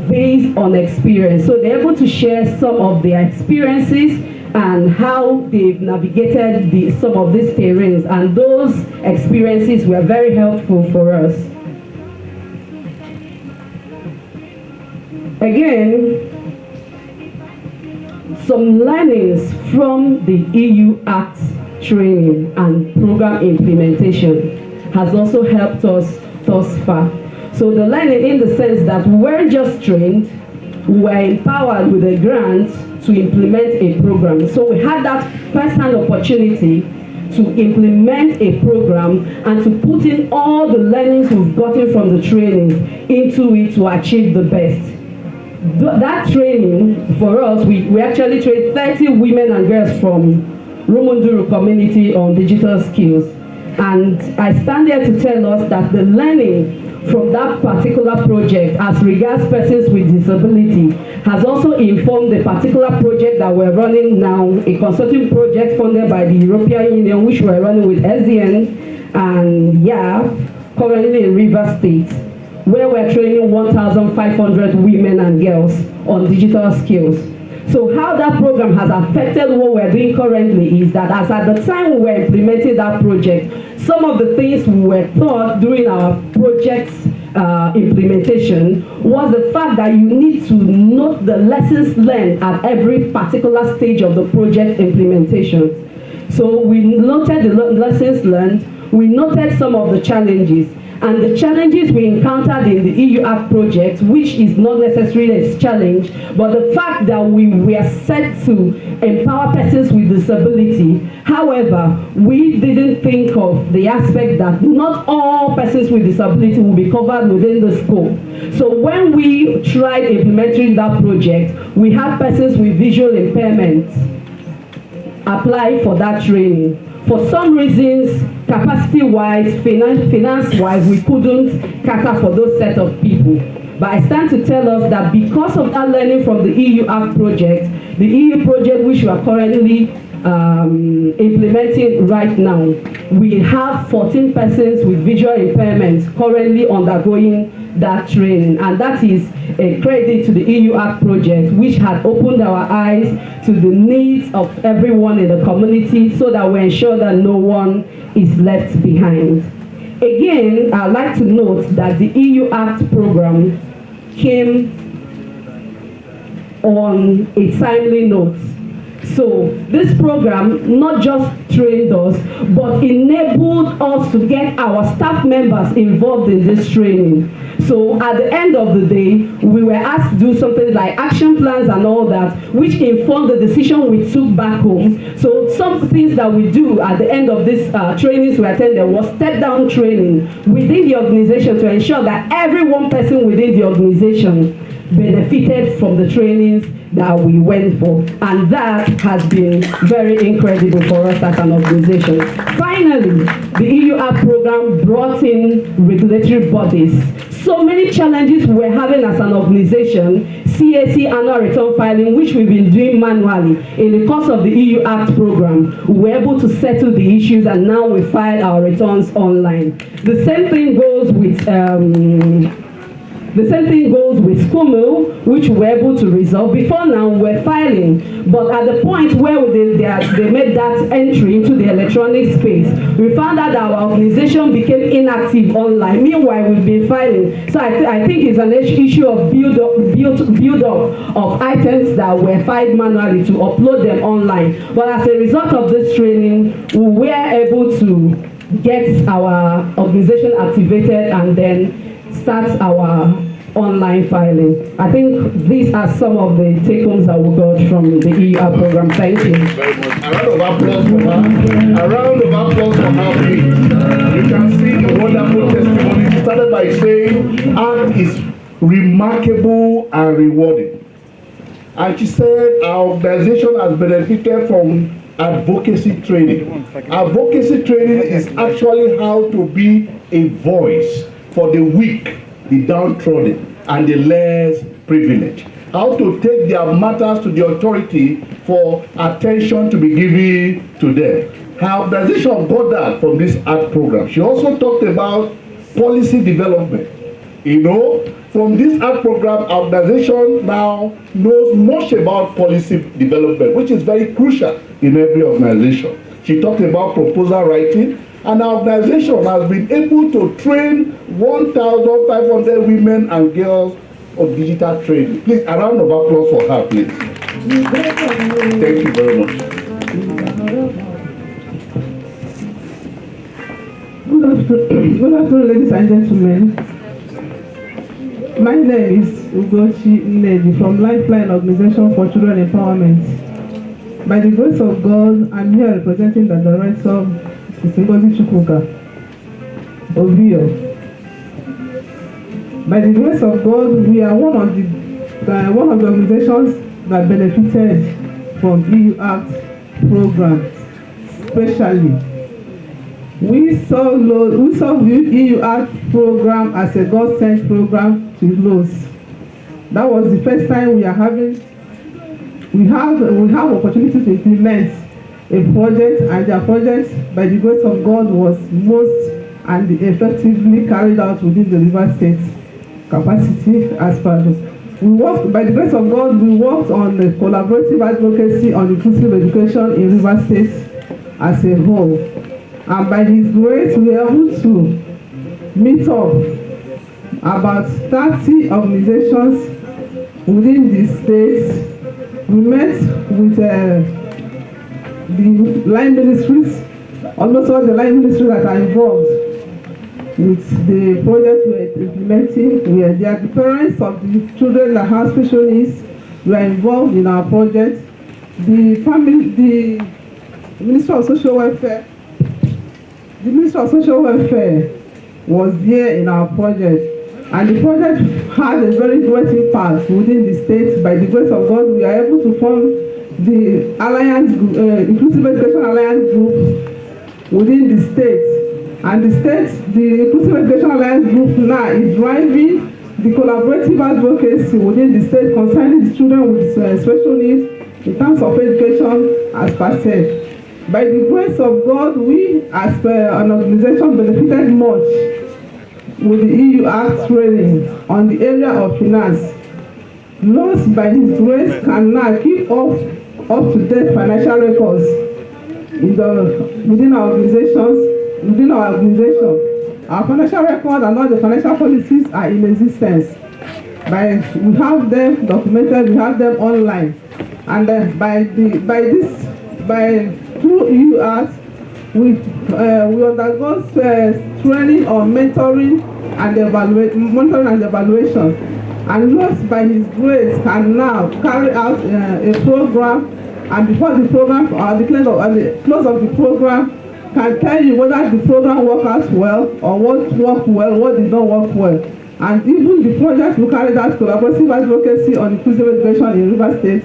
[SPEAKER 22] based on experience. So they're able to share some of their experiences and how they've navigated some of these terrains, and those experiences were very helpful for us. Again, some learnings from the EU ACT training and program implementation has also helped us thus far. So the learning in the sense that we weren't just trained, we were empowered with a grant to implement a program. So we had that first-hand opportunity to implement a program and to put in all the learnings we've gotten from the trainings into it to achieve the best. That training, for us, we actually trained 30 women and girls from Rumunduru community on digital skills. And I stand here to tell us that the learning from that particular project as regards persons with disability has also informed the particular project that we're running now, a consulting project funded by the European Union, which we're running with SDN and YAF, currently in Rivers State, where we're training 1,500 women and girls on digital skills. So how that program has affected what we're doing currently is that as at the time we were implementing that project, some of the things we were taught during our project's implementation was the fact that you need to note the lessons learned at every particular stage of the project implementation. So we noted the lessons learned, we noted some of the challenges, and the challenges we encountered in the EU ACT project, which is not necessarily a challenge, but the fact that we were set to empower persons with disability. However, we didn't think of the aspect that not all persons with disability will be covered within the scope. So when we tried implementing that project, we had persons with visual impairments apply for that training. For some reasons, capacity-wise, finance-wise, we couldn't cater for those set of people. But I stand to tell us that because of that learning from the EU ACT project, the EU project which we are currently implementing right now, we have 14 persons with visual impairments currently undergoing that training, and that is a credit to the EU ACT project, which had opened our eyes to the needs of everyone in the community so that we ensure that no one is left behind. Again, I'd like to note that the EU ACT program came on a timely note. So this program not just trained us, but enabled us to get our staff members involved in this training. So at the end of the day, we were asked to do something like action plans and all that, which informed the decision we took back home. So some things that we do at the end of this trainings we attended was step-down training within the organization to ensure that every one person within the organization benefited from the trainings that we went for, and that has been very incredible for us as an organization. Finally, the EU Act program brought in regulatory bodies. So many challenges we're having as an organization, CAC annual return filing, which we've been doing manually in the course of the EU Act program, we were able to settle the issues, and now we file our returns online. The same thing goes with SCUMU, which we were able to resolve. Before now, we're filing, but at the point where they made that entry into the electronic space, we found out that our organization became inactive online. Meanwhile, we've been filing. So I think it's an issue of build up of items that were filed manually to upload them online. But as a result of this training, we were able to get our organization activated and then start our online filing. I think these are some of the take-homes that we got from the EU program. Thank you.
[SPEAKER 1] Very much. A round of applause for her. A round of applause for her, please. You can see the wonderful testimony. She started by saying, ACT is remarkable and rewarding. And she said our organization has benefited from advocacy training. Advocacy training is actually how to be a voice for the weak, the downtrodden, and the less privileged. How to take their matters to the authority for attention to be given to them. Her organization got that from this ACT program. She also talked about policy development. You know, from this ACT program, our organization now knows much about policy development, which is very crucial in every organization. She talked about proposal writing, and our organization has been able to train 1,500 women and girls on digital training. Please, a round of applause for her, please. Thank you very much.
[SPEAKER 6] Good afternoon, ladies and gentlemen. My name is Ugochi Nnedi from Lifeline Organization for Children Empowerment. By the grace of God, I'm here representing the director, Mr. Ngozi Chukwuka of Rio. By the grace of God, we are one of the organizations that benefited from EU Act program, especially. We saw EU Act program as a God-sent program to LOS. That was the first time we have opportunity to implement a project, and their project, by the grace of God, was most and effectively carried out within the River State capacity as follows. By the grace of God, we worked on the collaborative advocacy on inclusive education in River State as a whole. And by His grace, we were able to meet up about 30 organizations within the state. We met with the line ministries, almost all the line ministries that are involved with the project we are implementing. They are the parents of the children that have special needs. We are involved in our project. The Minister of Social Welfare. The Minister of Social Welfare was there in our project, and the project had a very great impact within the state. By the grace of God, we are able to form the Alliance Inclusive Education Alliance Group within the state. And the Inclusive Education Alliance Group now is driving the collaborative advocacy within the state concerning the children with special needs in terms of education as per se. By the grace of God, we as an organization benefited much with the EU Act training on the area of finance. LOS, by His grace, can now keep up-to-date financial records within our organization. Our financial record and all the financial policies are in existence. We have them documented, we have them online, and through EU Act, we undergo training on monitoring and evaluation. And LOS, by His grace, can now carry out a program, and before the program, the close of the program, can tell you whether the program works out well, or what worked well, what did not work well. And even the project we carried out collaborative advocacy on inclusive education in Rivers State.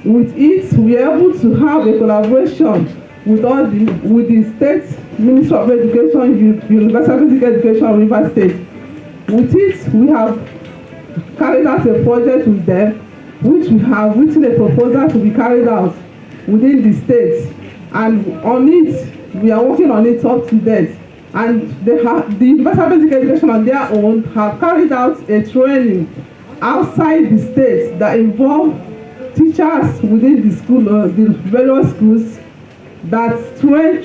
[SPEAKER 6] With it, we are able to have a collaboration with the State Ministry of Education, Universal Basic Education, Rivers State. With it, we have carried out a project with them, which we have written a proposal to be carried out within the state. And on it, we are working on it up to date. And the Universal Basic Education on their own have carried out a training outside the state that involve teachers within the school, the various schools, that train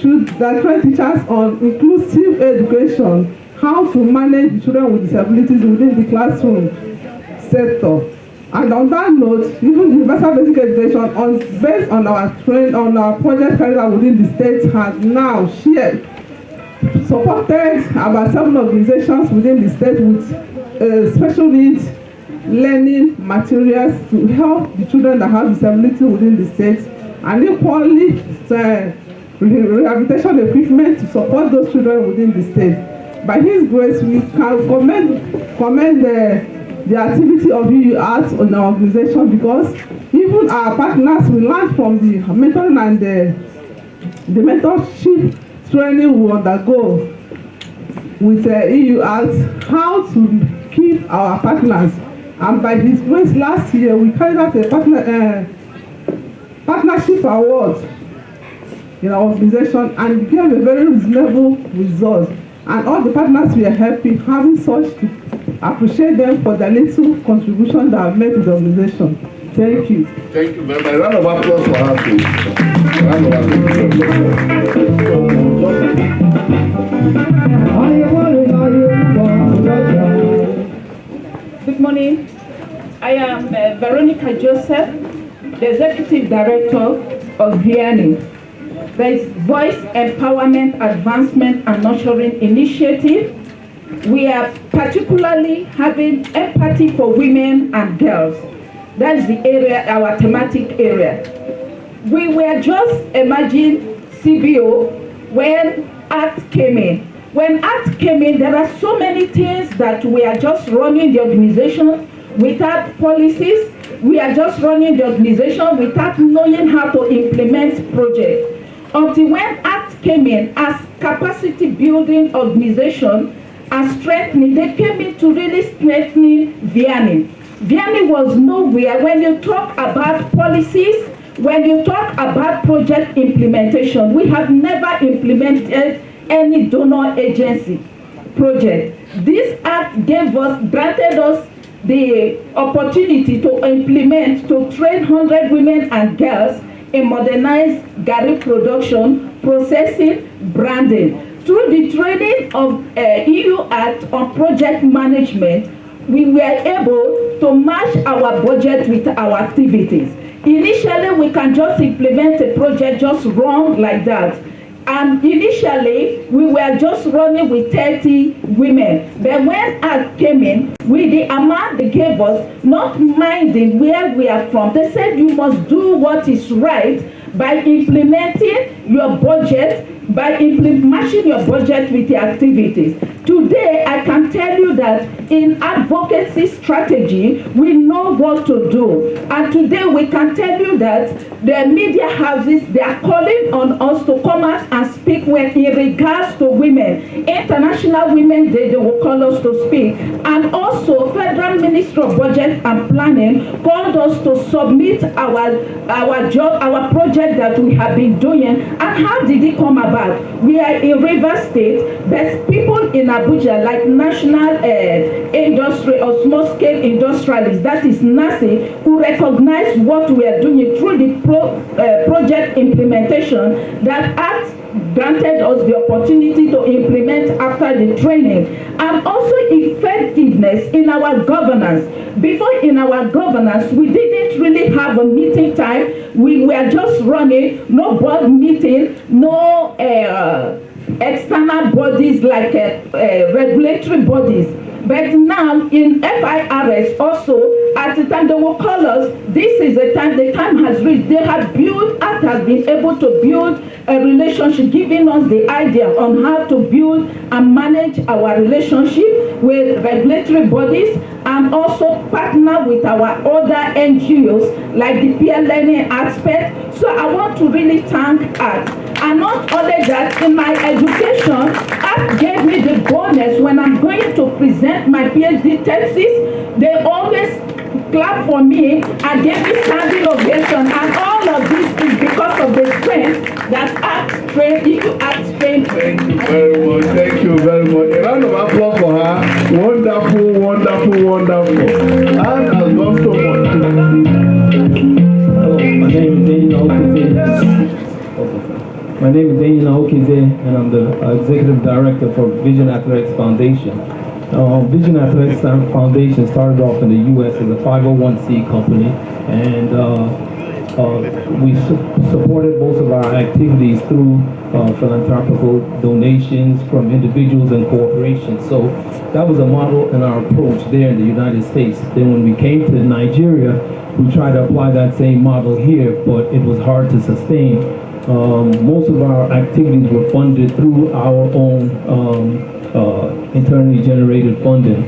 [SPEAKER 6] teachers on inclusive education, how to manage the children with disabilities within the classroom sector. And on that note, even Universal Basic Education, based on our project carried out within the state, has now supported about 7 organizations within the state with special needs learning materials to help the children that have disability within the state, and equally rehabilitation equipment to support those children within the state. By His grace, we can commend the activity of UU Arts in our organization, because even our partners will learn from the mentoring and the mentorship training we undergo with EU Arts, how to keep our partners. And by His grace, last year we carried out a partnership award in our organization and gave a very reasonable result. And all the partners we are having such to appreciate them for the little contribution that have made to the organization. Thank you.
[SPEAKER 1] Thank you very much. Round of applause for her, please. Round of applause.
[SPEAKER 18] Good morning. I am Veronica Joseph, the Executive Director of Vianney. There is Voice Empowerment Advancement and Nurturing Initiative. We are particularly having empathy for women and girls. That is the area, our thematic area. We were just emerging CBO when ACT came in. When ACT came in, there are so many things that we are just running the organization without policies. We are just running the organization without knowing how to implement projects. Until when ACT came in as capacity building organization and strengthening, they came in to really strengthening Vianney. Vianney was nowhere when you talk about policies, when you talk about project implementation. We have never implemented any donor agency project. This act granted us the opportunity to implement, to train 100 women and girls in modernized garri production, processing, branding. Through the training of EU Act on project management, we were able to match our budget with our activities. Initially, we can just implement a project just run like that. And initially, we were just running with 30 women. But when ACT came in, with the amount they gave us, not minding where we are from, they said you must do what is right by implementing your budget, by matching your budget with the activities. Today, I can tell you that in advocacy strategy, we know what to do. And today, we can tell you that the media houses, they are calling on us to come out and speak when in regards to women. International Women's Day, they will call us to speak. And also, Federal Ministry of Budget and Planning called us to submit our project that we have been doing. And how did it come about? We are in Rivers State, but people in Abuja, like National Industry or Small Scale Industrialists, that is NASI, who recognize what we are doing through the project implementation that ACT granted us the opportunity to implement after the training, and also effectiveness in our governance. Before in our governance, we didn't really have a meeting time. We were just running, no board meeting, no external bodies like regulatory bodies. But now in FIRS also, at the time they will call us, this is the time has reached. They have built, ACT has been able to build a relationship, giving us the idea on how to build and manage our relationship with regulatory bodies, and also partner with our other NGOs like the peer learning aspect. So I want to really thank ACT. And not only that, in my education, ACT gave me the bonus when I'm going to present my PhD thesis. They always clap for me and give me standing ovation, and all of this is because of the strength that ACT trained.
[SPEAKER 1] Thank you very much. Thank you very much. A round of applause for her. Wonderful, wonderful, wonderful. And has done so much.
[SPEAKER 4] Hello, my name is Daniel Okize. My name is Daniel Okize, and I'm the Executive Director for Vision Athletics Foundation. Vision Athletics Foundation started off in the U.S. as a 501c company, and we supported most of our activities through philanthropical donations from individuals and corporations. So that was a model and our approach there in the United States. Then when we came to Nigeria, we tried to apply that same model here, but it was hard to sustain. Most of our activities were funded through our own internally generated funding.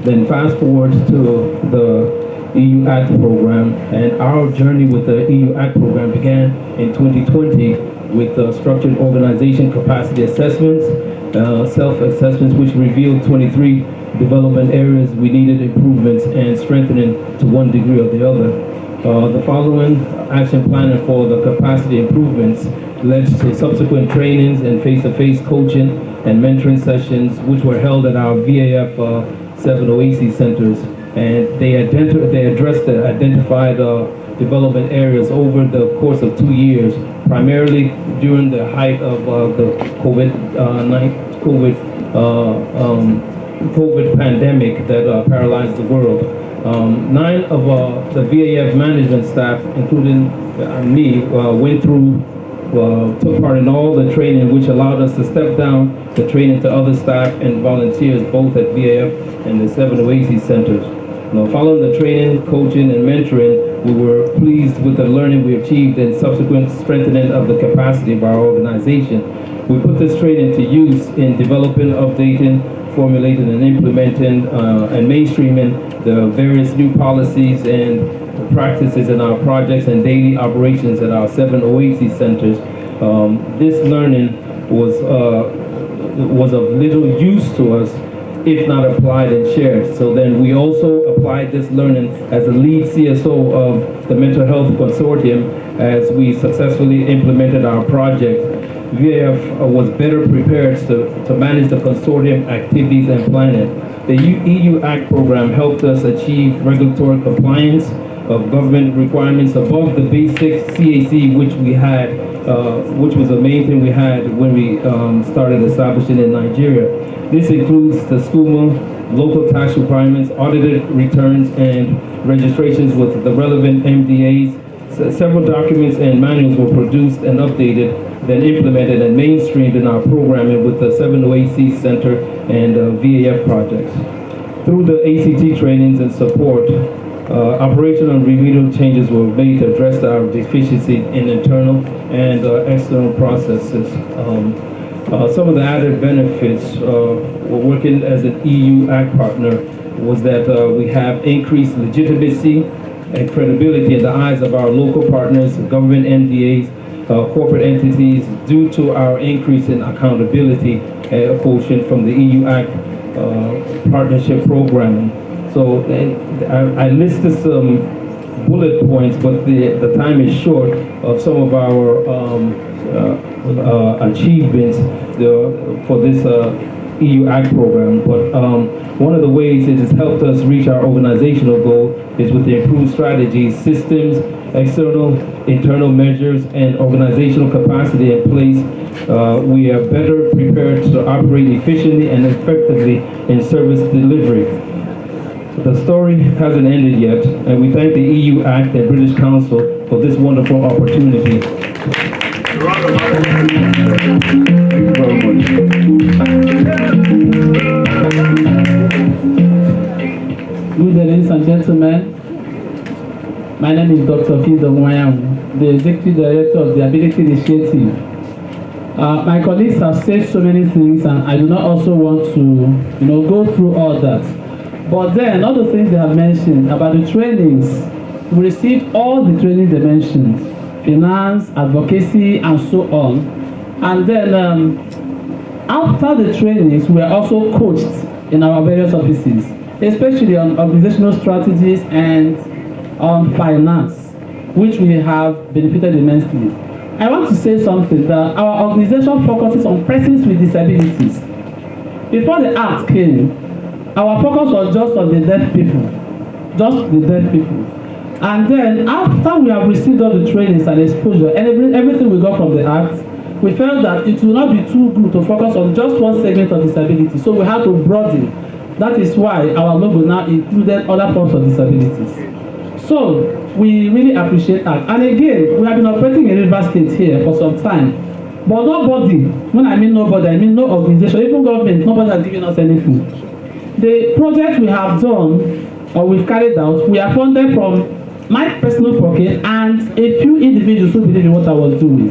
[SPEAKER 4] Then fast forward to the EU ACT program, and our journey with the EU ACT program began in 2020 with structured organization capacity assessments, self-assessments, which revealed 23 development areas we needed improvements and strengthening to one degree or the other. The following action plan for the capacity improvements led to subsequent trainings and face-to-face coaching and mentoring sessions, which were held at our VAF 7 OAC centers. And they addressed the identified development areas over the course of 2 years, primarily during the height of the COVID pandemic that paralyzed the world. 9 of the VAF management staff, including me, took part in all the training, which allowed us to step down the training to other staff and volunteers, both at VAF and the 7 OAC centers. Now, following the training, coaching, and mentoring, we were pleased with the learning we achieved and subsequent strengthening of the capacity of our organization. We put this training to use in developing, updating, formulating, and implementing and mainstreaming the various new policies and practices in our projects and daily operations at our 7 OAC centers. This learning was of little use to us if not applied and shared. So then we also applied this learning as the lead CSO of the Mental Health Consortium as we successfully implemented our project. VAF was better prepared to manage the consortium activities and planning. The EU ACT program helped us achieve regulatory compliance of government requirements above the basic CAC, which we had, which was the main thing we had when we started establishing in Nigeria. This includes the SCUMA, local tax requirements, audited returns, and registrations with the relevant MDAs. Several documents and manuals were produced and updated, then implemented and mainstreamed in our programming with the 7 OAC Center and VAF projects. Through the ACT trainings and support, operational and remedial changes were made to address our deficiency in internal and external processes. Some of the added benefits working as an EU ACT partner was that we have increased legitimacy and credibility in the eyes of our local partners, government MDAs, corporate entities, due to our increase in accountability quotient from the EU ACT partnership programming. So I listed some bullet points, but the time is short of some of our achievements for this EU ACT program. But one of the ways it has helped us reach our organizational goal is with the improved strategies, systems, external, internal measures, and organizational capacity in place. We are better prepared to operate efficiently and effectively in service delivery. The story hasn't ended yet, and we thank the EU ACT and British Council for this wonderful opportunity.
[SPEAKER 5] Good ladies and gentlemen, Dr. Kingdom Wayam, the Executive Director of the Ability Initiative. My colleagues have said so many things, and I do not also want to, go through all that. But then, all the things they have mentioned about the trainings, we received all the training they mentioned, finance, advocacy, and so on. And then, after the trainings, we are also coached in our various offices, especially on organizational strategies and on finance, which we have benefited immensely. I want to say something that our organization focuses on persons with disabilities. Before the act came, our focus was just on the deaf people, And then after we have received all the trainings and exposure, and everything we got from the act, we felt that it will not be too good to focus on just one segment of disability. So we had to broaden. That is why our logo now included other forms of disabilities. So we really appreciate that. And again, we have been operating in Rivers State here for some time. But nobody, when I mean nobody, I mean no organization, even government, nobody has given us anything. The project we have done, or we've carried out, we are funded from my personal pocket and a few individuals who believe in what I was doing.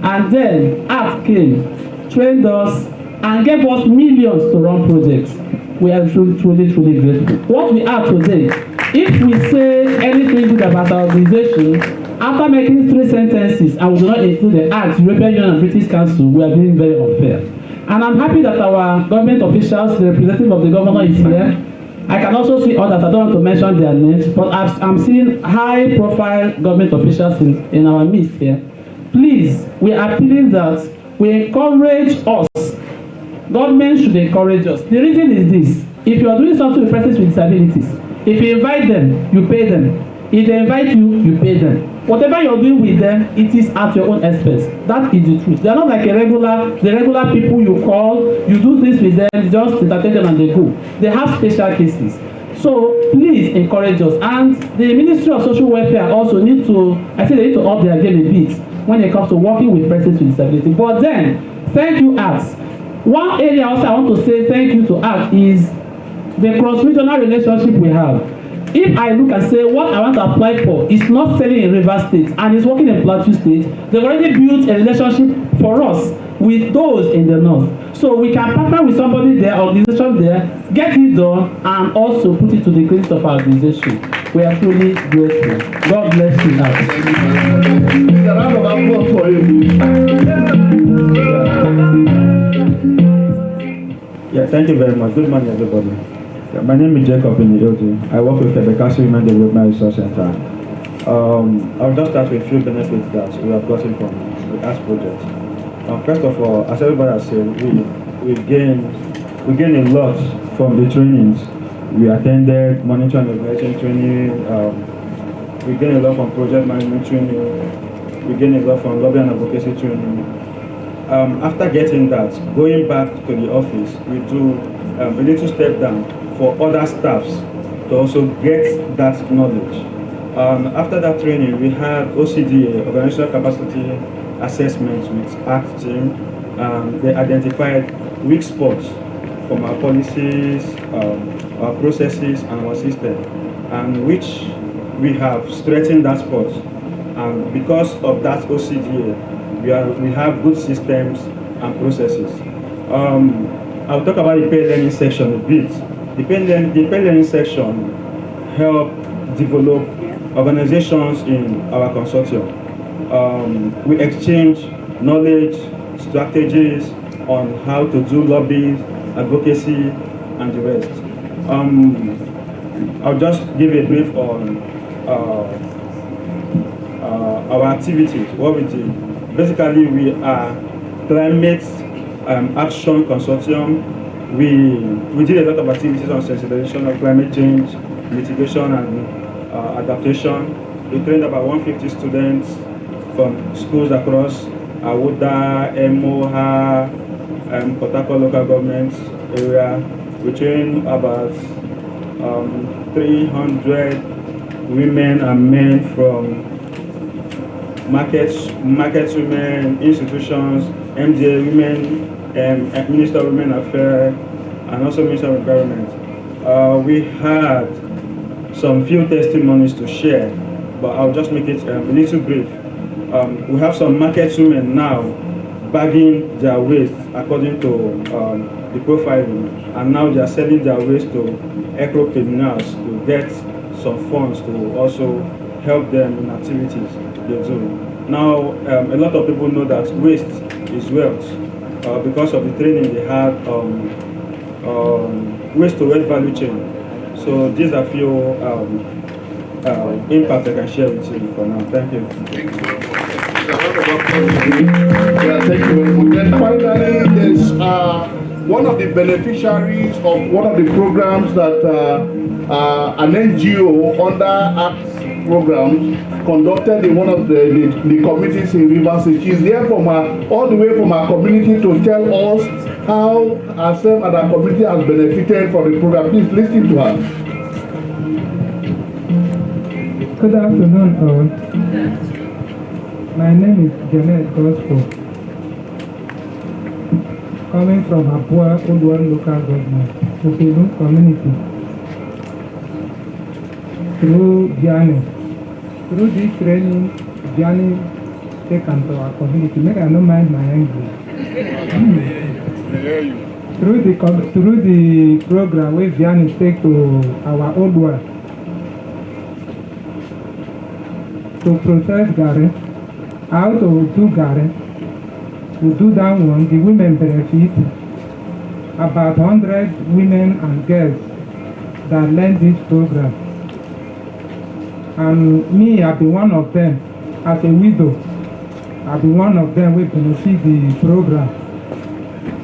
[SPEAKER 5] And then ACT came, trained us, and gave us millions to run projects. We are truly grateful. What we are today, if we say anything good about our organization, after making 3 sentences and we do not include the Act, European Union and British Council, we are being very unfair. And I'm happy that our government officials, the representative of the governor is here. I can also see others, I don't want to mention their names, but I'm seeing high-profile government officials in our midst here. Please, we are appealing that we encourage us. Government should encourage us. The reason is this. If you are doing something with persons with disabilities, if you invite them, you pay them. If they invite you, you pay them. Whatever you're doing with them, it is at your own expense. That is the truth. They are not like the regular people you call, you do things with them, you just entertain them and they go. They have special cases. So please encourage us. And the Ministry of Social Welfare also they need to up their game a bit when it comes to working with persons with disability. But then, thank you, ACT. One area also I want to say thank you to ACT is the cross-regional relationship we have. If I look and say what I want to apply for is not selling in Rivers State and is working in Plateau State, they've already built a relationship for us with those in the north. So we can partner with somebody there, organization there, get it done, and also put it to the credit of our organization. We are truly grateful. God bless you.
[SPEAKER 2] Yeah, thank you very much. Good morning, everybody. Yeah, my name is Jacob Inidoji. I work with the Bekasi Women Development Resource Center. I'll just start with a few benefits that we have gotten from the ASK project. First of all, as everybody has said, we gain a lot from the trainings. We attended monitoring and evaluation training. We gain a lot from project management training. We gain a lot from lobby and advocacy training. After getting that, going back to the office, we do a little step down for other staffs to also get that knowledge. After that training, we had OCDA, Organizational Capacity Assessments with ACT team. They identified weak spots from our policies, our processes, and our system, and which we have strengthened that spot. And because of that OCDA, we have good systems and processes. I'll talk about the paid learning section a bit. The paid learning section help develop organizations in our consortium. We exchange knowledge, strategies on how to do lobbying, advocacy, and the rest. I'll just give a brief on our activities, what we do. Basically, we are climate action consortium. We did a lot of activities on sensitization of climate change, mitigation and adaptation. We trained about 150 students from schools across Awuda, Emoha, Port Harcourt local government area. We trained about 300 women and men from market women, institutions, MDA women, Minister of Women Affairs, and also Minister of Environment. We had some few testimonies to share,
[SPEAKER 7] but I'll just make it a little brief. We have some market women now bagging their waste according to the profiling, and now they are selling their waste to eco-criminals to get some funds to also help them in activities they do. Now, a lot of people know that waste is wealth because of the training they had on waste to wealth value chain. So these are few impacts I can share with you for now. Thank you.
[SPEAKER 1] Yeah, thank you very much. Then finally, there's one of the beneficiaries of one of the programs that an NGO under ACT programs conducted in one of the communities in Rivers. She's here from all the way from our community to tell us how herself and our community has benefited from the program. Please listen to her.
[SPEAKER 8] Good afternoon, all. My name is Janet Gospel, coming from Abua Odwan local government, Okelu community. Through this training, Gianni taken to our community. Maybe I don't mind my English. Through the program where Gianni take to our old world to process garden, how to do garden, to do that one, the women benefit. About 100 women and girls that learn this program. And me, I've been one of them. As a widow, I've been one of them who benefit the program.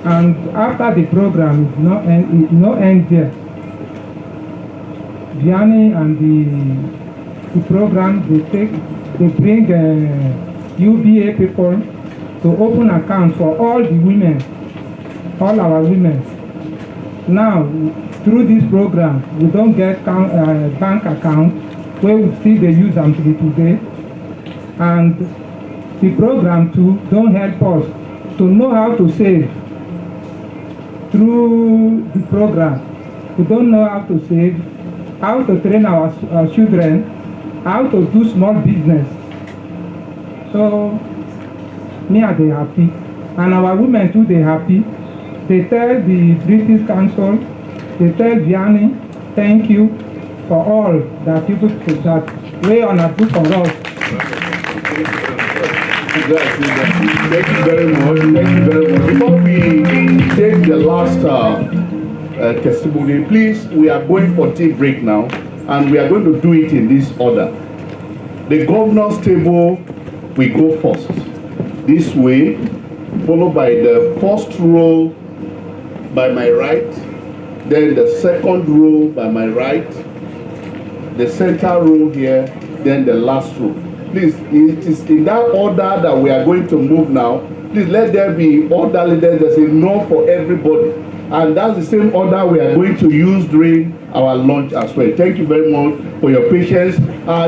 [SPEAKER 8] And after the program, it's no end there. Gianni and the program, they bring UBA people to open accounts for all the women, all our women. Now, through this program, we don't get bank account where we still they use them to today. And the program too don't help us to know how to save. Through the program, we don't know how to save, how to train our children, how to do small business. So, me are they happy, and our women too they happy. They tell the British Council, they tell Gianni, thank you for all that you put that way on a do for us.
[SPEAKER 1] Thank you very much. Thank you very much. Before we take the last testimony, please, we are going for tea break now, and we are going to do it in this order. The governor's table, we go first. This way, followed by the first row by my right, then the second row by my right, the center row here, then the last row. Please, it is in that order that we are going to move now. Please let there be orderly. There's enough for everybody. And that's the same order we are going to use during our lunch as well. Thank you very much for your patience.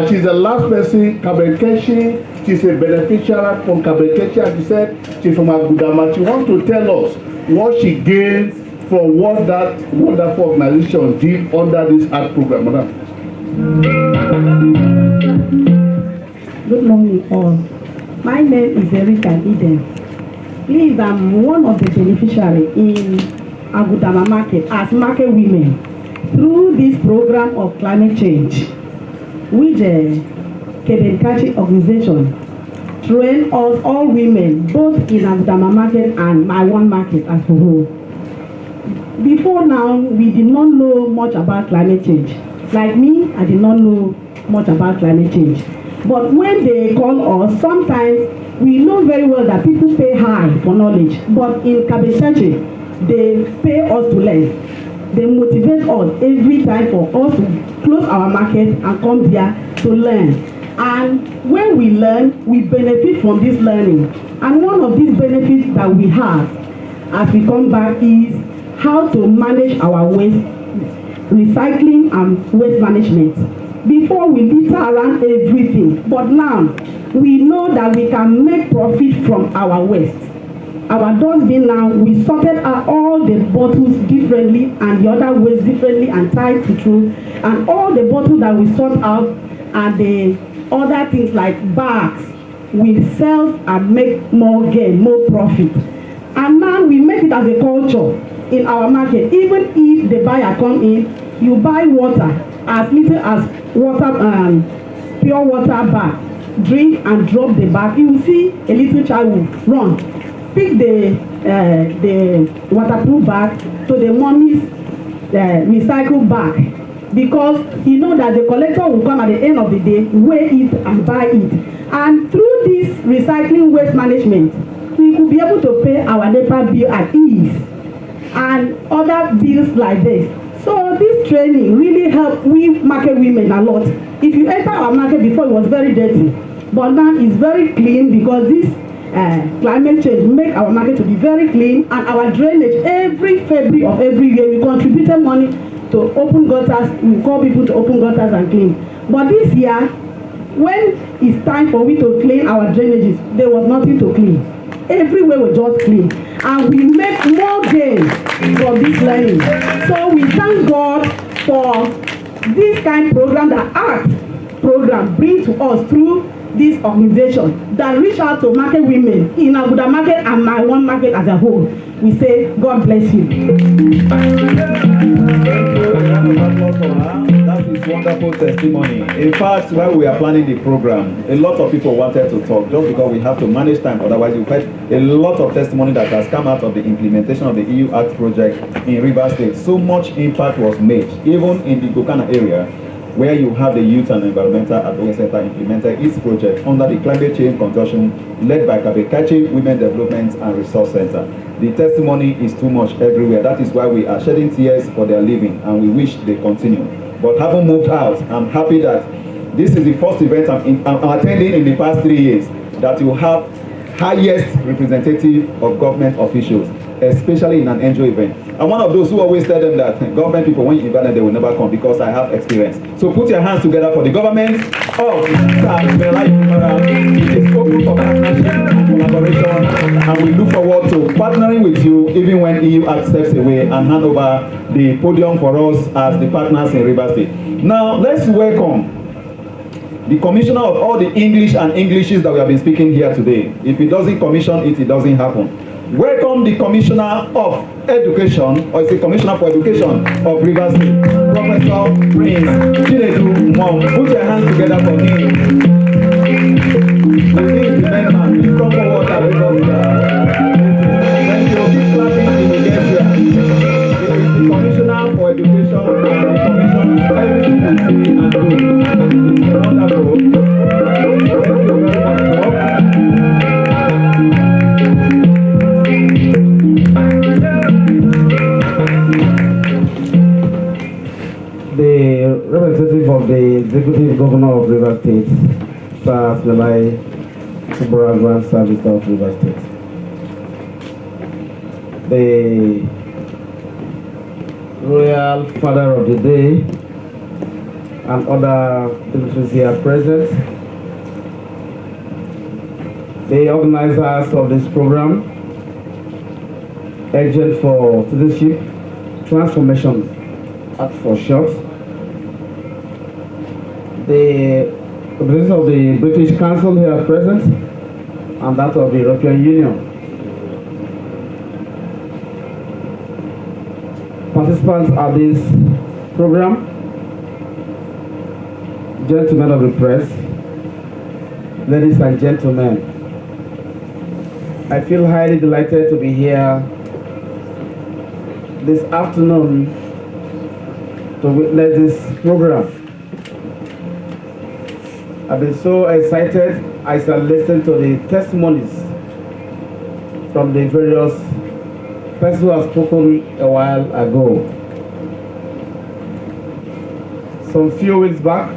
[SPEAKER 1] She's the last person, Kabekeshi. She's a beneficiary from Kabekeshi. As she said, she's from Agudama. She wants to tell us what she gained from what that wonderful organization did under this art program. Madam.
[SPEAKER 23] Good morning, all. My name is Erika Eden. Please, I'm one of the beneficiaries in Agudama Market as market women through this program of climate change, which Kebenkachi organization train us all women both in Agudama Market and my one market as a whole. Before now, we did not know much about climate change. Like me, I did not know much about climate change. But when they call us, sometimes we know very well that people pay high for knowledge. But in Kabesachi, they pay us to learn. They motivate us every time for us to close our market and come there to learn. And when we learn, we benefit from this learning. And one of these benefits that we have as we come back is how to manage our waste, recycling and waste management. Before we litter around everything, but now we know that we can make profit from our waste. Our dustbin now, we sorted out all the bottles differently and the other waste differently and tied to through. And all the bottles that we sort out are the other things like bags, we sell and make more gain, more profit. And now we make it as a culture in our market. Even if the buyer come in, you buy water as little as water, pure water bag, drink and drop the bag. You will see a little child will run, pick the waterproof bag to the mommy's recycle bag, because he know that the collector will come at the end of the day, weigh it and buy it. And through this recycling waste management, we could be able to pay our NEPA bill at ease and other bills like this. So this training really helped we market women a lot. If you enter our market before, it was very dirty, but now it's very clean because this climate change make our market to be very clean. And our drainage, every February of every year, we contributed money to open gutters. We call people to open gutters and clean. But this year, when it's time for we to clean our drainages, there was nothing to clean. Everywhere was just clean, and we make more gain from this learning. So we thank God for this kind of program, the ACT program, bring to us through this organization that reach out to market women in Aguda market and my one market as a whole. We say, God bless you.
[SPEAKER 9] That is wonderful testimony. In fact, while we are planning the program, a lot of people wanted to talk just because we have to manage time. Otherwise, you get a lot of testimony that has come out of the implementation of the EU Act project in Rivers State. So much impact was made, even in the Gokana area, where you have the Youth and Environmental Advocacy Center implemented its project under the Climate Change Consortium led by Kabekachi Women Development and Resource Center. The testimony is too much everywhere. That is why we are shedding tears for their living, and we wish they continue. But having moved out, I'm happy that this is the first event I'm attending in the past 3 years that you have highest representative of government officials, especially in an NGO event. I'm one of those who always tell them that government people, when you invite them, they will never come because I have experience. So put your hands together for the government of it is open for partnership and collaboration, and we look forward to partnering with you even when EU steps away and hand over the podium for us as the partners in Rivers State. Now let's welcome the commissioner of all the English and Englishes that we have been speaking here today. If he doesn't commission it, it doesn't happen. Welcome the Commissioner of Education, or it's the Commissioner for Education of Rivers State, Professor Prince Chinedu Mom. Put your hands together for him. The thing is the main man. Please come forward and give us thank you. Keep clapping in the guest here. It is the Commissioner for Education and the Commission is everything we see and do. Wonderful. Thank you very much, Bob.
[SPEAKER 2] The representative of the Executive Governor of Rivers State, Sir Aslelai Subaragwan, Service of Rivers State. The Royal Father of the Day and other dignitaries here present. The organizers of this program, Agent for Citizenship Transformation Act for short. The representatives of the British Council here present and that of the European Union. Participants at this program, gentlemen of the press, ladies and gentlemen, I feel highly delighted to be here this afternoon to witness this program. I've been so excited as I listened to the testimonies from the various persons who have spoken a while ago. Some few weeks back,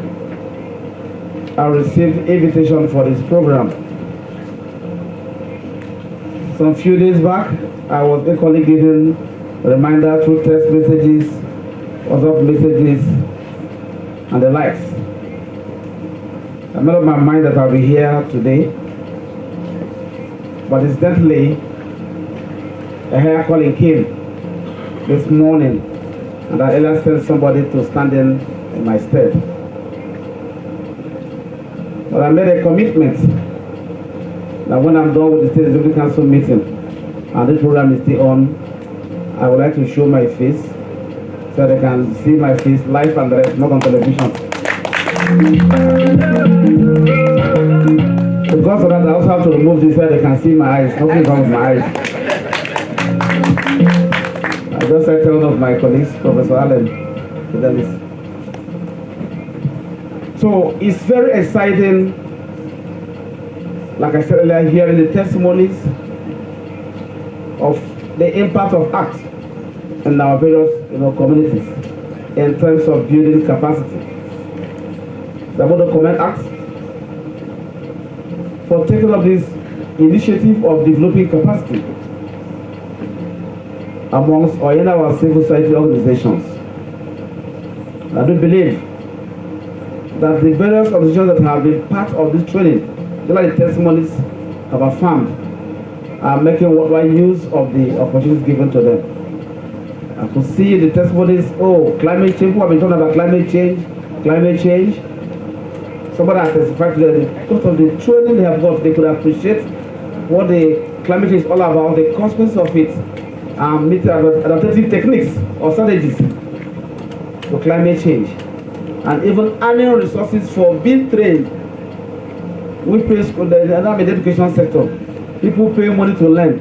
[SPEAKER 2] I received invitation for this program. Some few days back, I was equally given a reminder through text messages, WhatsApp messages, and the likes. I made up my mind that I'll be here today, but incidentally, a hair calling came this morning, and I earlier sent somebody to stand in my stead.
[SPEAKER 10] But I made a commitment that when I'm done with the State Executive Council meeting and this program is still on, I would like to show my face so they can see my face live and direct, not on television. Because of that, I also have to remove this so they can see my eyes. Nothing wrong with my eyes. I just said to one of my colleagues, Professor Allen Fidelis. So it's very exciting, like I said earlier, hearing the testimonies of the impact of ACT in our various communities in terms of building capacity. So I want to commend ACT for taking up this initiative of developing capacity amongst or in our civil society organizations. I do believe that the various organizations that have been part of this training, just like the testimonies have affirmed, are making worldwide use of the opportunities given to them. I could see the testimonies, climate change, people have been talking about climate change. Somebody has testified to them, because of the training they have got, they could appreciate what the climate change is all about, the consequences of it, and meet adaptive techniques or strategies for climate change. And even annual resources for being trained. We pay school, the education sector. People pay money to learn.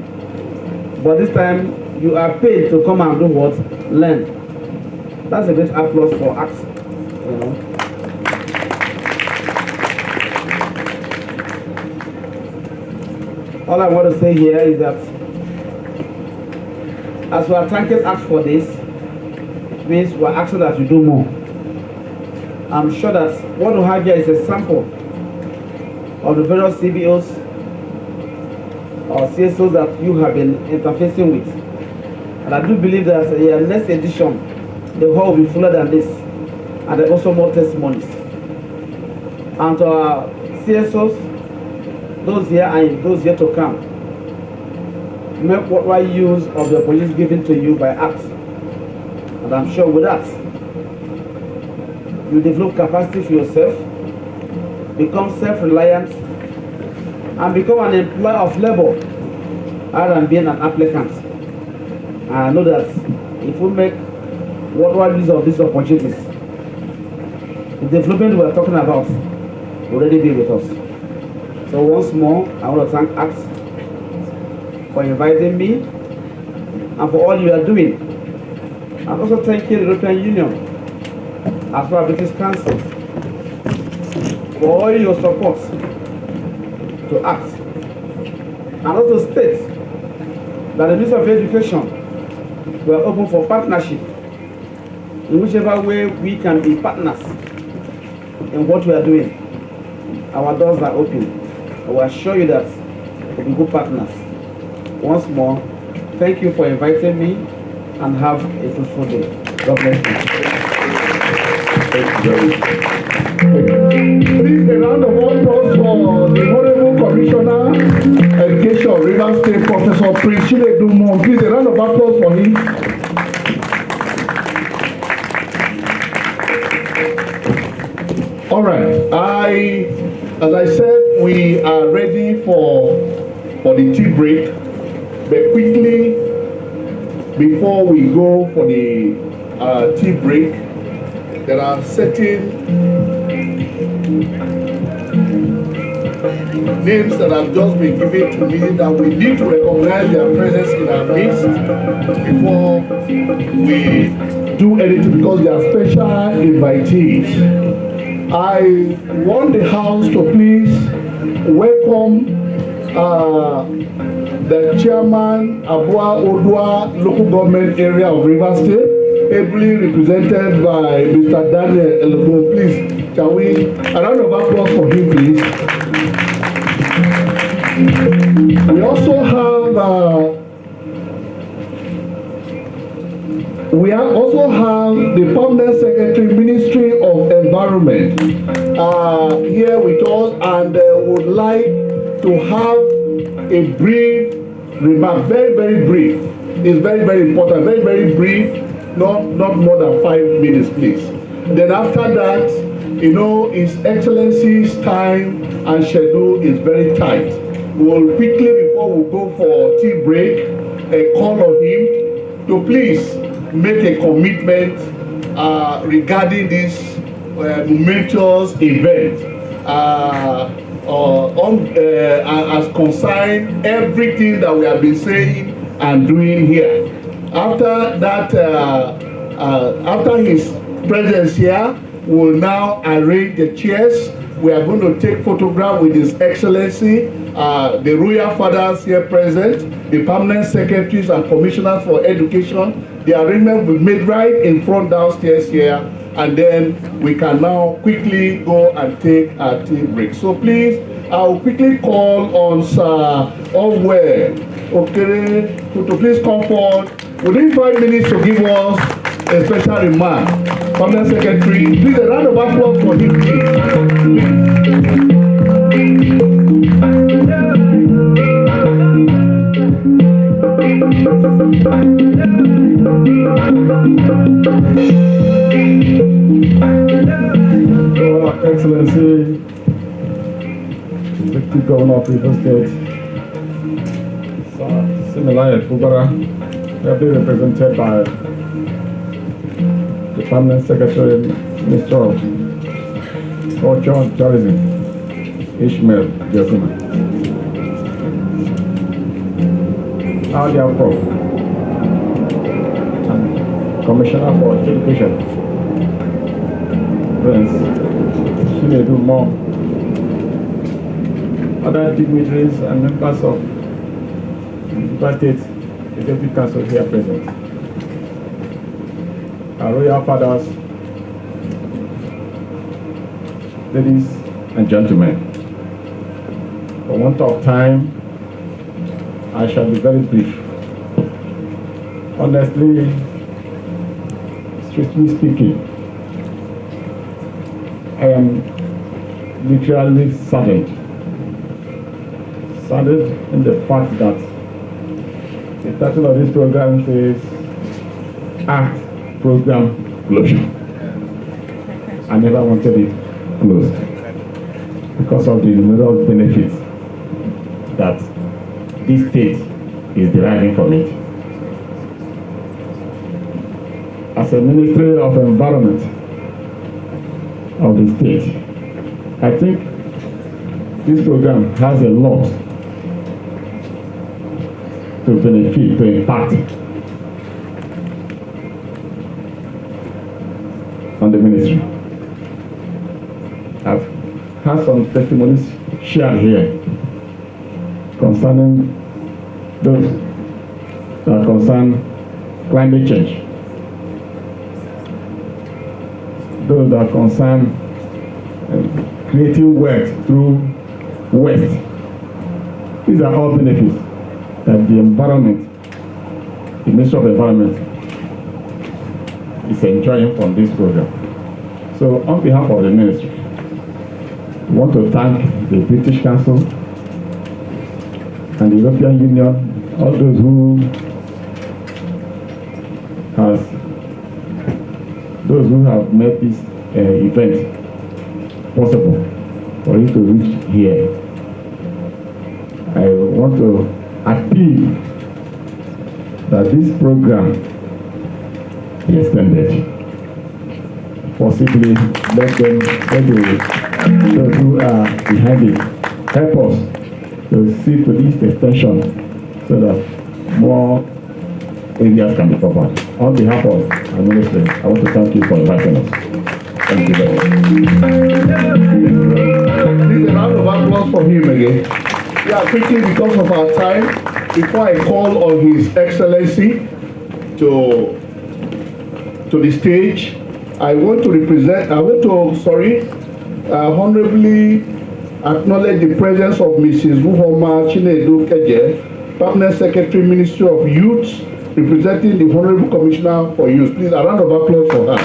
[SPEAKER 10] But this time, you are paid to come and do what? Learn. That's a great applause for ACT. All I want to say here is that as we are thanking ACT for this, it means we are asking that you do more. I'm sure that what we have here is a sample of the various CBOs or CSOs that you have been interfacing with. And I do believe that in next edition, the hall will be fuller than this. And there are also more testimonies. And to our CSOs, those here and those yet to come, make worthwhile use of the opportunities given to you by ACT. And I'm sure with that, you develop capacity for yourself, become self-reliant, and become an employer of labor rather than being an applicant. And I know that if we make worthwhile use of these opportunities, the development we are talking about will already be with us. So once more, I want to thank ACT for inviting me and for all you are doing. And also thank you, the European Union, as well as British Council, for all your support to ACT. And also state that the Ministry of Education will open for partnership in whichever way we can be partners in what we are doing. Our doors are open. I will assure you that we'll be good partners. Once more, thank you for inviting me and have a fruitful day. God bless you.
[SPEAKER 1] Please, a round of applause for the Honorable Commissioner, Education, Rivers State, Professor Prince Chinedu Mon. Please, a round of applause for him. All right, as I said, we are ready for the tea break, but quickly, before we go for the tea break, there are certain names that have just been given to me that we need to recognize their presence in our midst before we do anything, because they are special invitees. I want the House to please welcome the Chairman Abua Odua Local Government Area of Rivers State, ably represented by Mr. Daniel Elogo. Please, can we a round of applause for him, please? We also have the Permanent Secretary, Ministry of Environment, here with us, and would like to have a brief remark, very, very brief. It's very, very important, very, very brief, not more than 5 minutes, please. Then after that, You know, His Excellency's time and schedule is very tight. We'll quickly, before we go for tea break, call on him to please make a commitment regarding this momentous event as concerned everything that we have been saying and doing here. After that, after his presence here, we will now arrange the chairs. We are going to take photograph with His Excellency, the royal fathers here present, the permanent secretaries and commissioners for education. The arrangement will be made right in front downstairs here, and then we can now quickly go and take our tea break. So please, I will quickly call on Sir Orwell, okay, to please come forward within 5 minutes to give us a special remark. Permanent Secretary, please a round of applause for him,
[SPEAKER 11] Your Excellency, Deputy Governor of Rivers State, Similaye Fubara, we have been represented by the Permanent Secretary, Minister of Culture and Tourism, Ishmael Josima. Ali Afro, and Commissioner for Education, Prince Chinedu Mo, other dignitaries and members of the State Executive Council here present, our royal fathers, ladies and gentlemen. For want of time, I shall be very brief. Honestly, strictly speaking, I am literally saddened in the fact that the title of this program says ACT Program Closure. I never wanted it closed because of the numerous benefits that this state is deriving from it. As a Ministry of Environment of the state, I think this program has a lot to benefit, to impact on the ministry. I've had some testimonies shared here concerning those that concern climate change, those that concern creating wealth through waste. These are all benefits that the environment, the Ministry of Environment, is enjoying from this program. So on behalf of the ministry, we want to thank the British Council and the European Union, all those who have made this event possible for it to reach here. I want to appeal that this program be extended. Possibly let those who are behind it help us to see to this extension so that more areas can be covered. On behalf of our ministry, I want to thank you for inviting us. Thank you very much.
[SPEAKER 1] Please a round of applause for him again. Yeah, quickly because of our time, before I call on His Excellency to the stage, I want to honorably acknowledge the presence of Mrs. Uhoma Chinedu Keje, Permanent Secretary, Ministry of Youth, representing the Honorable Commissioner for Youth. Please, a round of applause for her.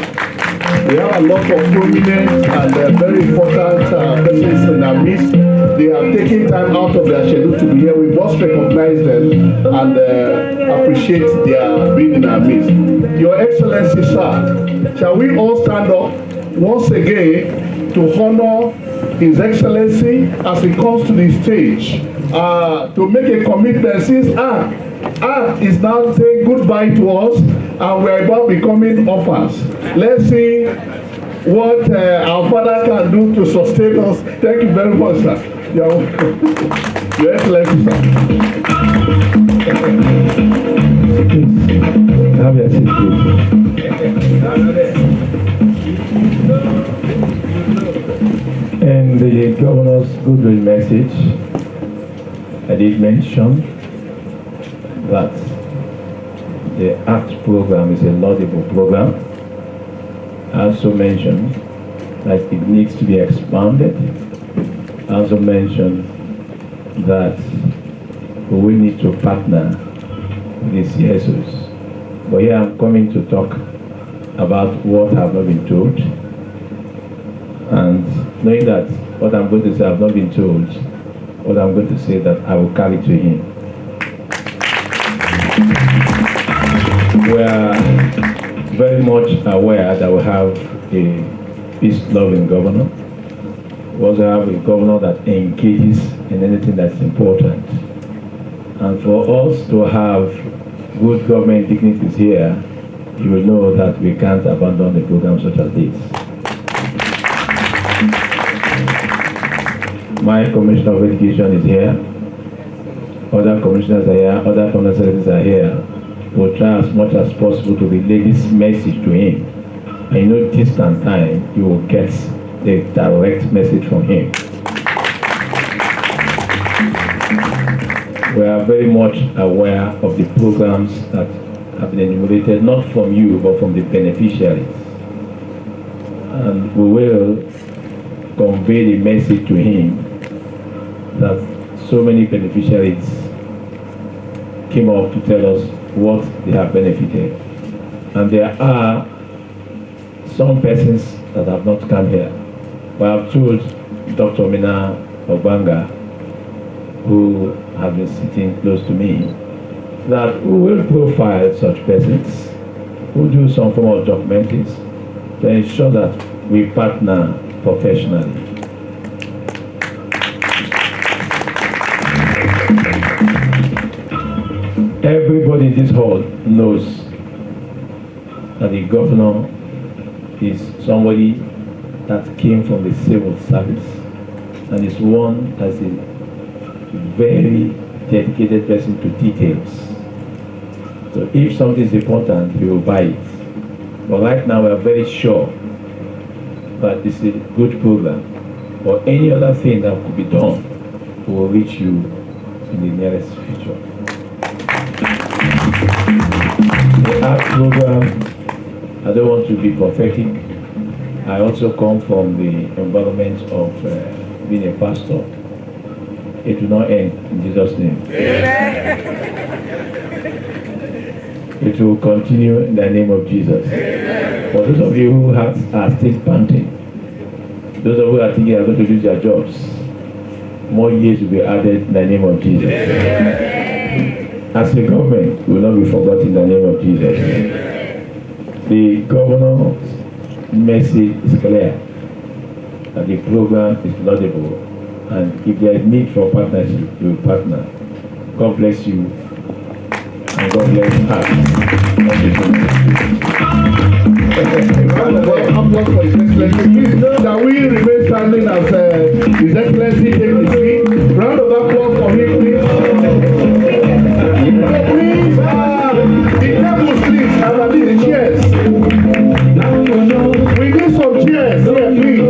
[SPEAKER 1] We have a lot of prominent and very important persons in our midst. They have taken time out of their schedule to be here. We must recognize them and appreciate their being in our midst. Your Excellency, sir, shall we all stand up once again to honor His Excellency as he comes to the stage to make a commitment since ACT is now saying goodbye to us and we are about becoming orphans. Let's see what our Father can do to sustain us. Thank you very much, sir. Your Excellency, sir.
[SPEAKER 19] Have your seat, In the governor's goodwill message, I did mention that the ACT program is a laudable program. I also mentioned that it needs to be expanded. I also mentioned that we need to partner with the CSOs. But here I'm coming to talk about what I have not been told. And knowing that what I'm going to say I have not been told, what I'm going to say that I will carry to him. We are very much aware that we have a peace-loving governor. We also have a governor that engages in anything that's important. And for us to have good government dignitaries here, you will know that we can't abandon the program such as this. My Commissioner of Education is here. Other commissioners are here. Other commissioners are here. We'll try as much as possible to relay this message to him. And in no distant time, you will get the direct message from him. We are very much aware of the programs that have been enumerated, not from you, but from the beneficiaries. And we will convey the message to him that so many beneficiaries came up to tell us what they have benefited. And there are some persons that have not come here. But I've told Dr. Mina Obanga, who has been sitting close to me, that we will profile such persons, we'll do some form of documenting to ensure that we partner professionally. Everybody in this hall knows that the governor is somebody that came from the civil service and is one that's a very dedicated person to details. So if something is important, we will buy it. But right now we are very sure that this is a good program, or any other thing that could be done will reach you in the nearest future. The ACT program, I don't want to be prophetic. I also come from the environment of being a pastor. It will not end in Jesus' name. It will continue in the name of Jesus. For those of you who are still panting, those of you who are thinking they are going to lose their jobs, more years will be added in the name of Jesus. As a government, we will not be forgotten in the name of Jesus. The governor's message is clear that the program is laudable, and if there is need for partnership, we will partner. God bless you, and God bless us.
[SPEAKER 1] Can we remain standing as His Excellency take the seat? Round of applause for him, please. Please, the tables, please, and I need the chairs. We need some chairs here, please.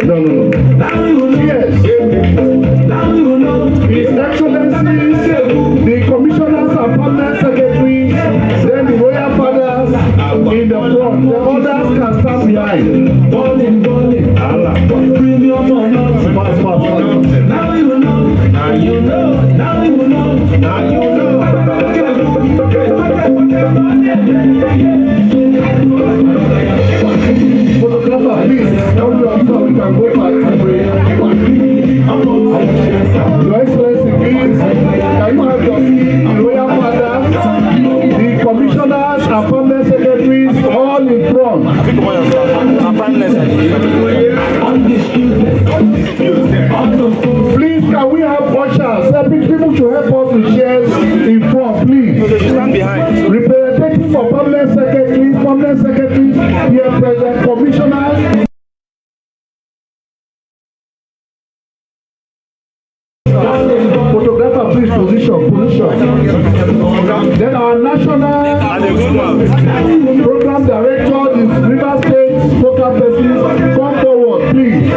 [SPEAKER 1] No. Chairs. His Excellency, the commissioners and partners
[SPEAKER 7] stand behind.
[SPEAKER 1] Representative for permanent secretaries, here present, commissioners. Photographer, please position. Then our national program director, the River State focal person, come forward, please.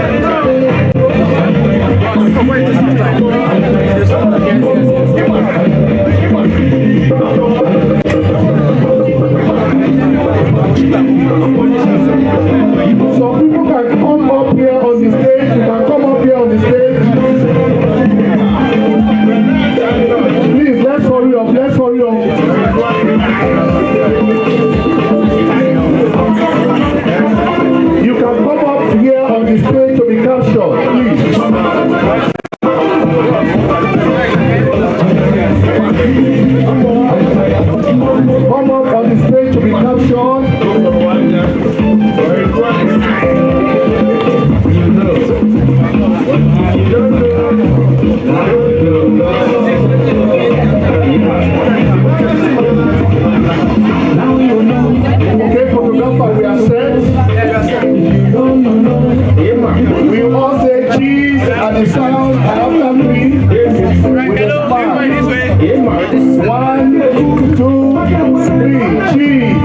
[SPEAKER 1] Some people can come up here on the stage. You can come up here on the stage. Please, let's hurry up. You can come up here on the stage to be captured, please. Come up on the stage to be captured. Okay, photographer, we are set. We all say cheese and the sound, and after me, with a smile. 1, 2, 3, cheese.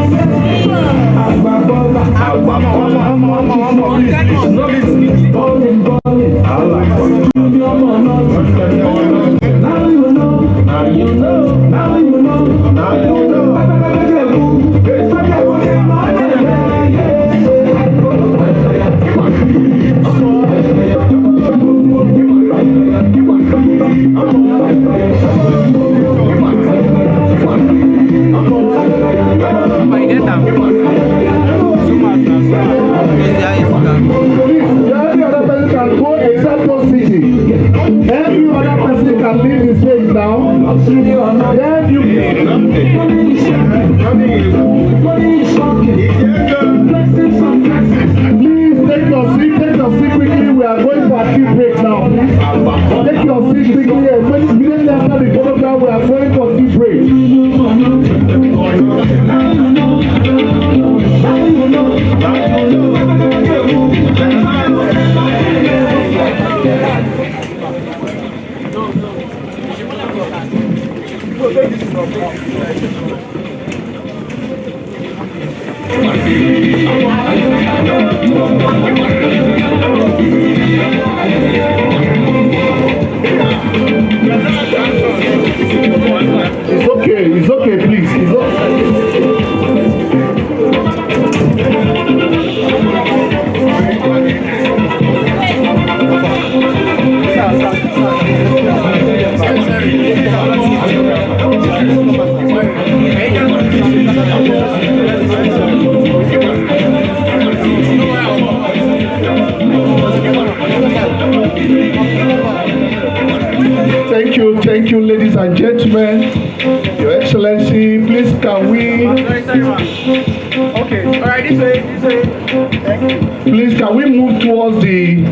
[SPEAKER 1] Every other person can leave the stage now. Then you please take your seat quickly. We are going for a tea break now. Take your seat quickly. Immediately after the program, we are going for tea break. It's okay, please. It's okay. Thank you, ladies and gentlemen. Your Excellency, please can we... Okay, all right, this way. Thank you. Please can we move towards the...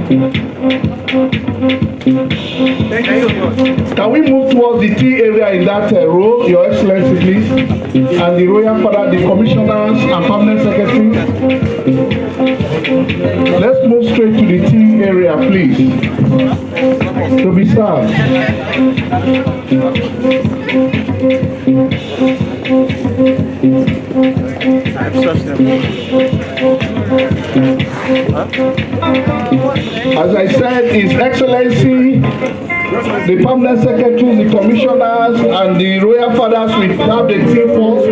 [SPEAKER 1] Thank you so much. Can we move towards the tea area in that row, Your Excellency, please? And the Royal Father, the commissioners and permanent secretaries. Let's move straight to the tea area, please. To be served. As I said, His Excellency, the permanent secretaries, the commissioners, and the royal fathers will have the tea first.